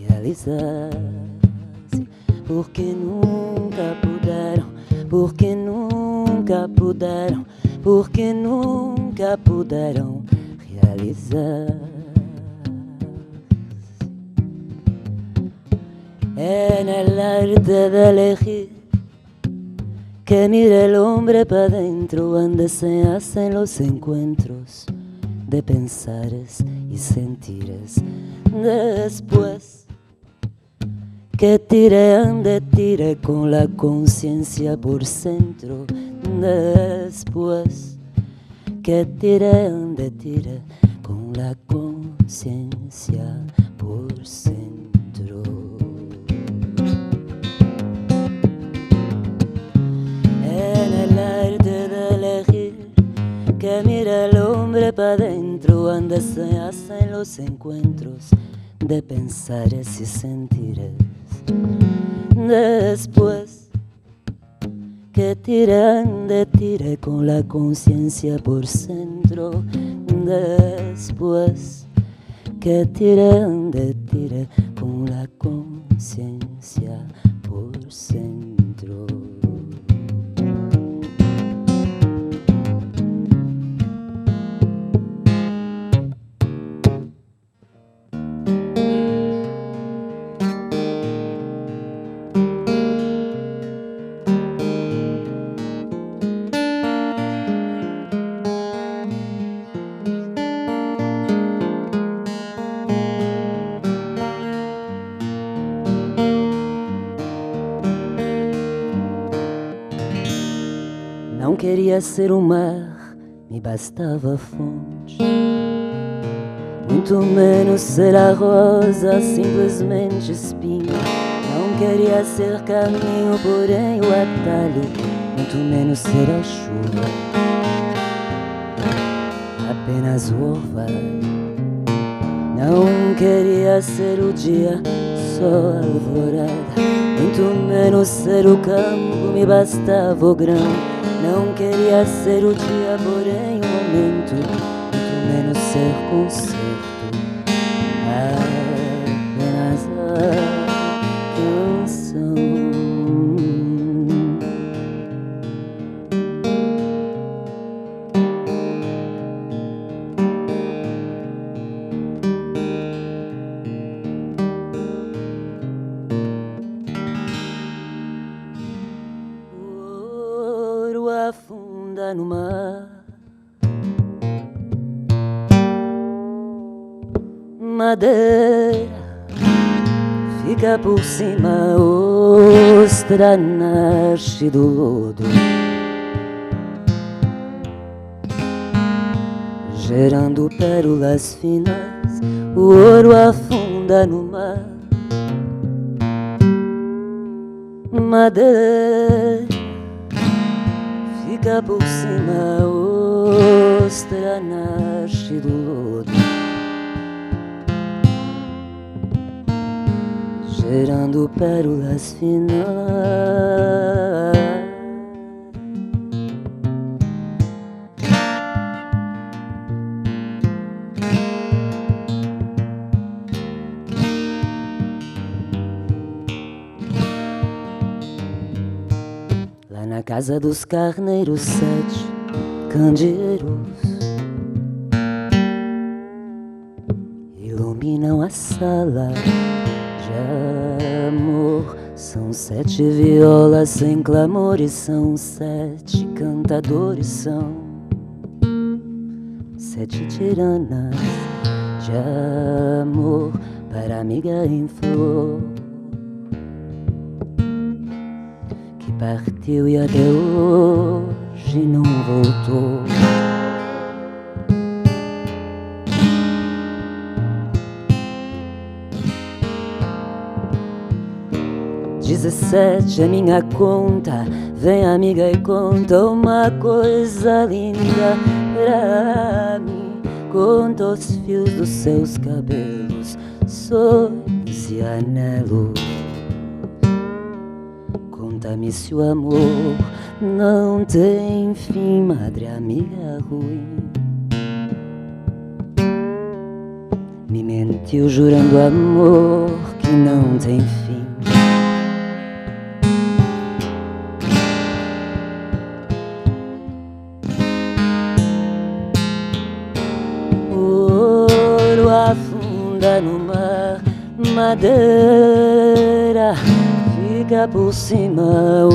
realizar-se, porque nunca puderam, porque nunca puderam, porque nunca puderam realizar. En el arte de elegir que mire el hombre para dentro, donde se hacen los encuentros de pensares y sentires. Después que tire, ande, tire con la conciencia por centro. Después que tire, ande, tire con la conciencia por centro. En el arte de elegir que mira el hombre para dentro, donde se hacen los encuentros de pensares y sentires. Después que tiran de tire con la conciencia por centro. Después que tiran de tire con la conciencia por centro. Não queria ser o mar, me bastava a fonte. Muito menos ser a rosa, simplesmente espinho. Não queria ser caminho, porém o atalho. Muito menos ser a chuva, apenas o orvalho. Não queria ser o dia, só a alvorada. Muito menos ser o campo, me bastava o grão. Não queria ser o dia, porém o momento. Muito menos ser concerto, apenas a canção. Afunda no mar, madeira fica por cima, ostra nasce do lodo, gerando pérolas finas. O ouro afunda no mar, madeira fica por cima, ostra nasce do lodo, gerando pérolas finas. Na casa dos carneiros 7 candeeiros iluminam a sala de amor. São 7 violas sem clamores, são 7 cantadores, são 7 tiranas de amor para amiga em flor. Partiu e até hoje não voltou. 17, a minha conta. Vem amiga e conta uma coisa linda pra mim. Conta os fios dos seus cabelos, sonhos e anelos. Conta-me se o amor não tem fim, madre amiga ruim. Me mentiu jurando amor que não tem fim. O ouro afunda no mar, madeira fica por cima,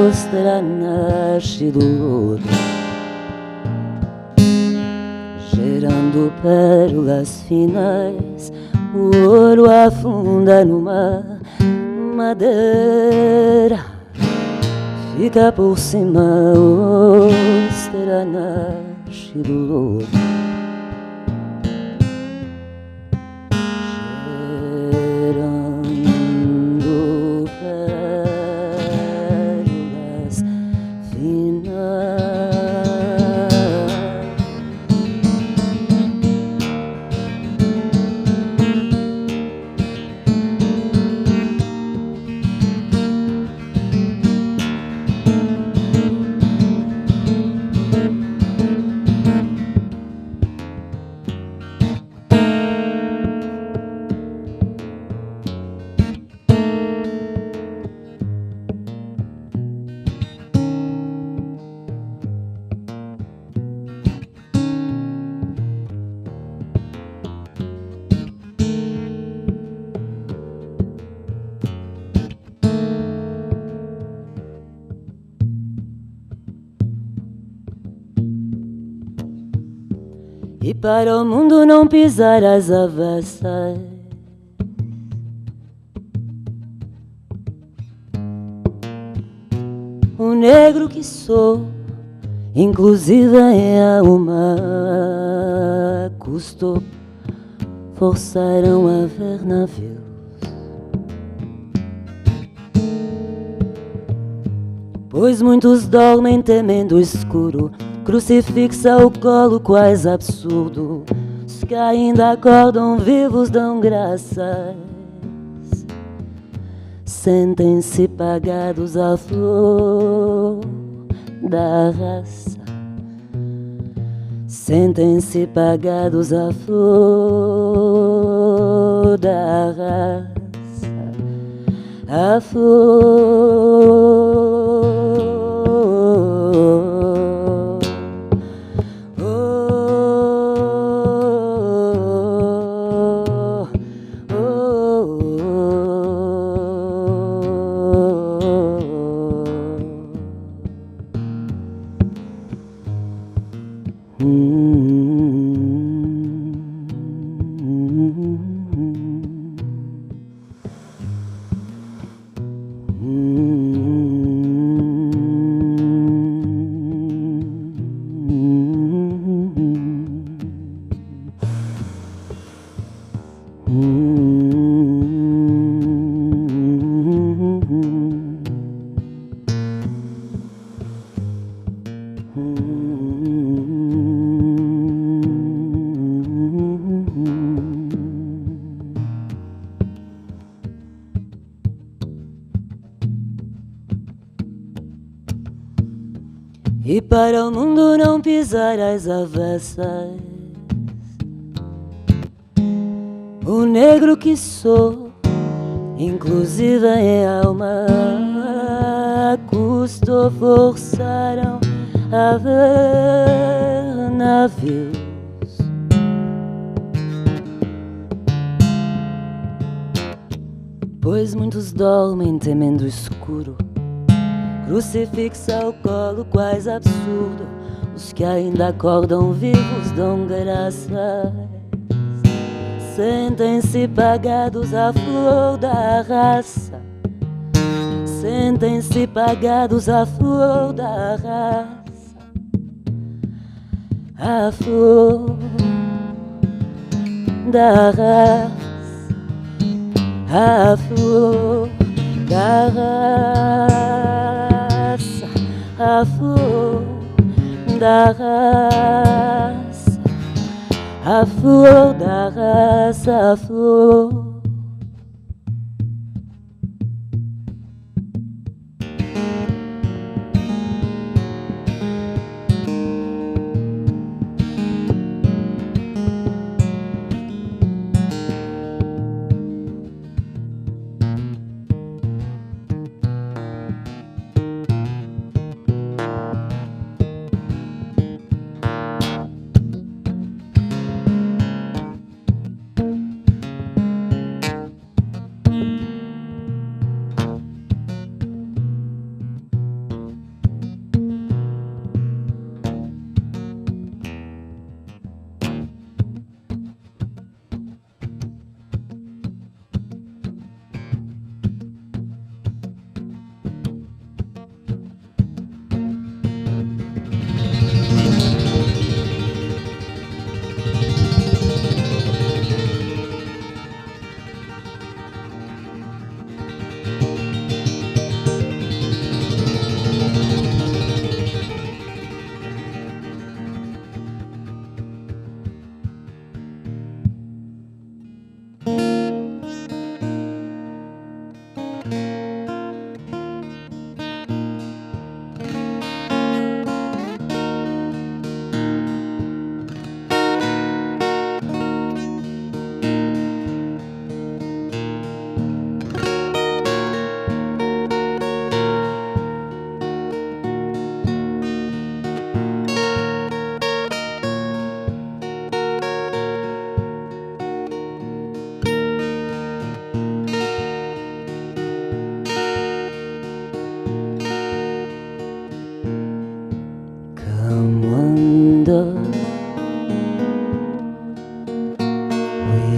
ostra nasce do lodo, gerando pérolas finais. O ouro afunda no mar, madeira fica por cima, ostra nasce do lodo, gerando pérolas finais. E para o mundo não pisar as avessas, o negro que sou, inclusive em alma, custou, forçaram a ver navios. Pois muitos dormem temendo o escuro, crucifixo ao colo quase absurdo. Os que ainda acordam vivos dão graças, sentem-se pagados à flor da raça, sentem-se pagados à flor da raça, à flor. E para o mundo não pisar as avessas, o negro que sou, inclusive em alma, custou, forçaram a ver navios. Pois muitos dormem temendo o escuro, crucifixo ao colo quase absurdo. Os que ainda acordam vivos dão graças, sentem-se pagados à flor da raça, sentem-se pagados à flor da raça, à flor da raça, à flor da raça, a flor da raça, a flor da raça, a flor.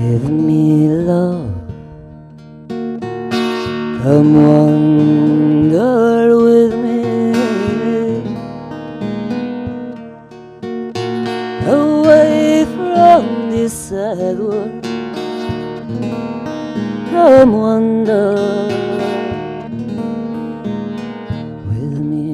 With me, love, come wander with me away from this sad world. Come wander with me.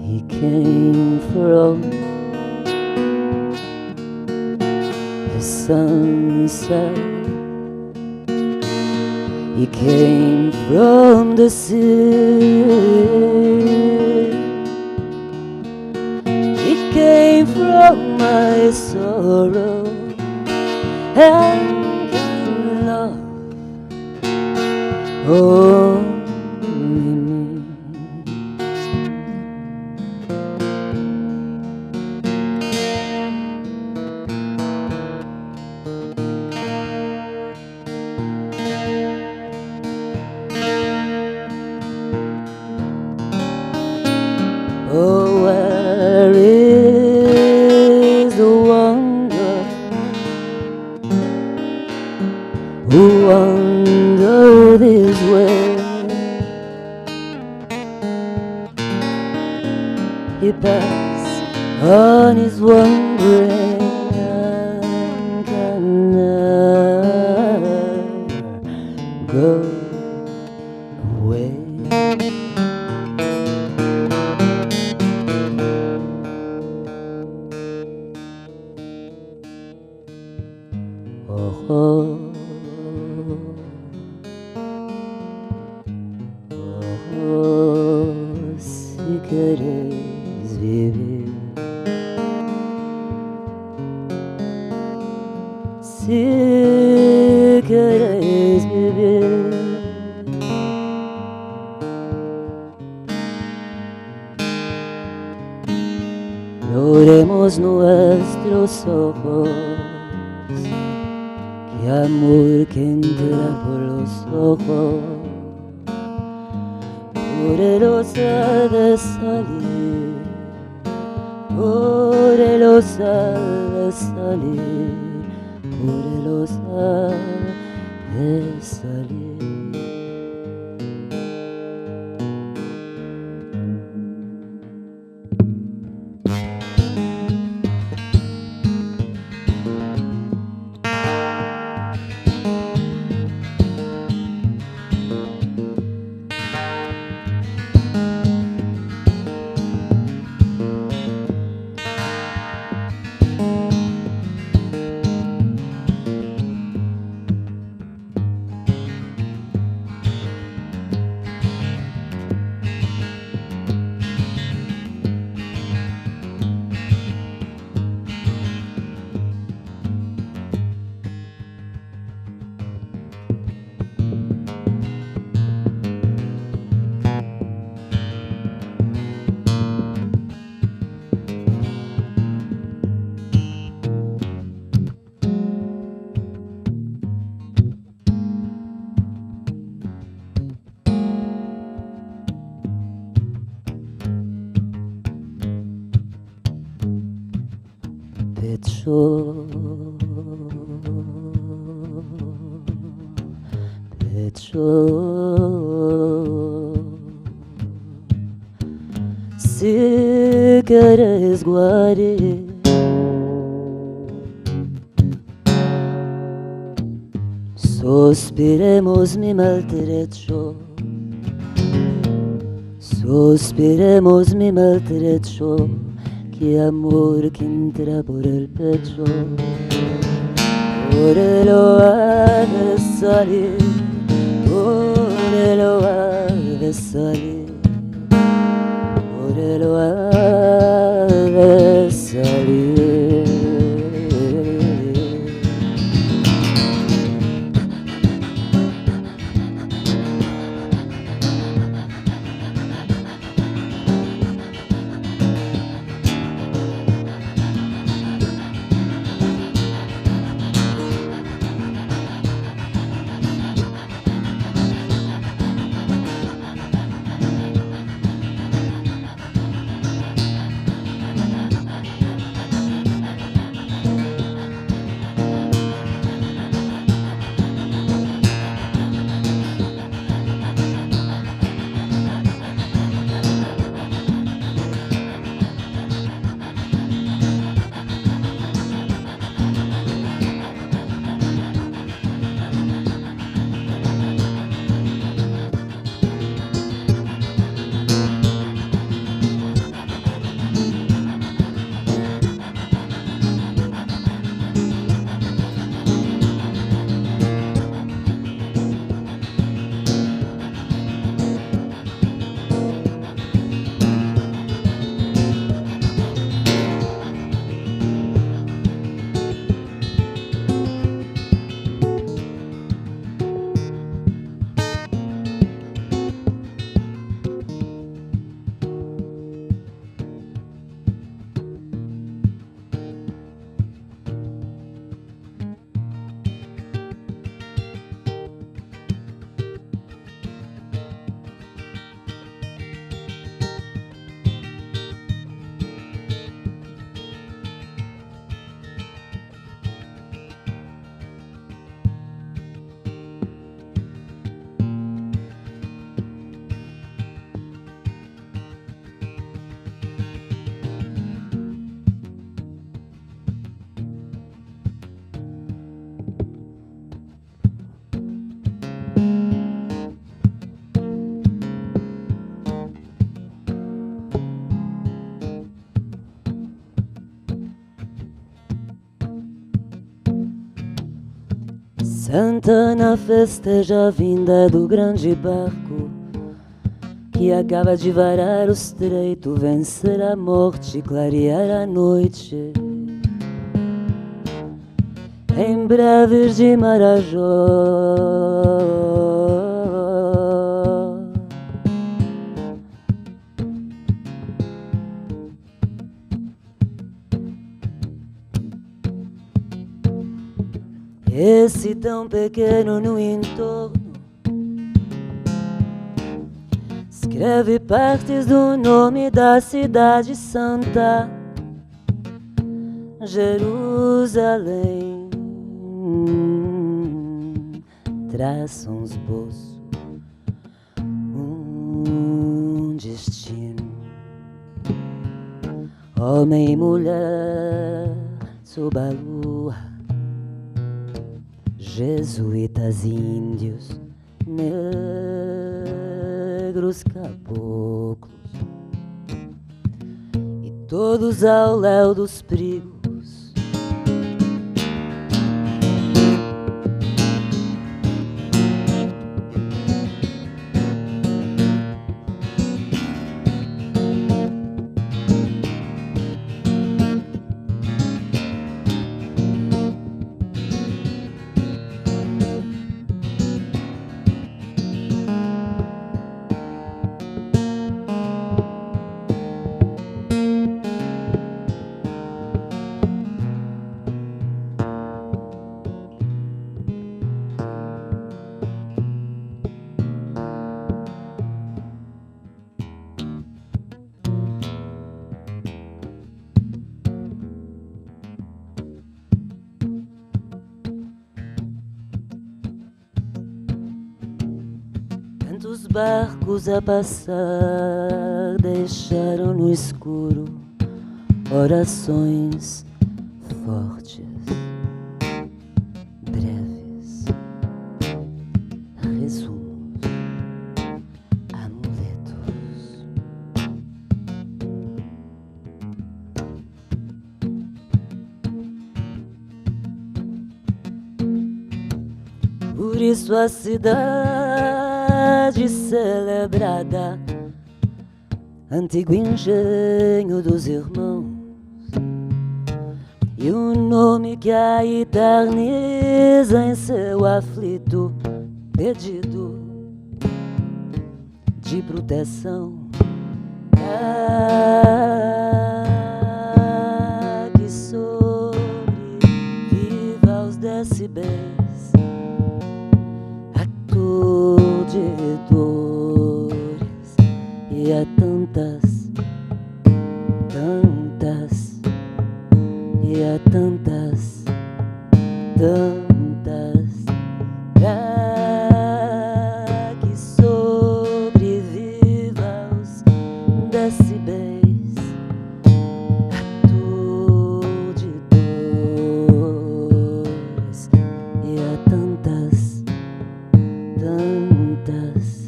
He came from the sunset. He came from the sea. He came from my sorrow and love. Oh. Oh, where is the wonder who wander this way? He passed on his wandering and can never go away. Oh, oh, oh, si quieres vivir, si quieres vivir, logremos nuestros ojos. Qué amor que entra por los ojos, Morelosa de salir, morelosa de salir, morelosa de salir. Pecho, si quieres guarir, sospiremos mi maltrecho, sospiremos mi maltrecho. Qué amor que entra por el pecho, por el ha de salir, por el ha de salir, por el ha de salir. Santana festeja a vinda do grande barco que acaba de varar o estreito, vencer a morte, clarear a noite. Em breve de Marajó, esse tão pequeno no entorno Escreve partes do nome da cidade santa, Jerusalém. Traça um esboço, um destino. Homem e mulher sob a lua, jesuítas, índios, negros, caboclos, e todos ao léu dos perigos. Tantos barcos a passar deixaram no escuro orações fortes, breves, resumos, amuletos. Por isso a cidade celebrada, antigo engenho dos irmãos, e o nome que a eterniza em seu aflito pedido de proteção. Que sobreviva aos decibéis, ator de dores, e a tantas, tantas, e a tantas, tantas, pra que sobreviva aos decibéis, ator de dores, e a tantas, tantas,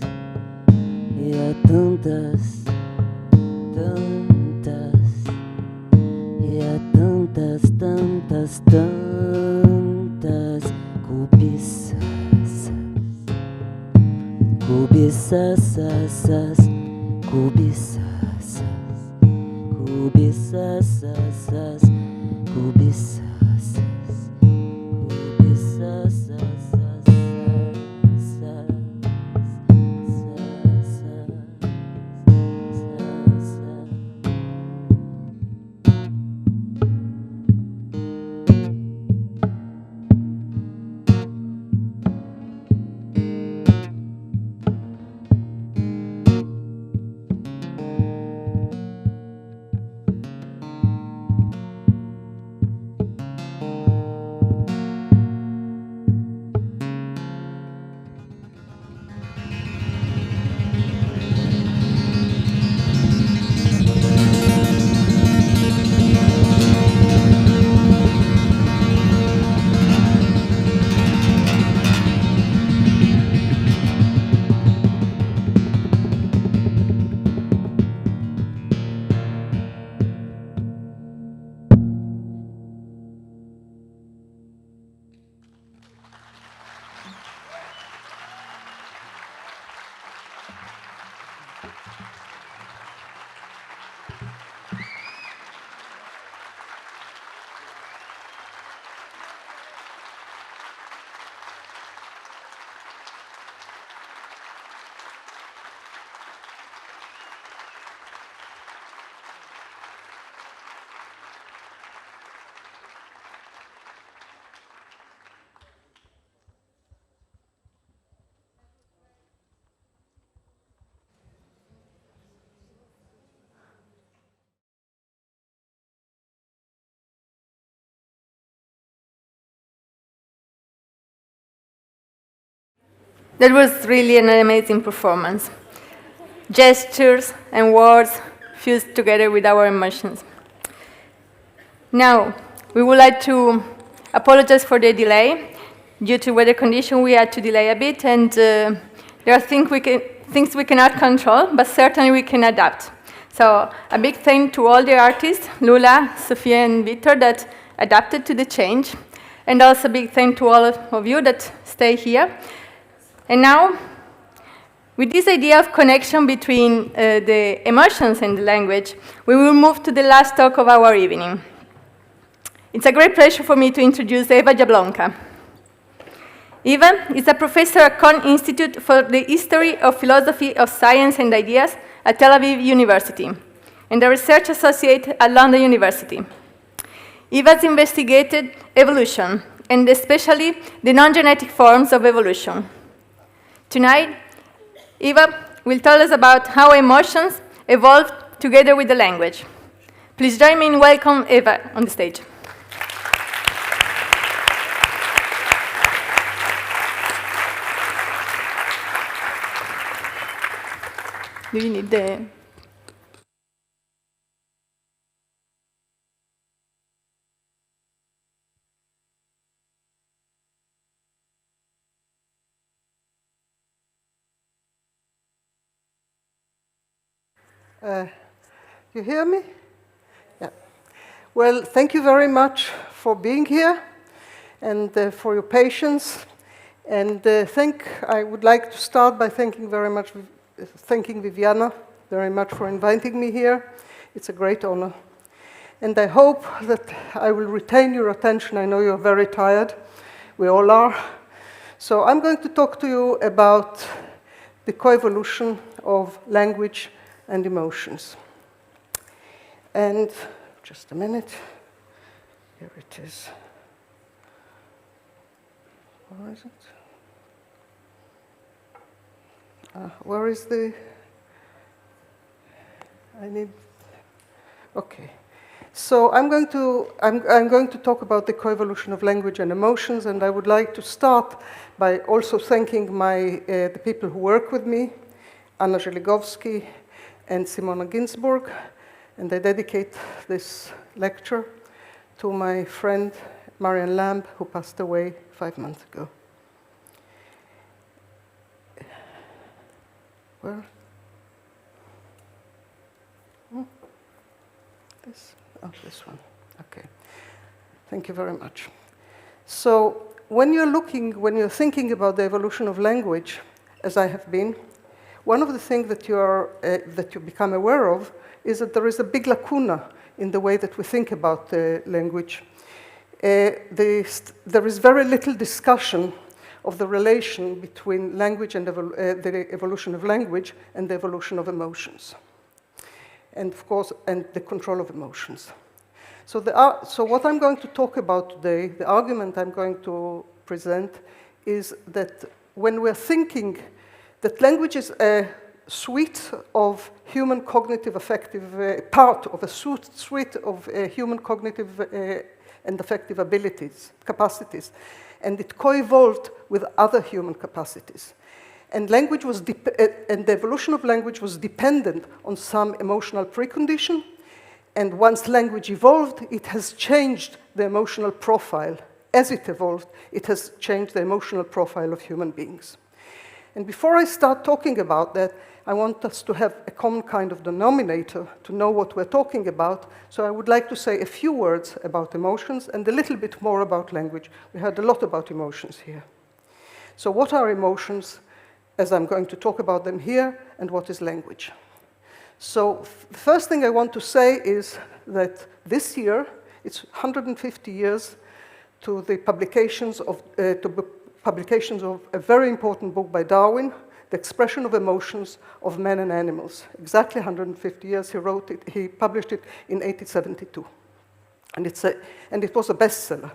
e a tantas, tantas, e a tantas, tantas, tantas cobiças, cobiças, cobiças, cobiças, cobiças. That was really an amazing performance. Gestures and words fused together with our emotions. Now, we would like to apologize for the delay. Due to weather condition, we had to delay a bit, and there are things we cannot control, but certainly we can adapt. So a big thank to all the artists, Lula, Sofia, and Victor, that adapted to the change. And also a big thank to all of you that stay here. And now, with this idea of connection between the emotions and the language, we will move to the last talk of our evening. It's a great pleasure for me to introduce Eva Jablonka. Eva is a professor at Kohn Institute for the History of Philosophy of Science and Ideas at Tel Aviv University, and a research associate at London University. Eva has investigated evolution, and especially the non-genetic forms of evolution. Tonight, Eva will tell us about how emotions evolved together with the language. Please join me in welcome Eva on the stage. Do you need the... You hear me? Yeah. Well, thank you very much for being here and for your patience. And I would like to start by thanking Viviana very much for inviting me here. It's a great honor. And I hope that I will retain your attention. I know you're very tired. We all are. So I'm going to talk to you about the coevolution of language and emotions. And just a minute. Here it is. Where is it? Where is the... Okay. So I'm going to talk about the coevolution of language and emotions, and I would like to start by also thanking the people who work with me, Anna Zeligovsky and Simona Ginsburg, and I dedicate this lecture to my friend Marian Lamb, who passed away 5 months ago. Where? This one. Okay. Thank you very much. So when you're thinking about the evolution of language, as I have been, one of the things that you become aware of is that there is a big lacuna in the way that we think about language. There is very little discussion of the relation between language and the evolution of language and the evolution of emotions, and of course, and the control of emotions. So what I'm going to talk about today, the argument I'm going to present, is that when we're thinking that language is a suite of human cognitive affective, part of a suite of human cognitive and affective abilities, capacities, and it co-evolved with other human capacities. And language was and the evolution of language was dependent on some emotional precondition, and once language evolved, it has changed the emotional profile. As it evolved, it has changed the emotional profile of human beings. And before I start talking about that, I want us to have a common kind of denominator to know what we're talking about. So I would like to say a few words about emotions and a little bit more about language. We heard a lot about emotions here. So what are emotions, as I'm going to talk about them here, and what is language? So the first thing I want to say is that this year, it's 150 years to the publications of a very important book by Darwin, The Expression of Emotions of Men and Animals. Exactly 150 years. He wrote it. He published it in 1872, and it was a bestseller.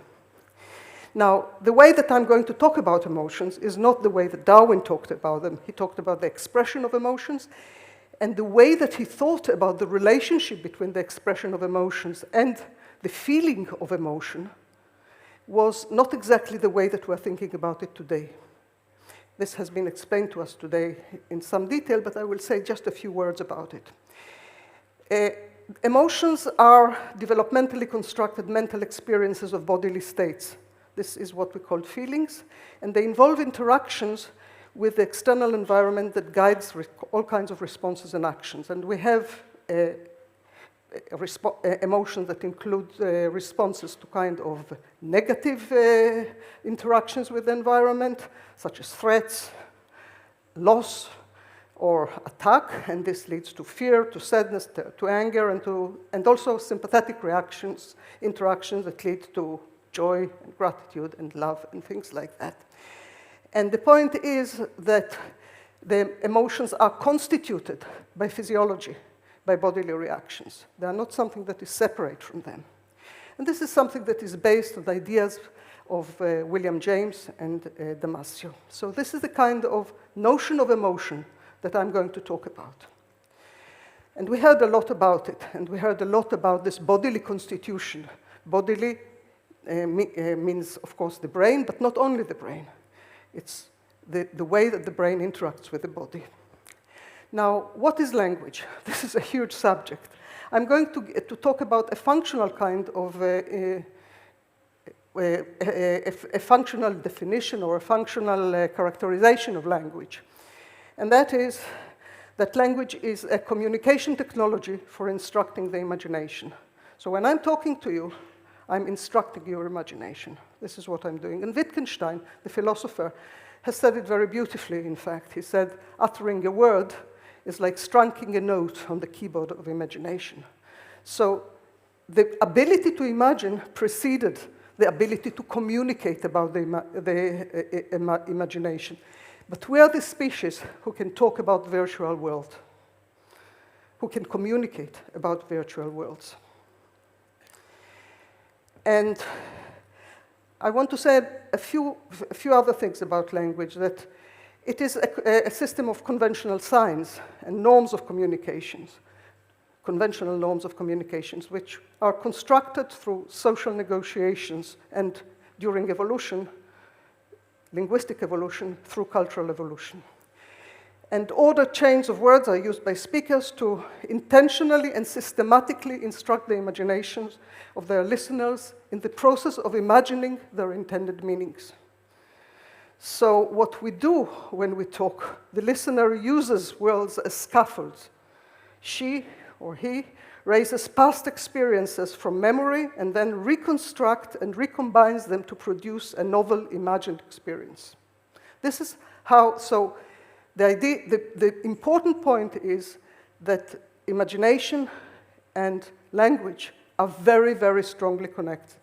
Now, the way that I'm going to talk about emotions is not the way that Darwin talked about them. He talked about the expression of emotions, and the way that he thought about the relationship between the expression of emotions and the feeling of emotion was not exactly the way that we're thinking about it today. This has been explained to us today in some detail, but I will say just a few words about it. Emotions are developmentally constructed mental experiences of bodily states. This is what we call feelings, and they involve interactions with the external environment that guides all kinds of responses and actions. And we have emotions that include responses to kind of negative interactions with the environment, such as threats, loss, or attack, and this leads to fear, to sadness, to anger, and also sympathetic reactions, interactions that lead to joy and gratitude and love and things like that. And the point is that the emotions are constituted by physiology, by bodily reactions. They are not something that is separate from them. And this is something that is based on the ideas of William James and Damasio. So this is the kind of notion of emotion that I'm going to talk about. And we heard a lot about it, and we heard a lot about this bodily constitution. Bodily means, of course, the brain, but not only the brain. It's the way that the brain interacts with the body. Now, what is language? This is a huge subject. I'm going to talk about a functional kind of a functional definition or a functional characterization of language. And that is that language is a communication technology for instructing the imagination. So when I'm talking to you, I'm instructing your imagination. This is what I'm doing. And Wittgenstein, the philosopher, has said it very beautifully, in fact. He said, uttering a word is like striking a note on the keyboard of imagination. So the ability to imagine preceded the ability to communicate about the imagination. But we are the species who can talk about the virtual world, who can communicate about virtual worlds. And I want to say a few other things about language, that it is a system of conventional signs and norms of communications, conventional norms of communications, which are constructed through social negotiations and during evolution, linguistic evolution, through cultural evolution. And ordered chains of words are used by speakers to intentionally and systematically instruct the imaginations of their listeners in the process of imagining their intended meanings. So what we do when we talk, the listener uses words as scaffolds. She or he raises past experiences from memory and then reconstruct and recombines them to produce a novel imagined experience. This is how, so the important point is that imagination and language are very, very strongly connected.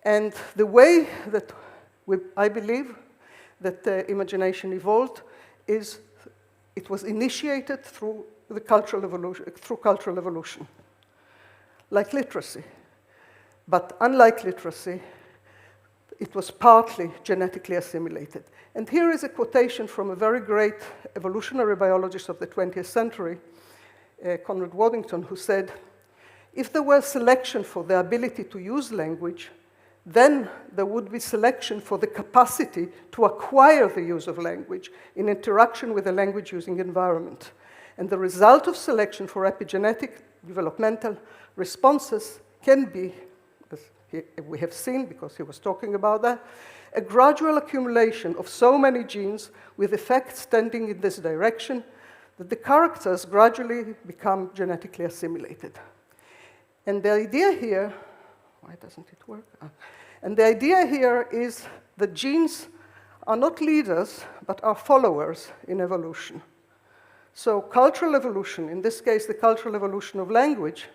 And the way that I believe that imagination evolved is it was initiated through the cultural evolution, like literacy. But unlike literacy, it was partly genetically assimilated. And here is a quotation from a very great evolutionary biologist of the 20th century, Conrad Waddington, who said, if there were selection for the ability to use language, then there would be selection for the capacity to acquire the use of language in interaction with the language-using environment. And the result of selection for epigenetic developmental responses can be, as we have seen, because he was talking about that, a gradual accumulation of so many genes with effects tending in this direction that the characters gradually become genetically assimilated. And the idea here, why doesn't it work? And the idea here is that genes are not leaders, but are followers in evolution. So cultural evolution, in this case the cultural evolution of language,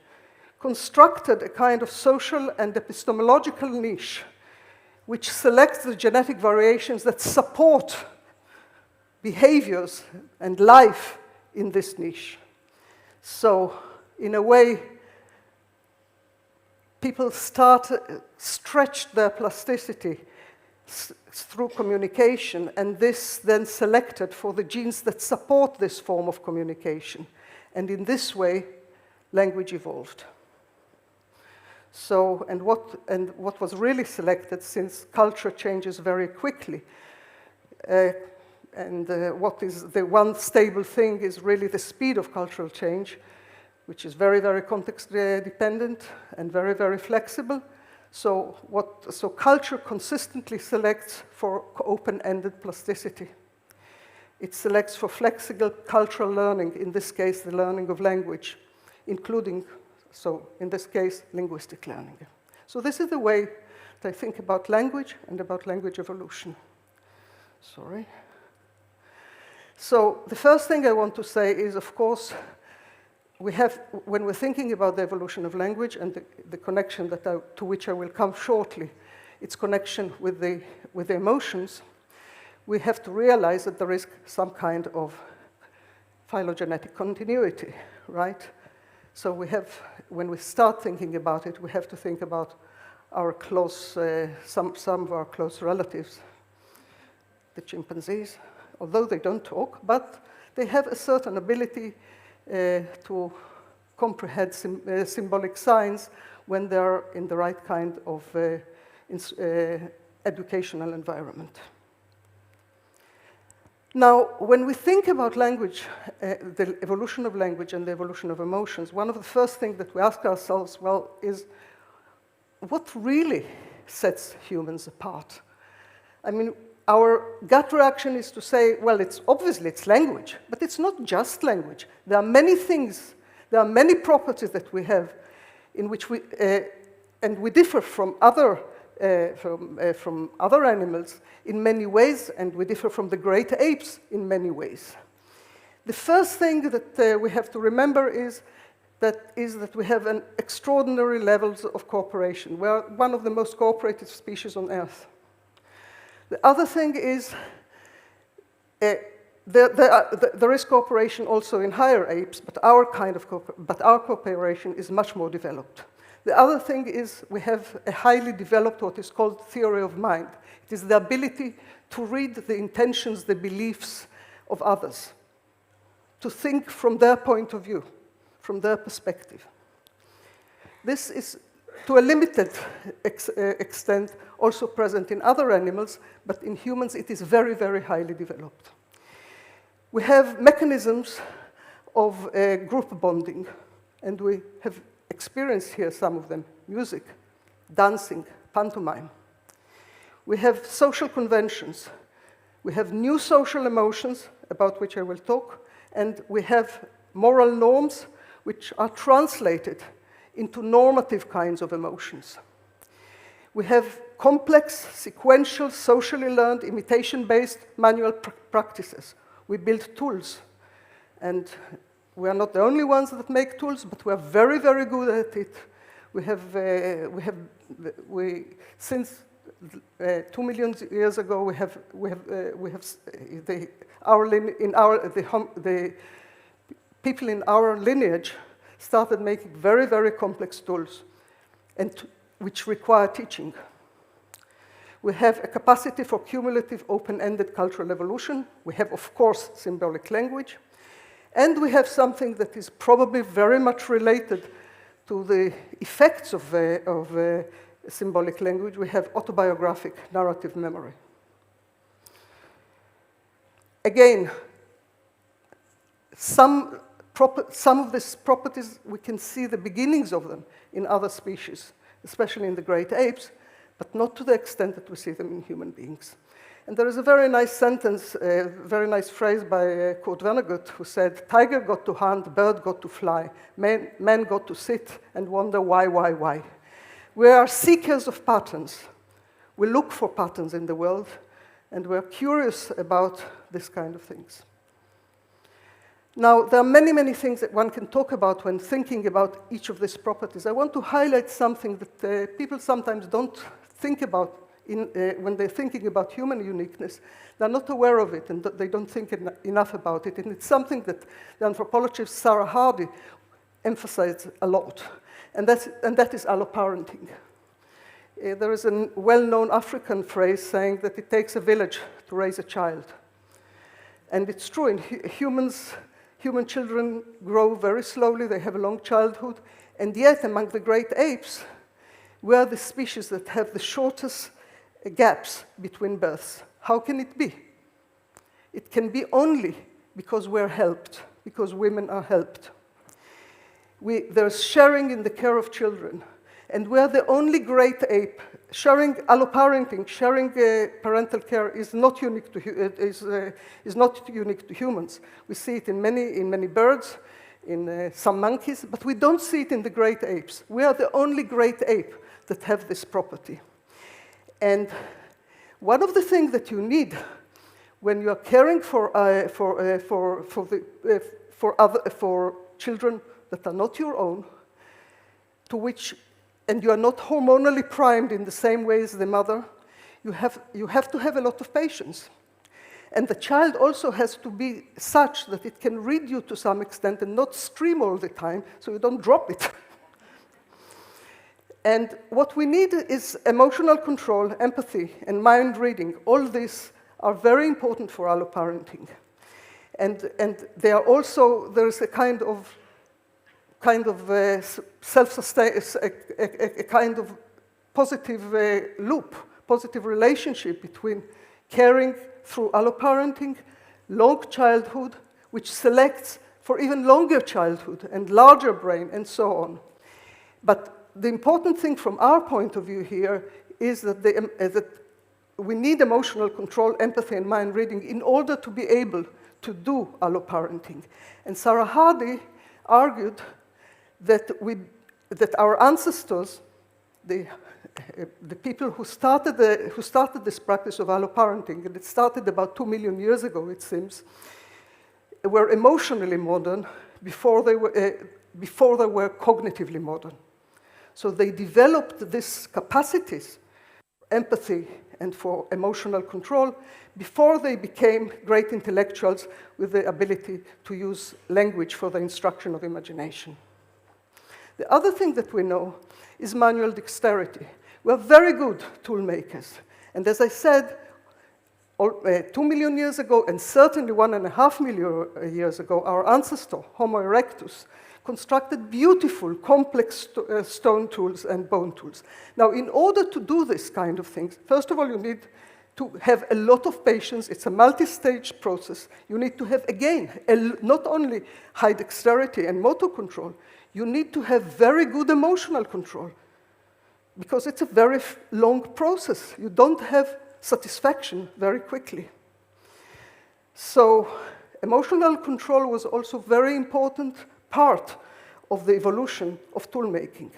constructed a kind of social and epistemological niche which selects the genetic variations that support behaviors and life in this niche. So in a way, people stretched their plasticity through communication, and this then selected for the genes that support this form of communication. And in this way, language evolved. So, and what was really selected, since culture changes very quickly, what is the one stable thing is really the speed of cultural change, which is very, very context dependent and very, very flexible. So culture consistently selects for open-ended plasticity. It selects for flexible cultural learning, in this case, the learning of language, including, so in this case, linguistic learning. So this is the way that I think about language and about language evolution. Sorry. So the first thing I want to say is, of course, when we're thinking about the evolution of language and the connection to which I will come shortly, its connection with the emotions, we have to realize that there is some kind of phylogenetic continuity, right? So when we start thinking about it, we have to think about our close, some of our close relatives, the chimpanzees, although they don't talk, but they have a certain ability to comprehend symbolic signs when they're in the right kind of educational environment. Now, when we think about language, the evolution of language and the evolution of emotions, one of the first things that we ask ourselves, well, is what really sets humans apart? I mean, our gut reaction is to say, well, obviously it's language, but it's not just language. There are many things, there are many properties that we have in which and we differ from other animals in many ways, and we differ from the great apes in many ways. The first thing that we have to remember is that we have an extraordinary levels of cooperation. We are one of the most cooperative species on Earth. The other thing is there is cooperation also in higher apes, but our cooperation is much more developed. The other thing is we have a highly developed what is called theory of mind. It is the ability to read the intentions, the beliefs of others, to think from their point of view, from their perspective. This is, to a limited extent, also present in other animals, but in humans it is very, very highly developed. We have mechanisms of group bonding, and we have experienced here some of them: music, dancing, pantomime. We have social conventions. We have new social emotions, about which I will talk, and we have moral norms which are translated into normative kinds of emotions. We have complex, sequential, socially learned, imitation-based manual practices. We build tools, and we are not the only ones that make tools, but we are very, very good at it. Since 2 million years ago, the people in our lineage started making very, very complex tools, and which require teaching. We have a capacity for cumulative, open-ended cultural evolution. We have, of course, symbolic language. And we have something that is probably very much related to the effects of symbolic language. We have autobiographic narrative memory. Again, some of these properties, we can see the beginnings of them in other species, especially in the great apes, but not to the extent that we see them in human beings. And there is a very nice sentence, a very nice phrase by Kurt Vonnegut, who said, "Tiger got to hunt, bird got to fly, man got to sit and wonder why. We are seekers of patterns. We look for patterns in the world, and we're curious about this kind of things." Now, there are many, many things that one can talk about when thinking about each of these properties. I want to highlight something that people sometimes don't think about when they're thinking about human uniqueness. They're not aware of it, and they don't think enough about it. And it's something that the anthropologist Sarah Hardy emphasized a lot, and that is alloparenting. There is a well-known African phrase saying that it takes a village to raise a child. And it's true, in human children grow very slowly, they have a long childhood, and yet among the great apes, we are the species that have the shortest gaps between births. How can it be? It can be only because we're helped, because women are helped. There's sharing in the care of children, and we're the only great ape. Sharing alloparenting, sharing parental care is not unique to humans. We see it in many birds, in some monkeys, but we don't see it in the great apes. We are the only great ape that have this property. And one of the things that you need when you are caring for children that are not your own, and you are not hormonally primed in the same way as the mother, you have to have a lot of patience. And the child also has to be such that it can read you to some extent and not scream all the time, so you don't drop it. And what we need is emotional control, empathy, and mind reading. All these are very important for alloparenting. And they are also, there is a kind of self-sustain, a kind of positive loop, positive relationship between caring through alloparenting, long childhood, which selects for even longer childhood and larger brain and so on. But the important thing from our point of view here is that, that we need emotional control, empathy, and mind reading in order to be able to do alloparenting. And Sarah Hardy argued that our ancestors, the people who started this practice of alloparenting, and it started about 2 million years ago, it seems, were emotionally modern before they were cognitively modern. So they developed these capacities, empathy and for emotional control, before they became great intellectuals with the ability to use language for the instruction of imagination. The other thing that we know is manual dexterity. We're very good tool makers. And as I said, 2 million years ago, and certainly 1.5 million years ago, our ancestor, Homo erectus, constructed beautiful, complex stone tools and bone tools. Now, in order to do this kind of things, first of all, you need to have a lot of patience. It's a multi-stage process. You need to have, again, not only high dexterity and motor control, you need to have very good emotional control, because it's a very long process. You don't have satisfaction very quickly. So emotional control was also a very important part of the evolution of tool making.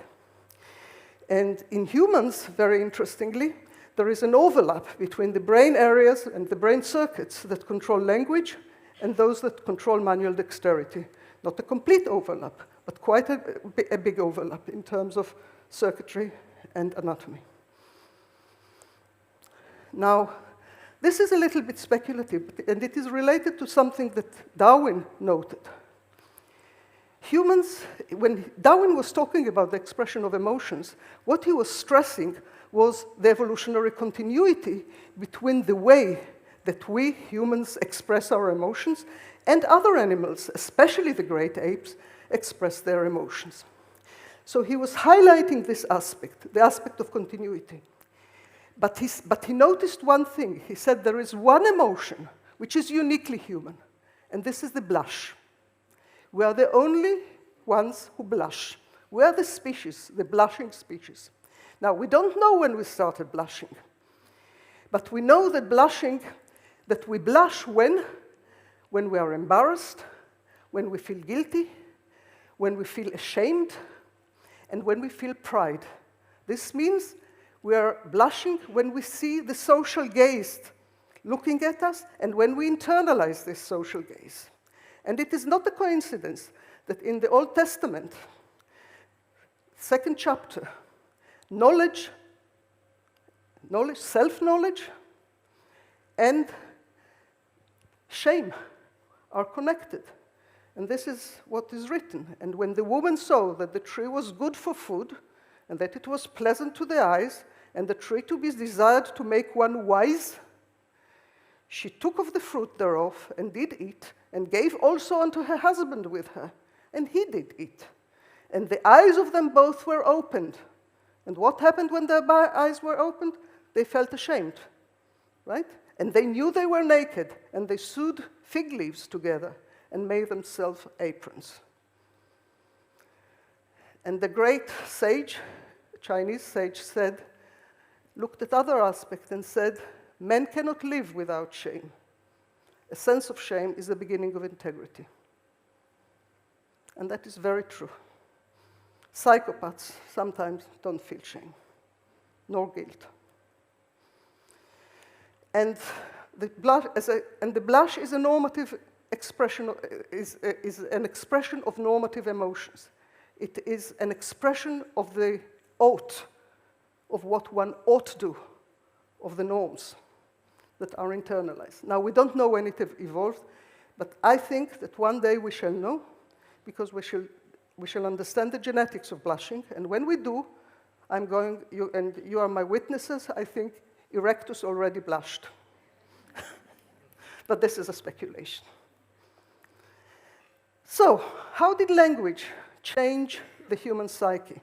And in humans, very interestingly, there is an overlap between the brain areas and the brain circuits that control language and those that control manual dexterity. Not a complete overlap, but quite a big overlap in terms of circuitry and anatomy. Now, this is a little bit speculative, and it is related to something that Darwin noted. Humans, when Darwin was talking about the expression of emotions, what he was stressing was the evolutionary continuity between the way that we humans express our emotions and other animals, especially the great apes, express their emotions. So he was highlighting this aspect, the aspect of continuity. But he noticed one thing. He said there is one emotion which is uniquely human, and this is the blush. We are the only ones who blush. We are the species, the blushing species. Now, we don't know when we started blushing, but we know that we blush when we are embarrassed, when we feel guilty, when we feel ashamed, and when we feel pride. This means we are blushing when we see the social gaze looking at us and when we internalize this social gaze. And it is not a coincidence that in the Old Testament, 2nd chapter, knowledge, self-knowledge, and shame are connected. And this is what is written. And when the woman saw that the tree was good for food, and that it was pleasant to the eyes, and the tree to be desired to make one wise, she took of the fruit thereof, and did eat, and gave also unto her husband with her, and he did eat. And the eyes of them both were opened. And what happened when their eyes were opened? They felt ashamed, right? And they knew they were naked, and they sewed fig leaves together and made themselves aprons. And the great sage, Chinese sage, looked at other aspects and said, men cannot live without shame. A sense of shame is the beginning of integrity. And that is very true. Psychopaths sometimes don't feel shame, nor guilt. And the blush is a normative expression, is an expression of normative emotions. It is an expression of the ought, of what one ought to do, of the norms that are internalized. Now, we don't know when it evolved, but I think that one day we shall know, because we shall understand the genetics of blushing, and when we do, you are my witnesses, I think Erectus already blushed. But this is a speculation. So, how did language change the human psyche?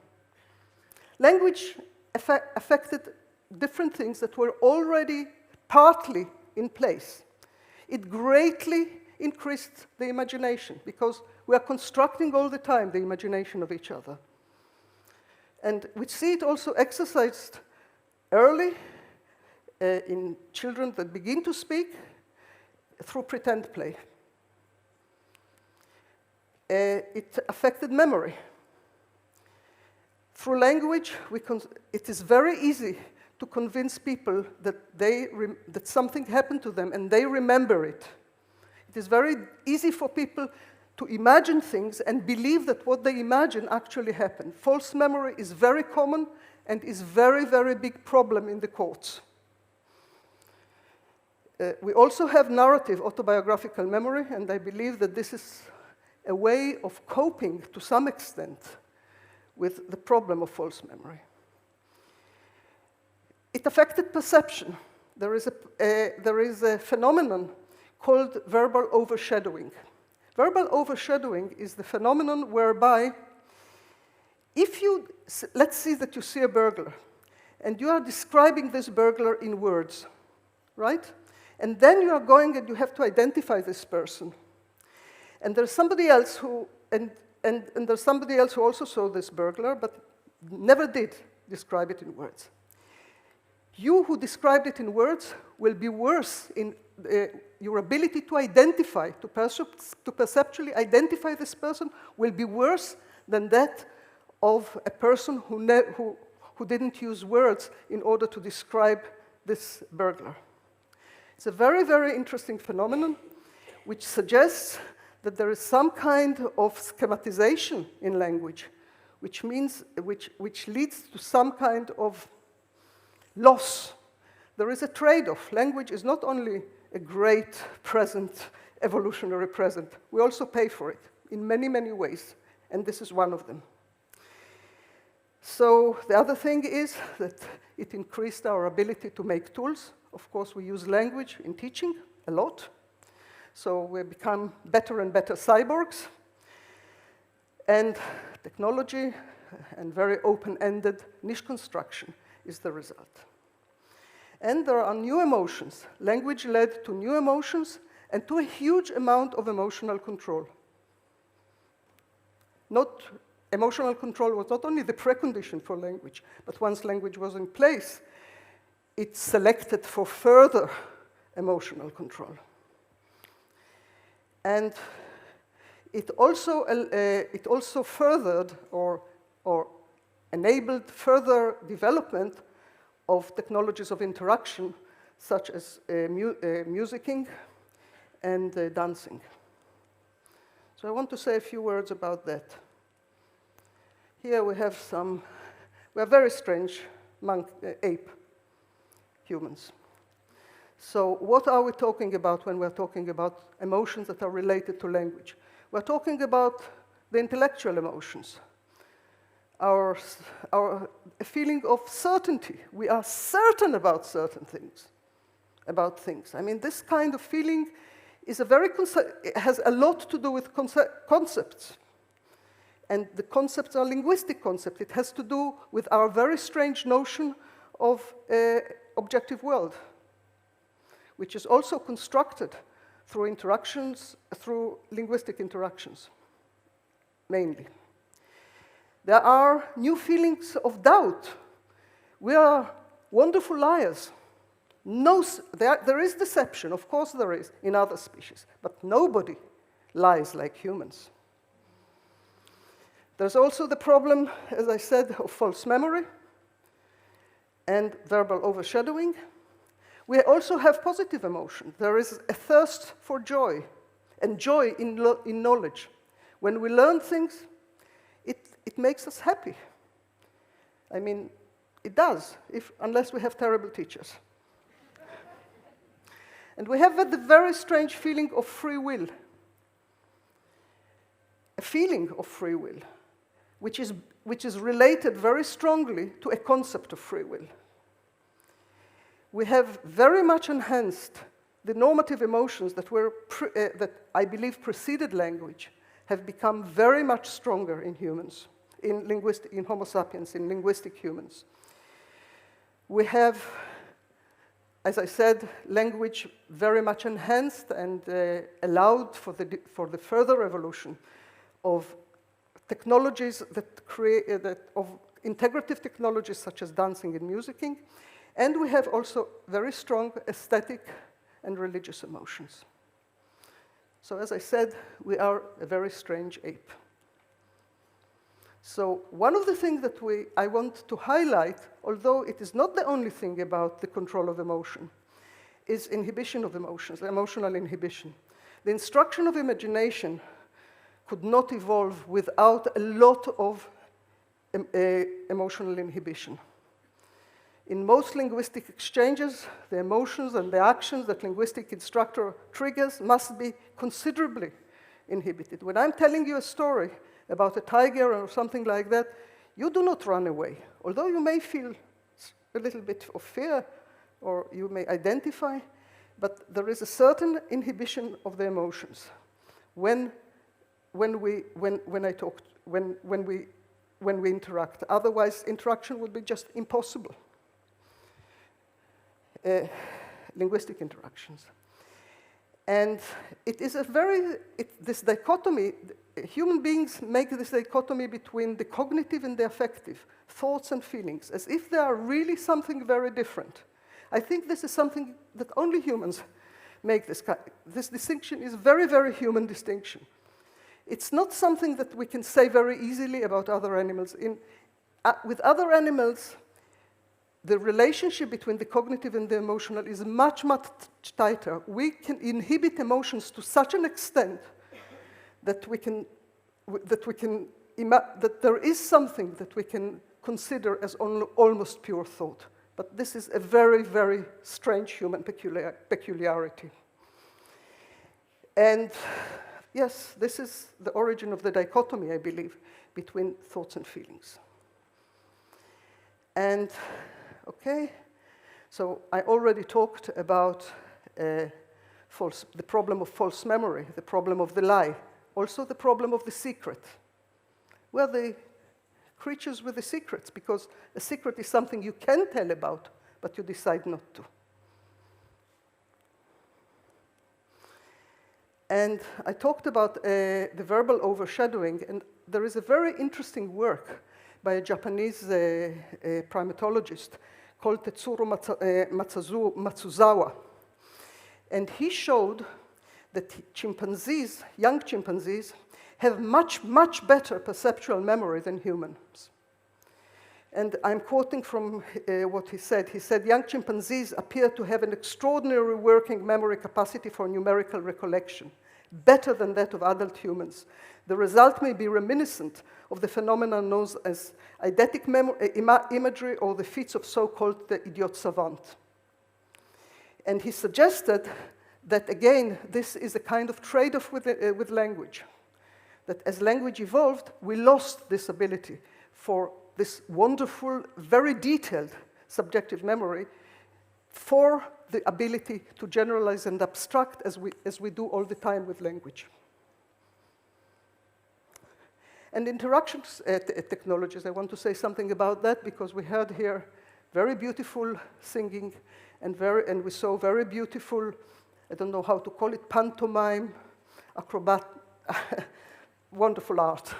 Language affected different things that were already partly in place. It greatly increased the imagination, because we are constructing all the time the imagination of each other. And we see it also exercised early in children that begin to speak through pretend play. It affected memory. Through language, it is very easy to convince people that that something happened to them and they remember it. It is very easy for people to imagine things and believe that what they imagine actually happened. False memory is very common and is very, very big problem in the courts. We also have narrative autobiographical memory, and I believe that this is a way of coping to some extent with the problem of false memory. It affected perception. There is a phenomenon called verbal overshadowing. Verbal overshadowing is the phenomenon whereby let's say that you see a burglar, and you are describing this burglar in words, right? And then you are going and you have to identify this person. And there's somebody else who, and there's somebody else who also saw this burglar, but never did describe it in words. You who described it in words will be worse in your ability to identify, to perceptually identify this person will be worse than that of a person who didn't use words in order to describe this burglar. It's a very, very interesting phenomenon which suggests that there is some kind of schematization in language, which leads to some kind of loss. There is a trade-off. Language is not only a great present, evolutionary present, we also pay for it in many, many ways, and this is one of them. So the other thing is that it increased our ability to make tools. Of course, we use language in teaching a lot, so we become better and better cyborgs, and technology and very open-ended niche construction is the result. And there are new emotions. Language led to new emotions and to a huge amount of emotional control. Emotional control was not only the precondition for language, but once language was in place, it selected for further emotional control. And it also furthered or enabled further development of technologies of interaction, such as musicking and dancing. So I want to say a few words about that. Here we have we are very strange ape humans. So what are we talking about when we're talking about emotions that are related to language? We're talking about the intellectual emotions, a feeling of certainty. We are certain about certain things, about things. I mean, this kind of feeling is it has a lot to do with concepts. And the concepts are linguistic concepts. It has to do with our very strange notion of objective world. which is also constructed through interactions, through linguistic interactions, mainly. There are new feelings of doubt. We are wonderful liars. There is deception, of course there is, in other species, but nobody lies like humans. There's also the problem, as I said, of false memory and verbal overshadowing. We also have positive emotion. There is a thirst for joy, and joy in knowledge. When we learn things, it makes us happy. I mean, it does, unless we have terrible teachers. And we have the very strange feeling of free will. A feeling of free will, which is related very strongly to a concept of free will. We have very much enhanced the normative emotions that I believe preceded language, have become very much stronger in humans, in Homo sapiens, in linguistic humans. We have, as I said, language very much enhanced and allowed for the further evolution of technologies of integrative technologies such as dancing and musicking. And we have also very strong aesthetic and religious emotions. So as I said, we are a very strange ape. So one of the things that I want to highlight, although it is not the only thing about the control of emotion, is inhibition of emotions, emotional inhibition. The instruction of imagination could not evolve without a lot of emotional inhibition. In most linguistic exchanges, the emotions and the actions that linguistic instructor triggers must be considerably inhibited. When I'm telling you a story about a tiger or something like that, you do not run away. Although you may feel a little bit of fear, or you may identify, but there is a certain inhibition of the emotions when we interact. Otherwise, interaction would be just impossible. Linguistic interactions. And it is this dichotomy, human beings make this dichotomy between the cognitive and the affective, thoughts and feelings, as if they are really something very different. I think this is something that only humans make this distinction is very, very human distinction. It's not something that we can say very easily about other animals. With other animals, the relationship between the cognitive and the emotional is much, much tighter. We can inhibit emotions to such an extent that that there is something that we can consider as almost pure thought. But this is a very, very strange human peculiarity. And yes, this is the origin of the dichotomy, I believe, between thoughts and feelings. And okay, so I already talked about the problem of false memory, the problem of the lie, also the problem of the secret. We're the creatures with the secrets, because a secret is something you can tell about, but you decide not to. And I talked about the verbal overshadowing, and there is a very interesting work by a Japanese primatologist called Tetsuro Matsuzawa. And he showed that chimpanzees, young chimpanzees, have much, much better perceptual memory than humans. And I'm quoting from what he said. He said, young chimpanzees appear to have an extraordinary working memory capacity for numerical recollection, better than that of adult humans. The result may be reminiscent of the phenomenon known as eidetic imagery, or the feats of so-called the idiot savant. And he suggested that, again, this is a kind of trade-off with language, that as language evolved, we lost this ability for this wonderful, very detailed subjective memory for the ability to generalize and abstract as we do all the time with language. And interaction technologies, I want to say something about that, because we heard here very beautiful singing, and we saw very beautiful, I don't know how to call it, pantomime, acrobat, wonderful art.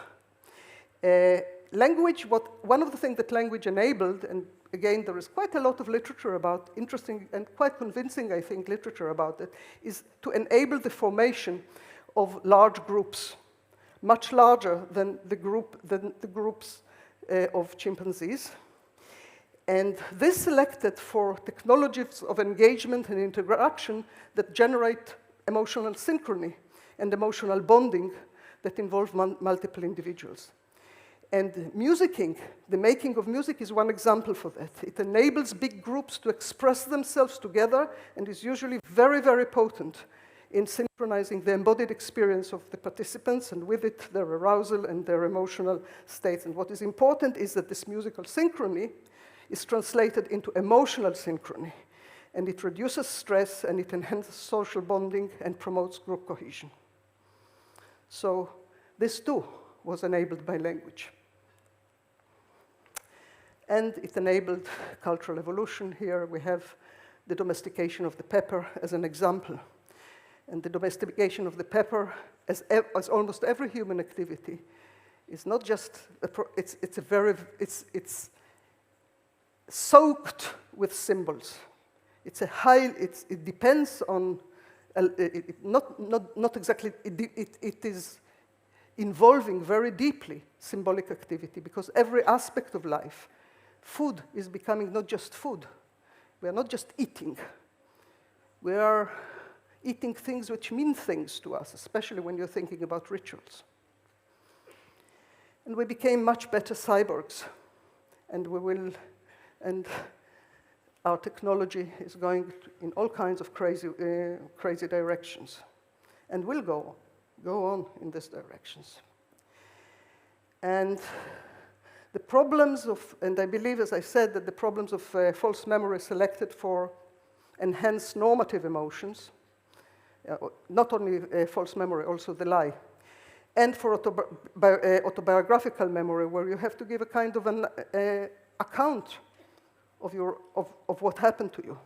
Language, one of the things that language enabled, and again, there is quite a lot of literature about, interesting and quite convincing, I think, literature about it, is to enable the formation of large groups, much larger than the groups of chimpanzees. And this selected for technologies of engagement and interaction that generate emotional synchrony and emotional bonding that involve multiple individuals. And musicking, the making of music is one example for that. It enables big groups to express themselves together and is usually very, very potent in synchronizing the embodied experience of the participants and with it their arousal and their emotional states. And what is important is that this musical synchrony is translated into emotional synchrony, and it reduces stress and it enhances social bonding and promotes group cohesion. So this too was enabled by language. And it enabled cultural evolution. Here we have the domestication of the pepper as an example. And the domestication of the pepper, as almost every human activity, is not just, it's soaked with symbols. It depends on, not exactly, it is involving very deeply symbolic activity, because every aspect of life, food is becoming not just food. We are not just eating. We are eating things which mean things to us, especially when you're thinking about rituals. And we became much better cyborgs. And our technology is going in all kinds of crazy directions, and will go on in these directions. And the problems of, and I believe, as I said, that the problems of false memory selected for enhanced normative emotions, not only false memory, also the lie, and for autobiographical memory, where you have to give a kind of an account of what happened to you.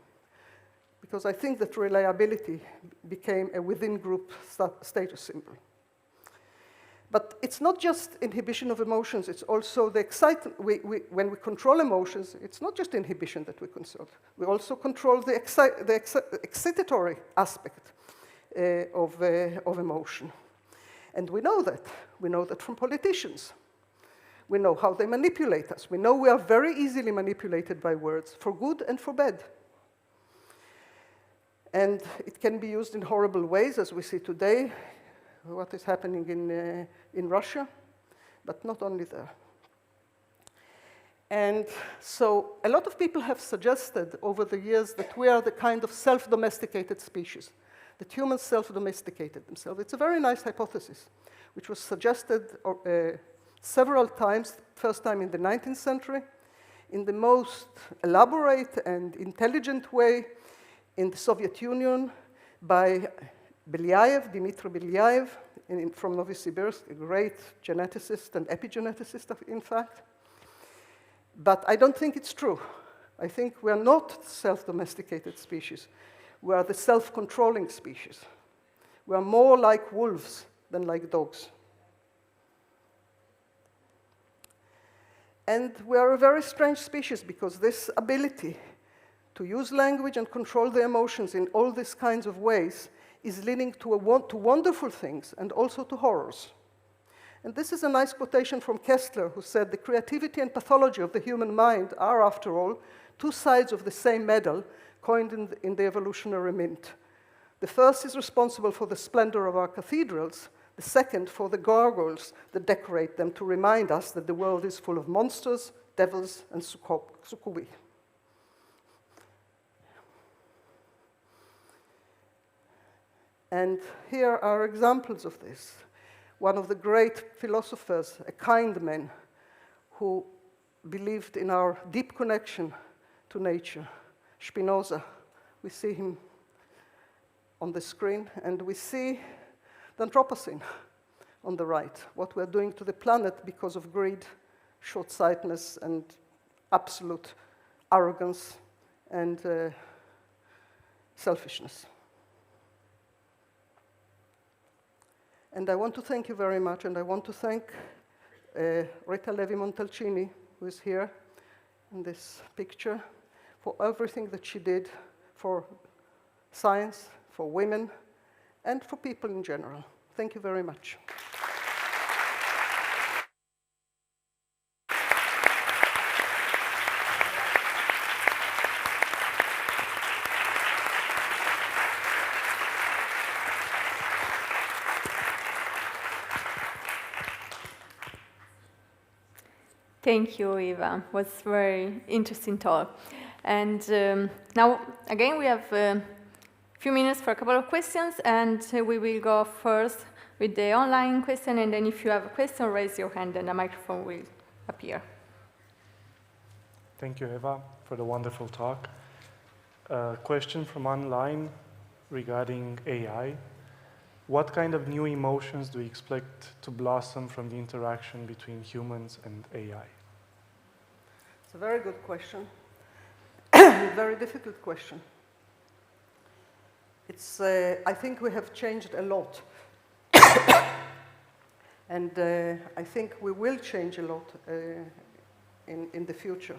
Because I think that reliability became a within-group status symbol. But it's not just inhibition of emotions, it's also the excitement. When we control emotions, it's not just inhibition that we control. We also control the excitatory aspect of emotion. And we know that. We know that from politicians. We know how they manipulate us. We know we are very easily manipulated by words, for good and for bad. And it can be used in horrible ways, as we see today, what is happening in Russia, but not only there. And so a lot of people have suggested over the years that we are the kind of self-domesticated species, that humans self-domesticated themselves. It's a very nice hypothesis, which was suggested several times, first time in the 19th century, in the most elaborate and intelligent way in the Soviet Union by Belyaev, Dmitry Belyaev, from Novosibirsk, a great geneticist and epigeneticist, in fact. But I don't think it's true. I think we are not self-domesticated species. We are the self-controlling species. We are more like wolves than like dogs. And we are a very strange species, because this ability to use language and control the emotions in all these kinds of ways is leading to wonderful things and also to horrors. And this is a nice quotation from Kessler, who said, "The creativity and pathology of the human mind are, after all, two sides of the same medal coined in the evolutionary mint. The first is responsible for the splendor of our cathedrals, the second for the gargoyles that decorate them to remind us that the world is full of monsters, devils, and succubi." And here are examples of this. One of the great philosophers, a kind man, who believed in our deep connection to nature, Spinoza. We see him on the screen, and we see the Anthropocene on the right, what we're doing to the planet because of greed, short-sightedness, and absolute arrogance, and selfishness. And I want to thank you very much, and I want to thank Rita Levi-Montalcini, who is here in this picture, for everything that she did for science, for women, and for people in general. Thank you very much. Thank you, Eva. It was a very interesting talk. And now, again, we have a few minutes for a couple of questions, and we will go first with the online question, and then if you have a question, raise your hand and a microphone will appear. Thank you, Eva, for the wonderful talk. A question from online regarding AI. What kind of new emotions do we expect to blossom from the interaction between humans and AI? It's a very good question. A very difficult question. It's, I think we have changed a lot. And I think we will change a lot in the future.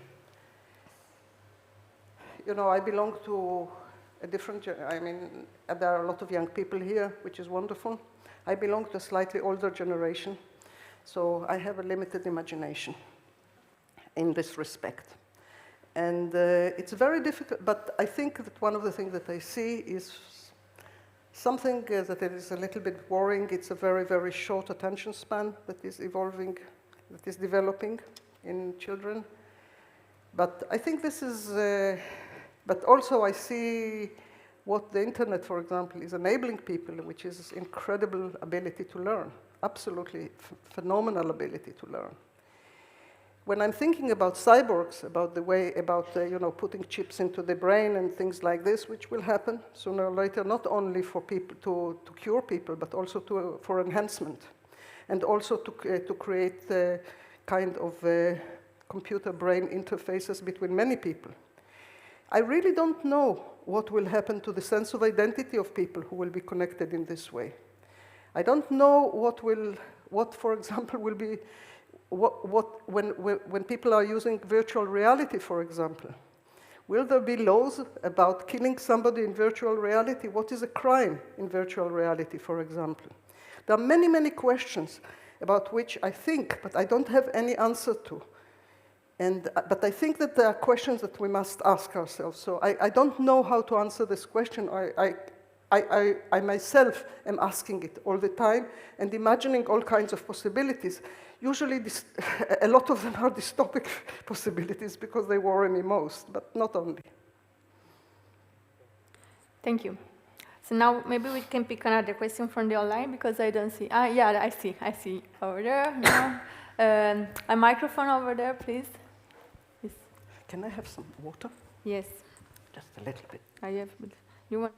You know, I belong to a different, I mean, there are a lot of young people here, which is wonderful. I belong to a slightly older generation, so I have a limited imagination in this respect. And it's very difficult, but I think that one of the things that I see is something that is a little bit worrying. It's a very, very short attention span that is evolving, that is developing in children. But I think this is, but also I see what the internet, for example, is enabling people, which is incredible ability to learn, absolutely phenomenal ability to learn. When I'm thinking about cyborgs, about the way, about you know, putting chips into the brain and things like this, which will happen sooner or later, not only for people to cure people, but also for enhancement, and also to create kind of computer-brain interfaces between many people. I really don't know what will happen to the sense of identity of people who will be connected in this way. I don't know what for example, will be, when people are using virtual reality, for example. Will there be laws about killing somebody in virtual reality? What is a crime in virtual reality, for example? There are many, many questions about which I think, but I don't have any answer to. But I think that there are questions that we must ask ourselves. So I don't know how to answer this question. I myself am asking it all the time and imagining all kinds of possibilities. Usually, a lot of them are dystopic possibilities because they worry me most, but not only. Thank you. So now maybe we can pick another question from the online because I don't see. Yeah, I see over there. No. A microphone over there, please. Yes. Can I have some water? Yes. Just a little bit. I have. You want?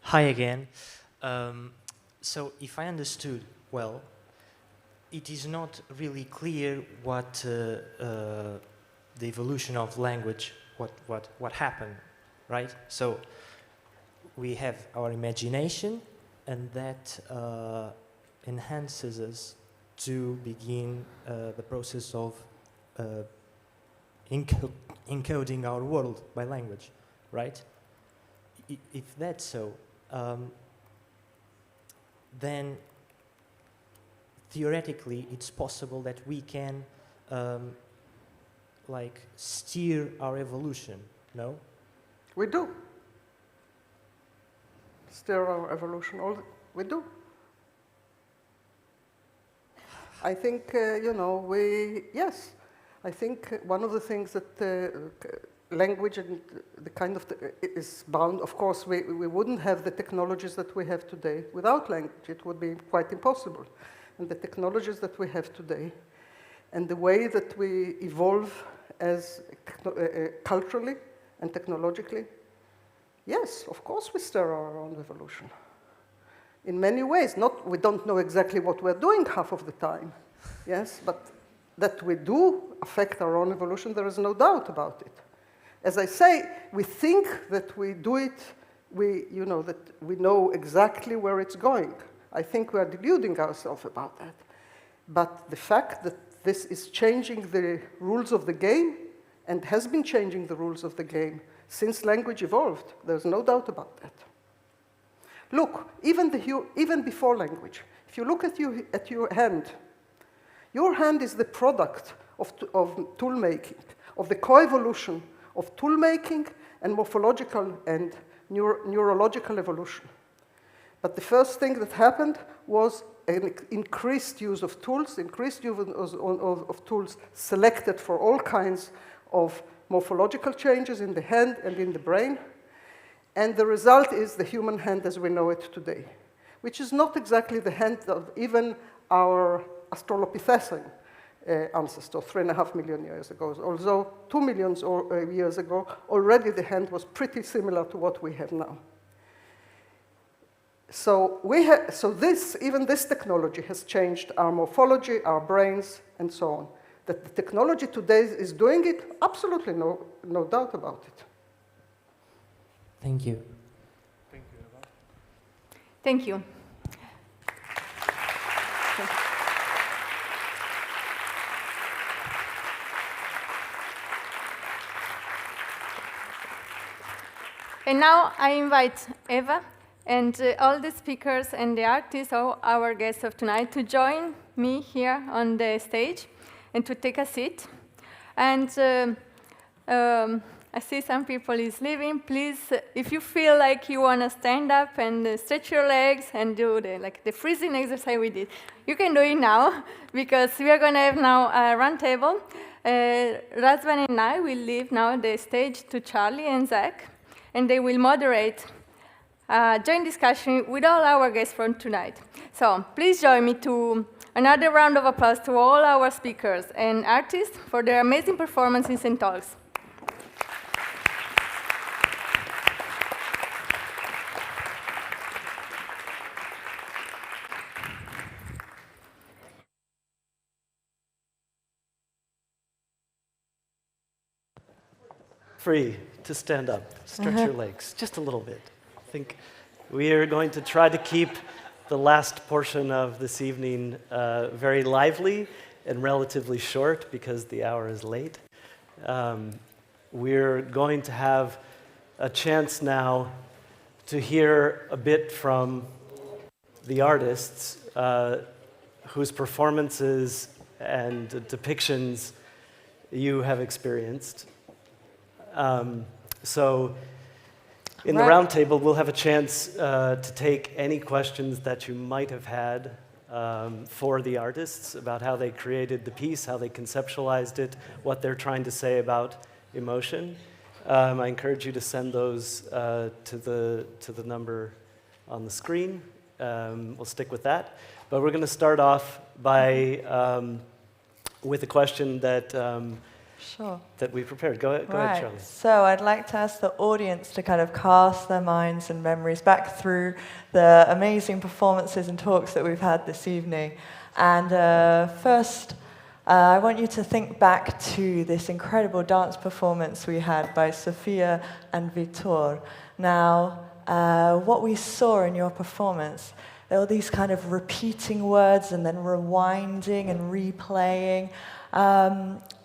Hi again. So if I understood well, it is not really clear what the evolution of language, what happened, right? So we have our imagination, and that enhances us to begin the process of encoding our world by language, right? If that's so, then theoretically it's possible that we can like steer our evolution, no? We do. Steer our evolution, we do. I think, you know, yes. I think one of the things that language and the kind of is bound, of course, we wouldn't have the technologies that we have today. Without language, it would be quite impossible. And the technologies that we have today, and the way that we evolve as culturally and technologically, yes, of course we steer our own evolution. in many ways. We don't know exactly what we're doing half of the time, yes, but that we do affect our own evolution, there is no doubt about it. As I say, we think that we do it, that we know exactly where it's going. I think we are deluding ourselves about that. But the fact that this is changing the rules of the game and has been changing the rules of the game since language evolved, there's no doubt about that. Look, even before language, if you look at your hand is the product of tool making, of the coevolution of tool making and morphological and neurological evolution. But the first thing that happened was an increased use of tools, of tools selected for all kinds of morphological changes in the hand and in the brain. And the result is the human hand as we know it today, which is not exactly the hand of even our Australopithecine ancestor 3.5 million years ago. Although 2 million years ago, already the hand was pretty similar to what we have now. So even this technology has changed our morphology, our brains, and so on. That the technology today is doing it, absolutely no doubt about it. Thank you. Thank you, Eva. Thank you. And now I invite Eva and all the speakers and the artists, all our guests of tonight, to join me here on the stage and to take a seat. And I see some people is leaving. Please, if you feel like you want to stand up and stretch your legs and do the freezing exercise we did, you can do it now, because we are going to have now a round table. Razvan and I will leave now the stage to Charlie and Zach, and they will moderate a joint discussion with all our guests from tonight. So please join me to another round of applause to all our speakers and artists for their amazing performances and talks. Free to stand up, stretch your legs just a little bit. I think we are going to try to keep the last portion of this evening very lively and relatively short because the hour is late. We're going to have a chance now to hear a bit from the artists whose performances and depictions you have experienced. So in the round table, we'll have a chance to take any questions that you might have had for the artists about how they created the piece, how they conceptualized it, what they're trying to say about emotion. I encourage you to send those to the number on the screen. We'll stick with that. But we're going to start off by with a question that that we prepared. Go ahead, Charlie. So I'd like to ask the audience to kind of cast their minds and memories back through the amazing performances and talks that we've had this evening. And first, I want you to think back to this incredible dance performance we had by Sofia and Vitor. Now, what we saw in your performance, there were these kind of repeating words and then rewinding and replaying.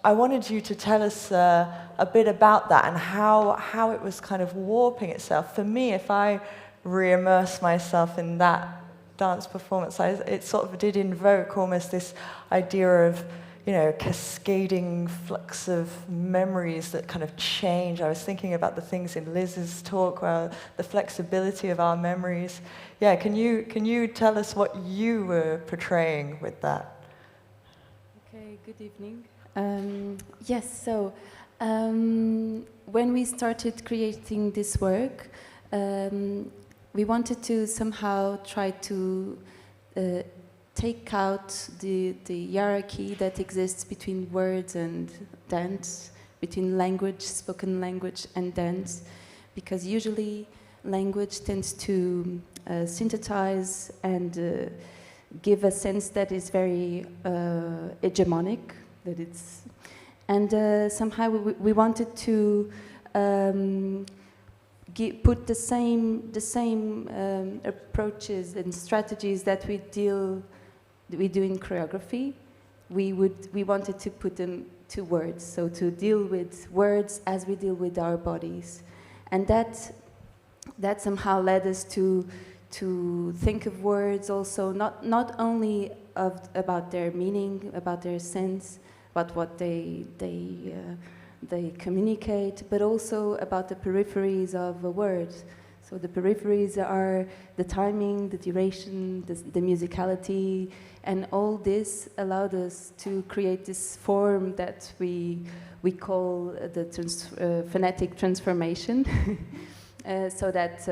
I wanted you to tell us a bit about that and how it was kind of warping itself. For me, if I re-immerse myself in that dance performance, it sort of did invoke almost this idea of, cascading flux of memories that kind of change. I was thinking about the things in Liz's talk, the flexibility of our memories. Yeah, can you tell us what you were portraying with that? Okay, good evening. Yes, so when we started creating this work, we wanted to somehow try to take out the hierarchy that exists between words and dance, between language, spoken language, and dance, because usually language tends to synthesize and give a sense that is very hegemonic, that it's, and somehow we wanted to put the same approaches and strategies that we do in choreography. We wanted to put them to words, so to deal with words as we deal with our bodies, and that somehow led us to think of words also not only about their meaning, about their sense, about what they communicate, but also about the peripheries of a word. So the peripheries are the timing, the duration, the musicality, and all this allowed us to create this form that we call the phonetic transformation. So that,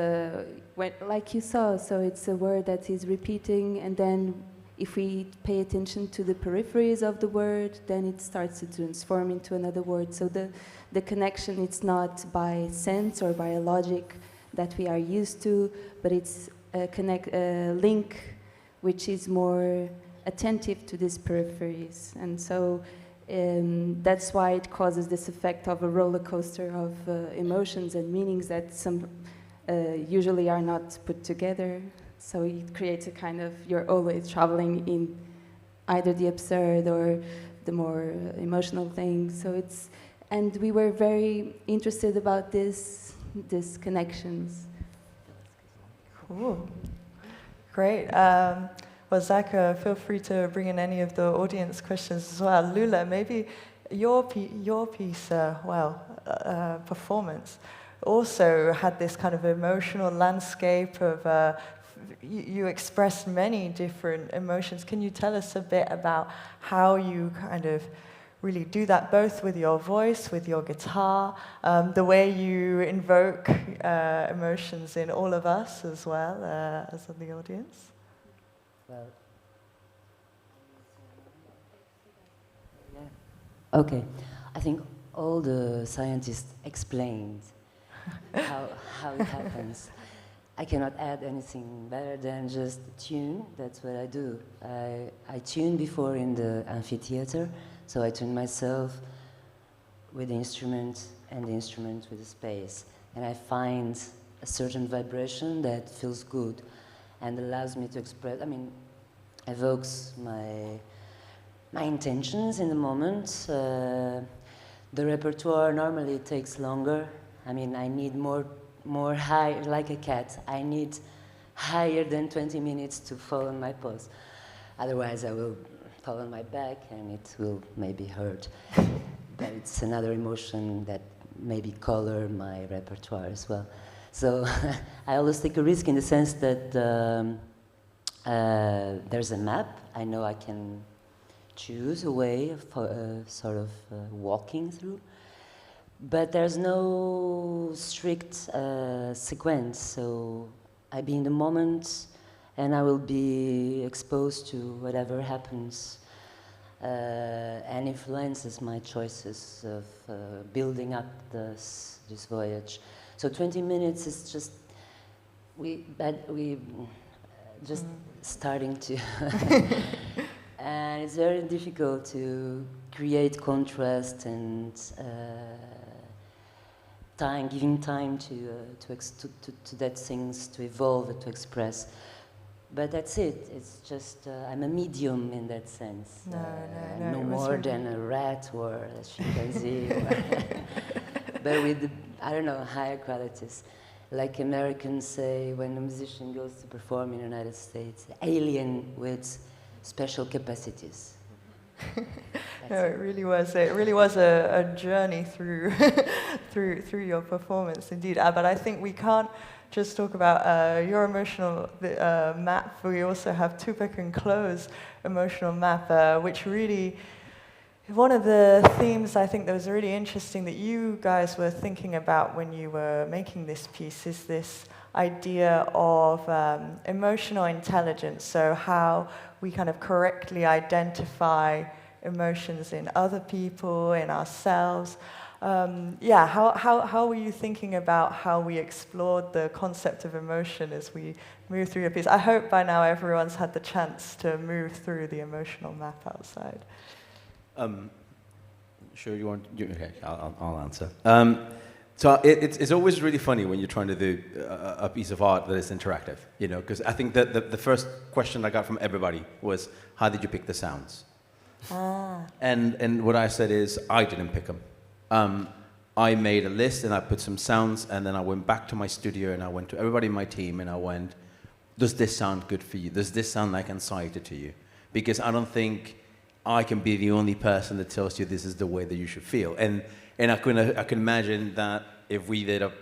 like you saw, so it's a word that is repeating, and then if we pay attention to the peripheries of the word, then it starts to transform into another word. So the connection, it's not by sense or by a logic that we are used to, but it's a link which is more attentive to these peripheries. And so that's why it causes this effect of a roller coaster of emotions and meanings that some usually are not put together. So it creates a kind of, you're always traveling in either the absurd or the more emotional thing. So it's, and we were very interested about these connections. Cool, great. Well, Zach, feel free to bring in any of the audience questions as well. Lula, maybe your piece, performance, also had this kind of emotional landscape of, you expressed many different emotions. Can you tell us a bit about how you kind of really do that, both with your voice, with your guitar, the way you invoke emotions in all of us as well, as in the audience? Well, yeah. Okay. I think all the scientists explained how it happens. I cannot add anything better than just tune. That's what I do. I tune before in the amphitheater, so I tune myself with the instrument and the instrument with the space. And I find a certain vibration that feels good and allows me to express, evokes my intentions in the moment. The repertoire normally takes longer. I need more high, like a cat. I need higher than 20 minutes to fall on my pose. Otherwise, I will fall on my back and it will maybe hurt. But it's another emotion that maybe color my repertoire as well. So I always take a risk in the sense that there's a map. I know I can choose a way of sort of walking through. But there's no strict sequence, so I be in the moment and I will be exposed to whatever happens and influences my choices of building up this voyage. So 20 minutes is just, we just starting to, and it's very difficult to create contrast and giving time to that things to evolve and to express. But that's it. It's just I'm a medium in that sense. No more than a rat or a chimpanzee, but with higher qualities. Like Americans say when a musician goes to perform in the United States, alien with special capacities. No, it really was. It really was a journey through through your performance, indeed. But I think we can't just talk about your emotional map. We also have Tupac and Chloe's emotional map, which really, one of the themes I think that was really interesting that you guys were thinking about when you were making this piece is this idea of emotional intelligence. So how we kind of correctly identify emotions in other people, in ourselves. Yeah, how were you thinking about how we explored the concept of emotion as we move through your piece? I hope by now everyone's had the chance to move through the emotional map outside. Sure, you want? Okay, I'll answer. So it's always really funny when you're trying to do a piece of art that is interactive, you know, because I think that the first question I got from everybody was, how did you pick the sounds? And what I said is, I didn't pick them. I made a list and I put some sounds, and then I went back to my studio and I went to everybody in my team and I went, does this sound good for you? Does this sound like anxiety to you? Because I don't think I can be the only person that tells you this is the way that you should feel. And I can imagine that if we did a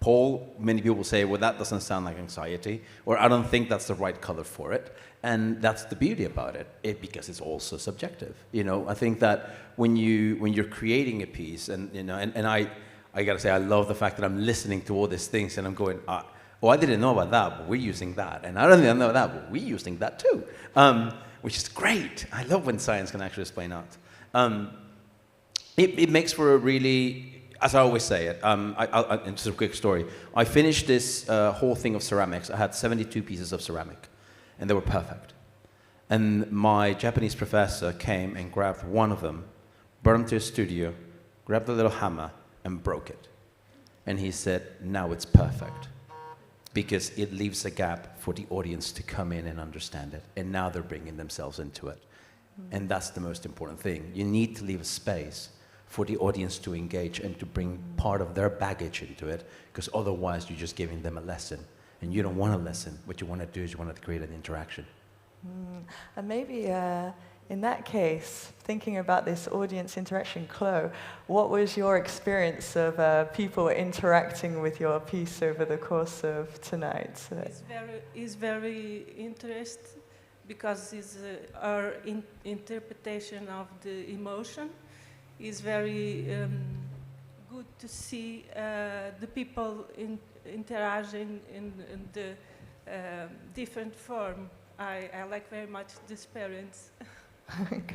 poll, many people say, well, that doesn't sound like anxiety, or I don't think that's the right color for it. And that's the beauty about it, because it's also subjective. You know, I think that when you're creating a piece, and you know, and I gotta say, I love the fact that I'm listening to all these things and I'm going, oh, I didn't know about that, but we're using that, and I don't know that, but we're using that too, which is great. I love when science can actually explain art. It makes for a really, as I always say it, and just a quick story. I finished this whole thing of ceramics. I had 72 pieces of ceramic, and they were perfect. And my Japanese professor came and grabbed one of them, brought him to his studio, grabbed a little hammer, and broke it. And he said, now it's perfect, because it leaves a gap for the audience to come in and understand it. And now they're bringing themselves into it. And that's the most important thing. You need to leave a space for the audience to engage and to bring part of their baggage into it, because otherwise you're just giving them a lesson. And you don't want a lesson. What you want to do is you want to create an interaction. And maybe in that case, thinking about this audience interaction, Chloe, what was your experience of people interacting with your piece over the course of tonight? It's very interesting, because it's our interpretation of the emotion is very good to see the people interacting in the different form. I like very much the experience.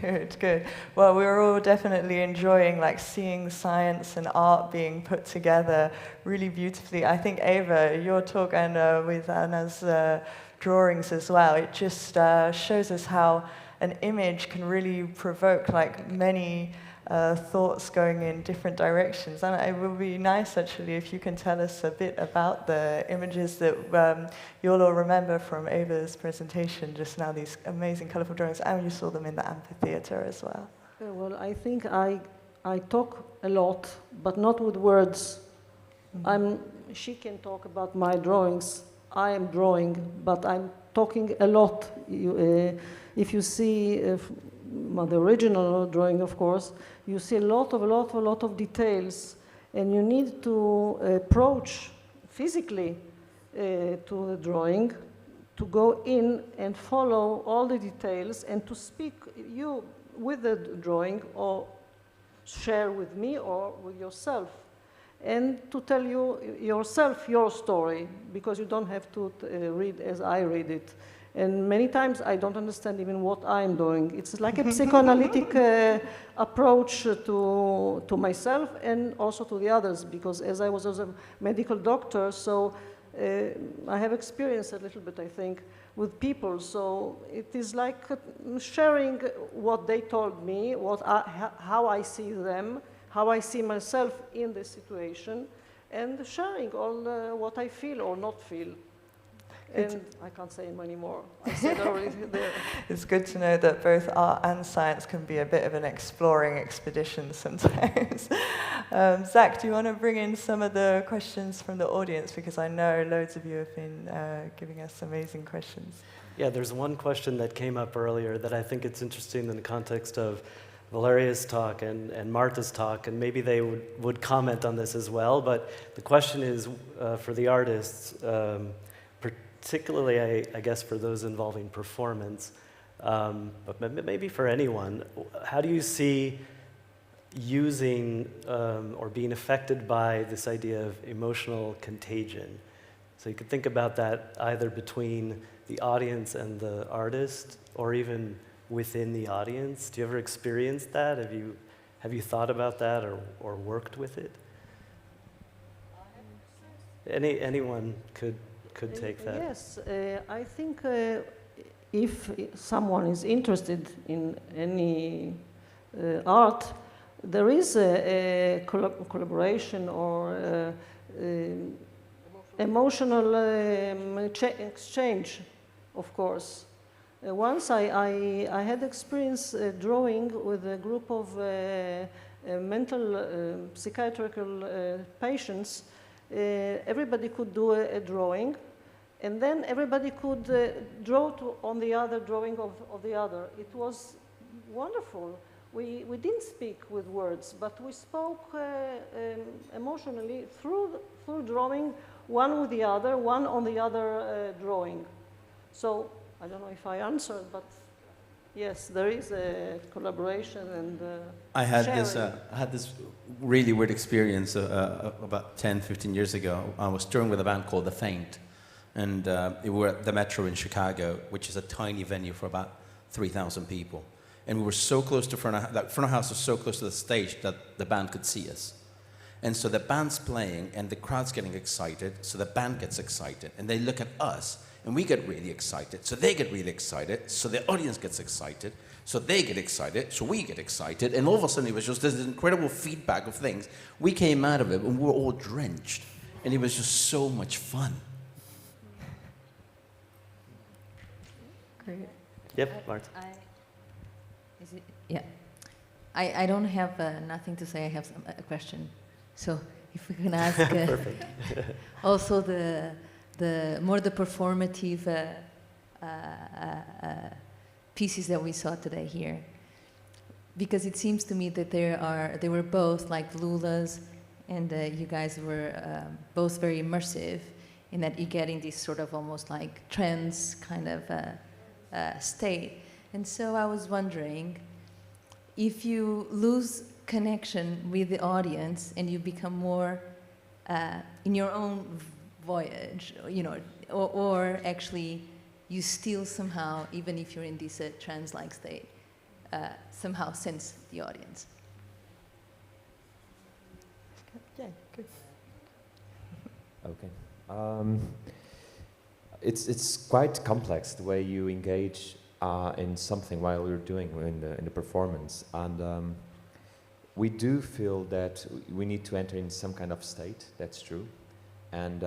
Good, good. Well, we were all definitely enjoying seeing science and art being put together really beautifully. I think, Eva, your talk and with Anna's drawings as well, it just shows us how an image can really provoke many thoughts going in different directions. And it would be nice, actually, if you can tell us a bit about the images that you'll all remember from Eva's presentation just now, these amazing colorful drawings, and you saw them in the amphitheater as well. Well, I think I talk a lot, but not with words. She can talk about my drawings. I am drawing, but I'm talking a lot. If you see the original drawing, of course, you see a lot of details, and you need to approach physically to the drawing, to go in and follow all the details, and to speak you with the drawing, or share with me or with yourself, and to tell you yourself your story, because you don't have to read as I read it. And many times I don't understand even what I'm doing. It's like a psychoanalytic approach to myself and also to the others, because as I was a medical doctor, so I have experience a little bit, I think, with people. So it is like sharing what they told me, how I see them, how I see myself in this situation, and sharing all what I feel or not feel. And I can't say any more. I said already there. It's good to know that both art and science can be a bit of an exploring expedition sometimes. Zach, do you want to bring in some of the questions from the audience? Because I know loads of you have been giving us amazing questions. Yeah, there's one question that came up earlier that I think it's interesting in the context of Valeria's talk and Marta's talk, and maybe they would comment on this as well. But the question is for the artists, particularly, I guess, for those involving performance, but maybe for anyone, how do you see using or being affected by this idea of emotional contagion? So you could think about that either between the audience and the artist, or even within the audience. Do you ever experience that? Have you Have you thought about that or worked with it? Anyone could take that. Yes, I think if someone is interested in any art, there is a collaboration or emotional exchange, of course. Once I had experience drawing with a group of mental psychiatrical patients. Everybody could do a drawing, and then everybody could draw on the other drawing of the other. It was wonderful. We didn't speak with words, but we spoke emotionally through drawing, one with the other, one on the other drawing. So I don't know if I answered, but yes, there is a collaboration and I had sharing. this really weird experience about 10, 15 years ago. I was touring with a band called The Faint, and we were at the Metro in Chicago, which is a tiny venue for about 3,000 people. And we were so close to front of house was so close to the stage that the band could see us. And so the band's playing, and the crowd's getting excited, so the band gets excited, and they look at us, and we get really excited, so they get really excited, so the audience gets excited, so they get excited, so we get excited, and all of a sudden it was just this incredible feedback of things. We came out of it, and we were all drenched, and it was just so much fun. Great. Yep, Bart. Yeah. I don't have nothing to say. I have a question. So if we can ask Perfect. also the more the performative pieces that we saw today here, because it seems to me that they were both like Lula's, and you guys were both very immersive in that you get in this sort of almost like trance kind of state. And so I was wondering, if you lose connection with the audience and you become more in your own voyage, you know, or actually you still somehow, even if you're in this trance-like state, somehow sense the audience. Yeah, good. Okay. It's quite complex the way you engage in something while you're doing in the performance, and we do feel that we need to enter in some kind of state. That's true, and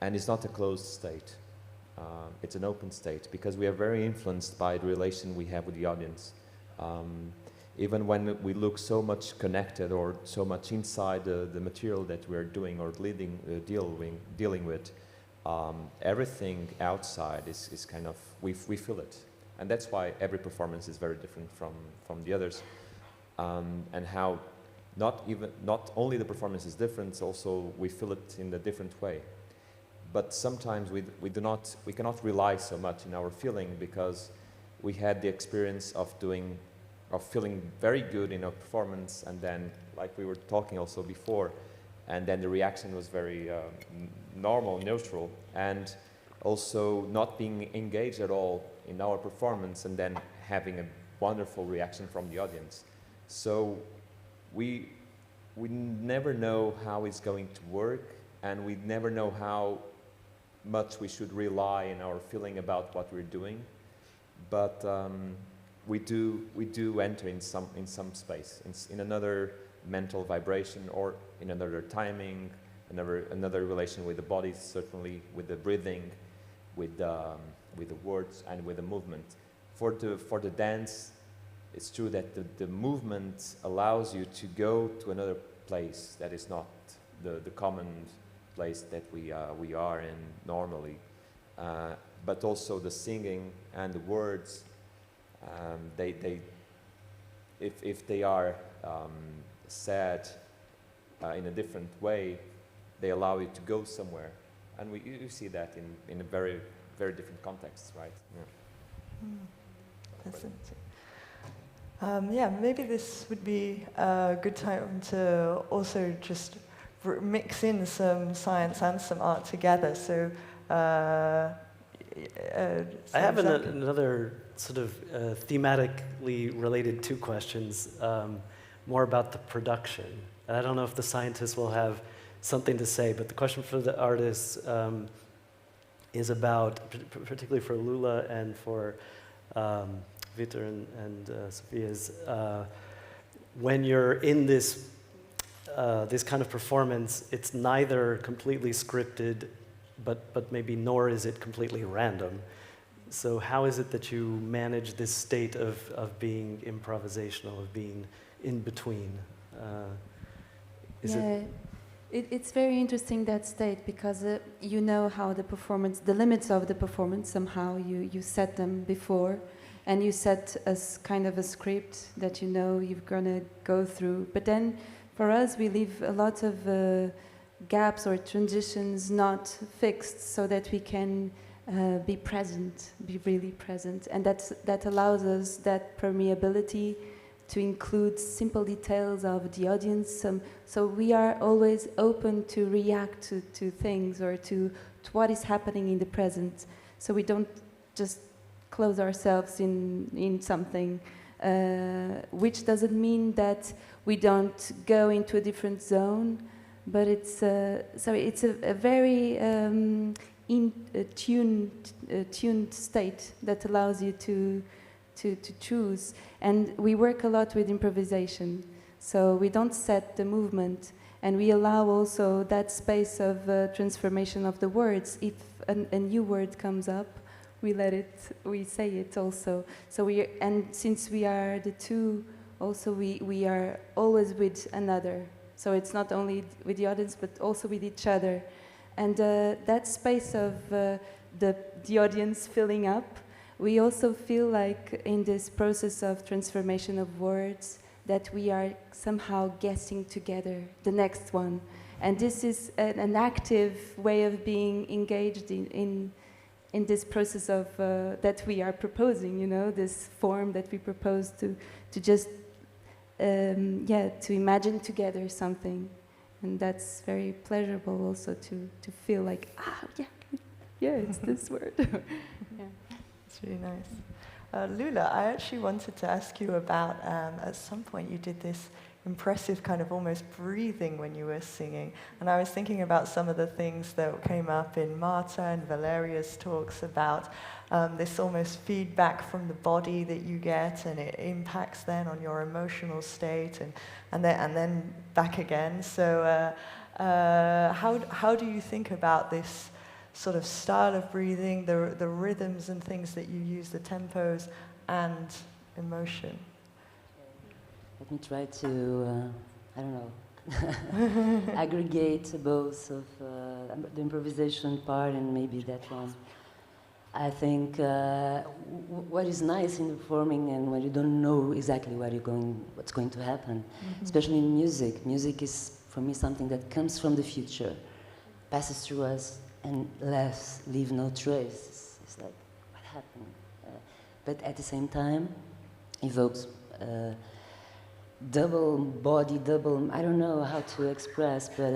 it's not a closed state. It's an open state because we are very influenced by the relation we have with the audience. Even when we look so much connected or so much inside the material that we're doing or dealing with, everything outside is kind of, we feel it. And that's why every performance is very different from the others. And how not only the performance is different, also we feel it in a different way. But sometimes we cannot rely so much in our feeling because we had the experience of feeling very good in a performance, and then, like we were talking also before, and then the reaction was very normal, neutral, and also not being engaged at all in our performance, and then having a wonderful reaction from the audience. So we never know how it's going to work, and we never know how much we should rely in our feeling about what we're doing, but we do enter in some space, in another mental vibration, or in another timing, another relation with the body, certainly with the breathing, with the words, and with the movement. For the dance, it's true that the movement allows you to go to another place that is not the common place that we are in normally, but also the singing and the words. If they are said in a different way, they allow you to go somewhere, and you see that in a very, very different contexts, right? Yeah. Fascinating. Yeah, maybe this would be a good time to also just mix in some science and some art together. So I have another sort of thematically related two questions, more about the production. And I don't know if the scientists will have something to say, but the question for the artists is about, particularly for Lula and for Vitor and Sophia, is when you're in this this kind of performance, it's neither completely scripted, but maybe nor is it completely random. So how is it that you manage this state of being improvisational, of being in between? It's very interesting, that state, because you know how the performance, the limits of the performance, somehow you set them before, and you set as kind of a script that you know you're gonna go through. But then for us, we leave a lot of gaps or transitions not fixed, so that we can be present, be really present, and that allows us that permeability to include simple details of the audience. So we are always open to react to things, or to what is happening in the present. So we don't just close ourselves in something, which doesn't mean that we don't go into a different zone, but it's a very tuned state that allows you to choose. And we work a lot with improvisation, so we don't set the movement, and we allow also that space of transformation of the words. If a new word comes up, we say it also. So and since we are the two, also we are always with another. So it's not only with the audience, but also with each other. And that space of the audience filling up, we also feel like in this process of transformation of words that we are somehow guessing together the next one. And this is an active way of being engaged in this process of that we are proposing, you know, this form that we propose to just, to imagine together something. And that's very pleasurable also to feel like, it's this word. Yeah. It's really nice. Lula, I actually wanted to ask you about, at some point you did this impressive kind of almost breathing when you were singing. And I was thinking about some of the things that came up in Marta and Valeria's talks about this almost feedback from the body that you get, and it impacts then on your emotional state, and then back again. So how do you think about this sort of style of breathing, the rhythms and things that you use, the tempos and emotion? Let me try to, aggregate both of the improvisation part and maybe that one. I think what is nice in performing, and when you don't know exactly what's going to happen, especially in music. Music is, for me, something that comes from the future, passes through us, and leave no trace. It's like, what happened? But at the same time, evokes double body, I don't know how to express, but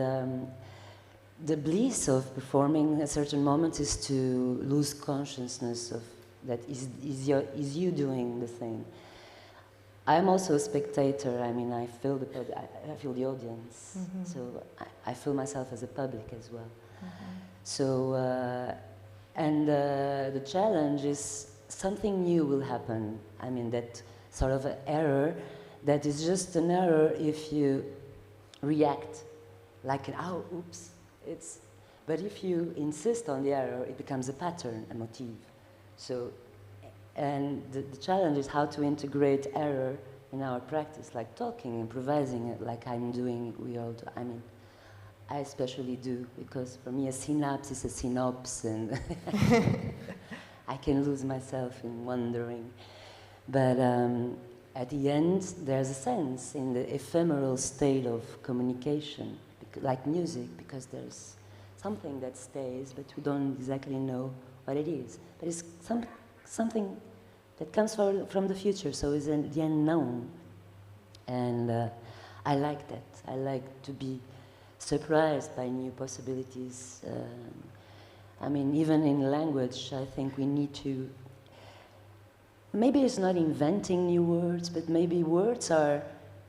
the bliss of performing at certain moments is to lose consciousness of that is you doing the thing. I'm also a spectator. I mean, I feel the audience, so I feel myself as a public as well. So, and the challenge is something new will happen. I mean, that sort of an error that is just an error if you react like, oops. But if you insist on the error, it becomes a pattern, a motif. So, and the challenge is how to integrate error in our practice, like talking, improvising, like I'm doing, we all do. I mean, I especially do, because for me a synapse is a synopsis, and I can lose myself in wondering. But at the end, there's a sense in the ephemeral state of communication, like music, because there's something that stays, but we don't exactly know what it is. But it's something that comes from the future, so it's the unknown. And I like that. I like to be surprised by new possibilities. I mean, even in language, I think we need to, maybe it's not inventing new words, but maybe words are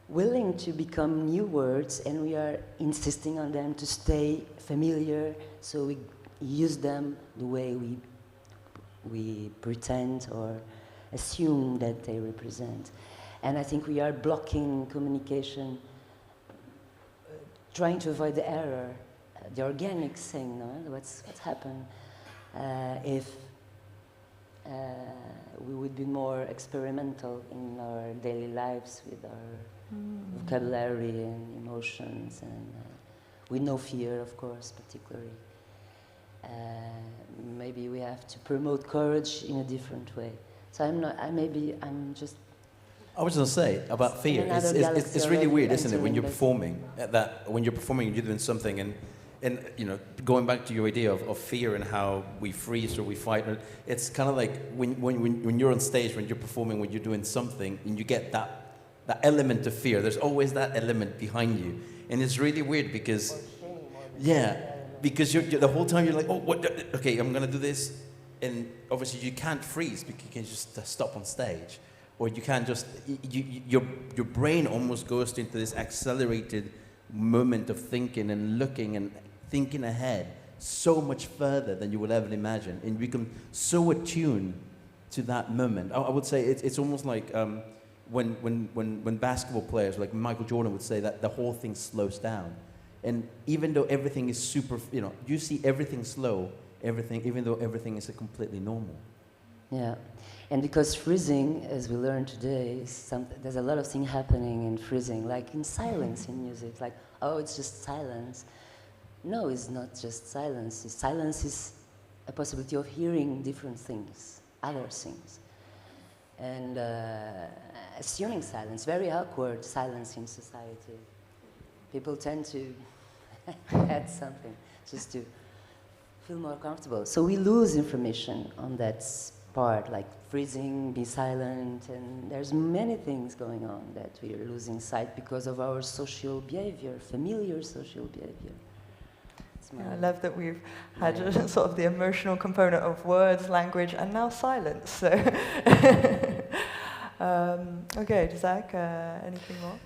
willing to become new words, and we are insisting on them to stay familiar, so we use them the way we pretend or assume that they represent. And I think we are blocking communication, trying to avoid the error, the organic thing, no? What's happened if we would be more experimental in our daily lives with our vocabulary and emotions, and with no fear, of course, particularly. Maybe we have to promote courage in a different way. So I'm just. I was going to say about fear. It's really weird, isn't it? When you're performing, when you're performing and you're doing something, and you know, going back to your idea of fear and how we freeze or we fight. It's kind of like when you're on stage, when you're performing, when you're doing something, and you get that element of fear. There's always that element behind you, and it's really weird because, because you're the whole time you're like, oh, what? Okay, I'm gonna do this, and obviously you can't freeze because you can just stop on stage. Or you can't just, your brain almost goes into this accelerated moment of thinking and looking and thinking ahead so much further than you would ever imagine. And you become so attuned to that moment. I would say it's almost like when basketball players, like Michael Jordan would say that the whole thing slows down. And even though everything is super, you see everything slow, even though everything is completely normal. Yeah. And because freezing, as we learned today, there's a lot of things happening in freezing, like in silence in music, like, oh, it's just silence. No, it's not just silence. Silence is a possibility of hearing different things, other things. And assuming silence, very awkward silence in society. People tend to add something just to feel more comfortable. So we lose information on that part, like freezing, be silent, and there's many things going on that we are losing sight because of our social behavior, familiar social behavior. Yeah, I love that we've had sort of the emotional component of words, language, and now silence. So, okay, Zach, anything more?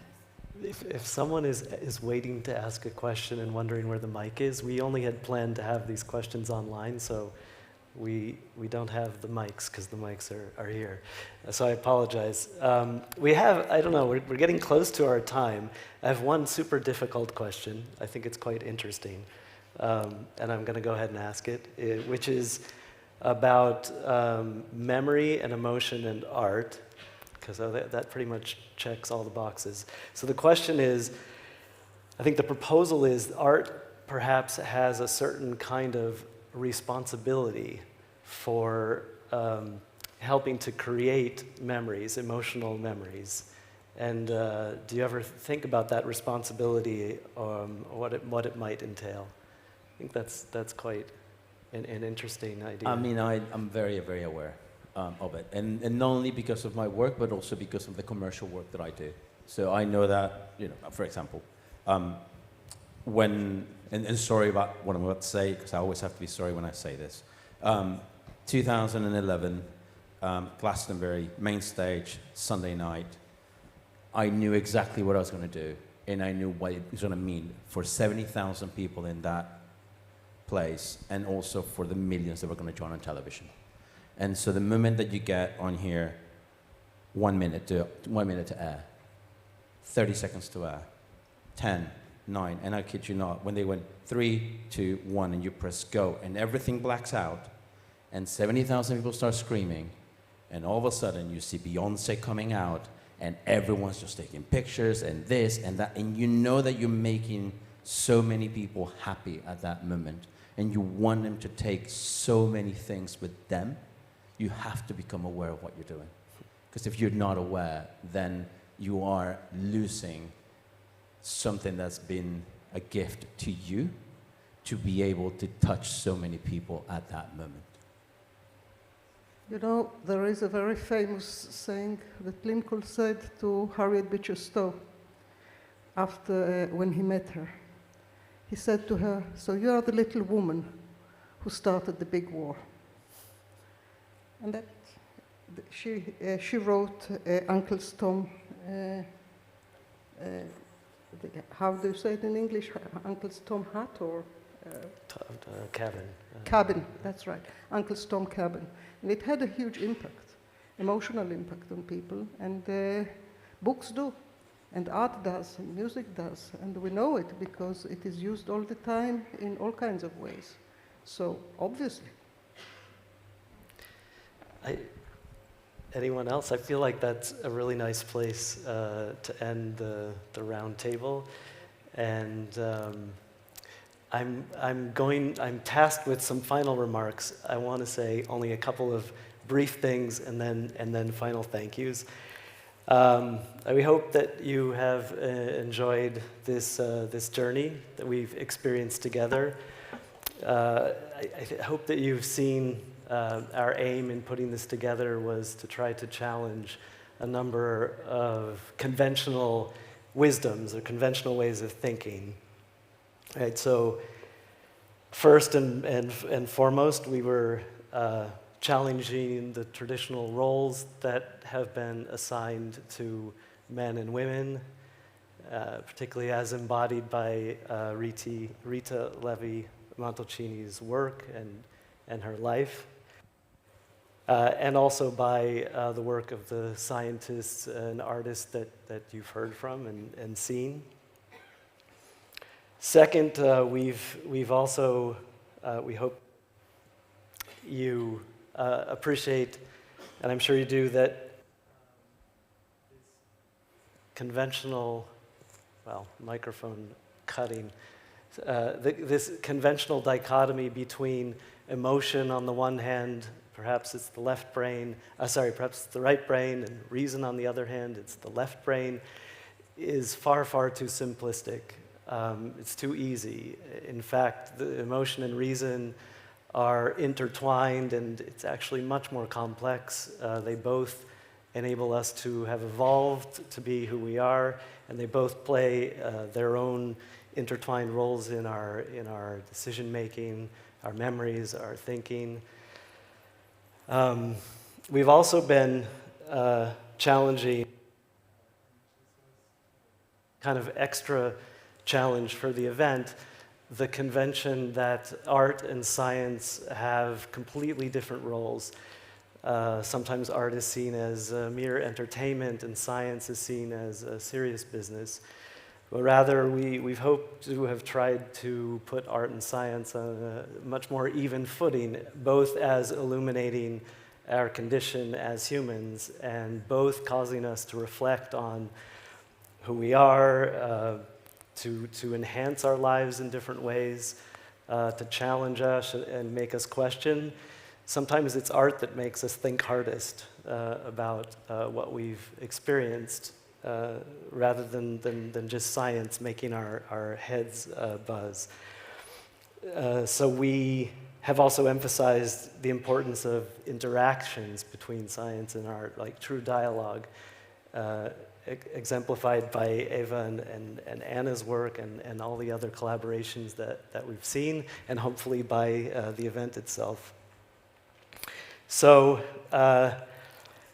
If someone is waiting to ask a question and wondering where the mic is, we only had planned to have these questions online, so we don't have the mics because the mics are here. So I apologize. We have, I don't know, we're getting close to our time. I have one super difficult question. I think it's quite interesting. And I'm going to go ahead and ask it, which is about memory and emotion and art, because that pretty much checks all the boxes. So the question is, I think the proposal is art perhaps has a certain kind of responsibility for helping to create memories, emotional memories. And do you ever think about that responsibility, what it might entail? I think that's quite an interesting idea. I mean, I'm very, very aware of it. And not only because of my work, but also because of the commercial work that I do. So I know that, for example, and sorry about what I'm about to say, because I always have to be sorry when I say this. 2011, Glastonbury, main stage, Sunday night. I knew exactly what I was going to do, and I knew what it was going to mean for 70,000 people in that place, and also for the millions that were going to join on television. And so the moment that you get on here, 1 minute to air, 30 seconds to air, 10, 9, and I kid you not, when they went 3, 2, 1, and you press go, and everything blacks out, and 70,000 people start screaming, and all of a sudden you see Beyonce coming out, and everyone's just taking pictures, and this and that, and you know that you're making so many people happy at that moment, and you want them to take so many things with them. You have to become aware of what you're doing. Because if you're not aware, then you are losing something that's been a gift to you to be able to touch so many people at that moment. You know, there is a very famous saying that Lincoln said to Harriet Beecher Stowe when he met her. He said to her, "So you are the little woman who who started the big war. And that she wrote Uncle's Tom. How do you say it in English? Uncle's Tom Hat or Cabin. Cabin. That's right. Uncle's Tom Cabin, and it had a huge impact, emotional impact on people, and books do. And art does, and music does, and we know it because it is used all the time in all kinds of ways. So, obviously. Anyone else? I feel like that's a really nice place to end the round table. And I'm tasked with some final remarks. I want to say only a couple of brief things and then final thank yous. We hope that you have enjoyed this journey that we've experienced together. I hope that you've seen our aim in putting this together was to try to challenge a number of conventional wisdoms or conventional ways of thinking. Right, so first and foremost, we were challenging the traditional roles that have been assigned to men and women, particularly as embodied by Rita Levi-Montalcini's work and her life, and also by the work of the scientists and artists that you've heard from and seen. Second, we've also, we hope you appreciate, and I'm sure you do, that conventional, well, microphone cutting, this conventional dichotomy between emotion on the one hand, perhaps it's the left brain, perhaps it's the right brain, and reason on the other hand, it's the left brain, is far, far too simplistic. It's too easy. In fact, the emotion and reason are intertwined, and it's actually much more complex. They both enable us to have evolved to be who we are, and they both play their own intertwined roles in our decision-making, our memories, our thinking. We've also been challenging, kind of extra challenge for the event, the convention that art and science have completely different roles. Sometimes art is seen as mere entertainment and science is seen as a serious business. But rather, we've hoped to have tried to put art and science on a much more even footing, both as illuminating our condition as humans and both causing us to reflect on who we are, to enhance our lives in different ways, to challenge us and make us question. Sometimes it's art that makes us think hardest about what we've experienced, rather than just science making our heads buzz. So we have also emphasized the importance of interactions between science and art, like true dialogue, exemplified by Eva and Anna's work and all the other collaborations that we've seen, and hopefully by the event itself. So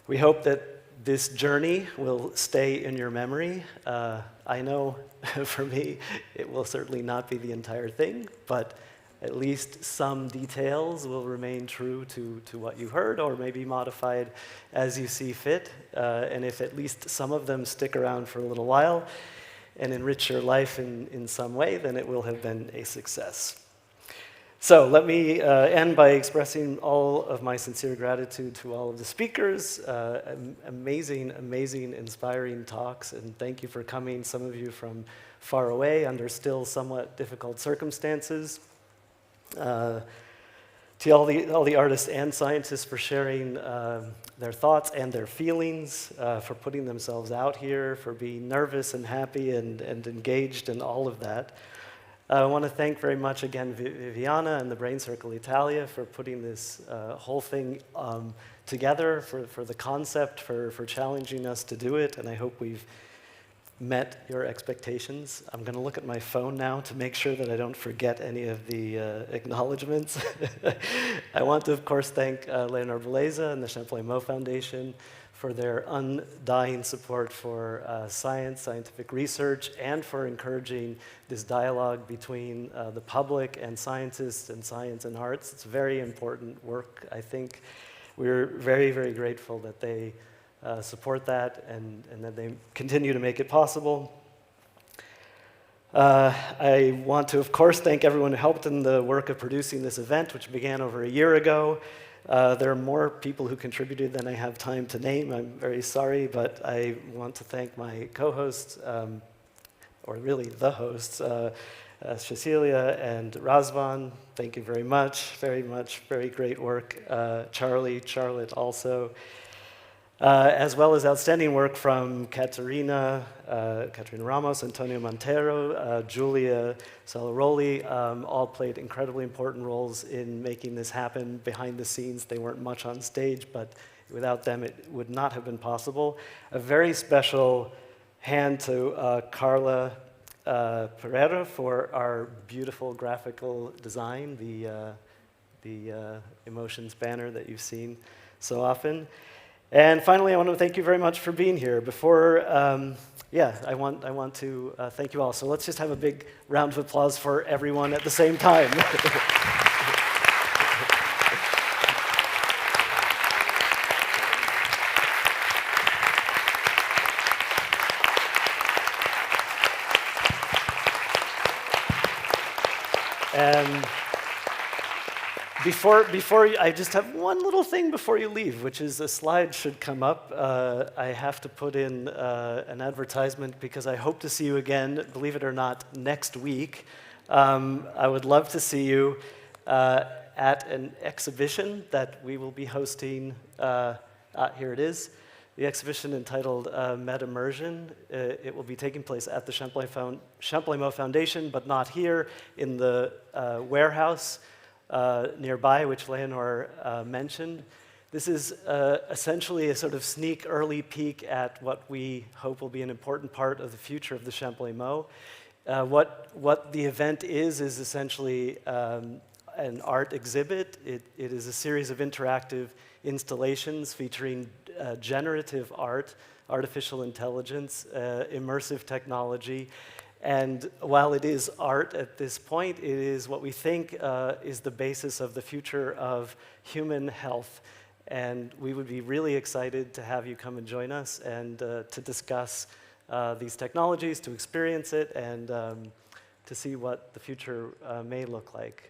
we hope that this journey will stay in your memory. I know for me, it will certainly not be the entire thing, but at least some details will remain true to what you heard, or maybe modified as you see fit. And if at least some of them stick around for a little while and enrich your life in some way, then it will have been a success. So let me end by expressing all of my sincere gratitude to all of the speakers. Amazing, amazing, inspiring talks, and thank you for coming, some of you from far away under still somewhat difficult circumstances. To all the artists and scientists for sharing their thoughts and their feelings, for putting themselves out here, for being nervous and happy and engaged in all of that. I want to thank very much again Viviana and the Brain Circle Italia for putting this whole thing together, for the concept, for challenging us to do it, and I hope we've met your expectations. I'm going to look at my phone now to make sure that I don't forget any of the acknowledgements. I want to, of course, thank Leonard Beleza and the Champlain Mauve Foundation for their undying support for science, scientific research, and for encouraging this dialogue between the public and scientists and science and arts. It's very important work, I think. We're very, very grateful that they support that and that they continue to make it possible. I want to, of course, thank everyone who helped in the work of producing this event, which began over a year ago. There are more people who contributed than I have time to name. I'm very sorry, but I want to thank my co-hosts, or really the hosts, Cecilia and Razvan. Thank you very much, very great work. Charlie, Charlotte also. As well as outstanding work from Caterina Ramos, Antonio Montero, Julia Salaroli, all played incredibly important roles in making this happen behind the scenes. They weren't much on stage, but without them it would not have been possible. A very special hand to Carla Pereira for our beautiful graphical design, the Emotions banner that you've seen so often. And finally, I want to thank you very much for being here. Before, I want to thank you all. So let's just have a big round of applause for everyone at the same time. And I just have one little thing before you leave, which is a slide should come up. I have to put in an advertisement because I hope to see you again, believe it or not, next week. I would love to see you at an exhibition that we will be hosting. Here it is. The exhibition entitled Meta-Immersion. It will be taking place at the Champlain Mauve Foundation, but not here, in the warehouse nearby, which Leonor mentioned. This is essentially a sort of sneak early peek at what we hope will be an important part of the future of the Champlain Mauve. What the event is essentially an art exhibit. It is a series of interactive installations featuring generative art, artificial intelligence, immersive technology. And while it is art at this point, it is what we think is the basis of the future of human health. And we would be really excited to have you come and join us and to discuss these technologies, to experience it, and to see what the future may look like.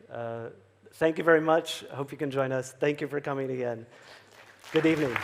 Thank you very much. I hope you can join us. Thank you for coming again. Good evening.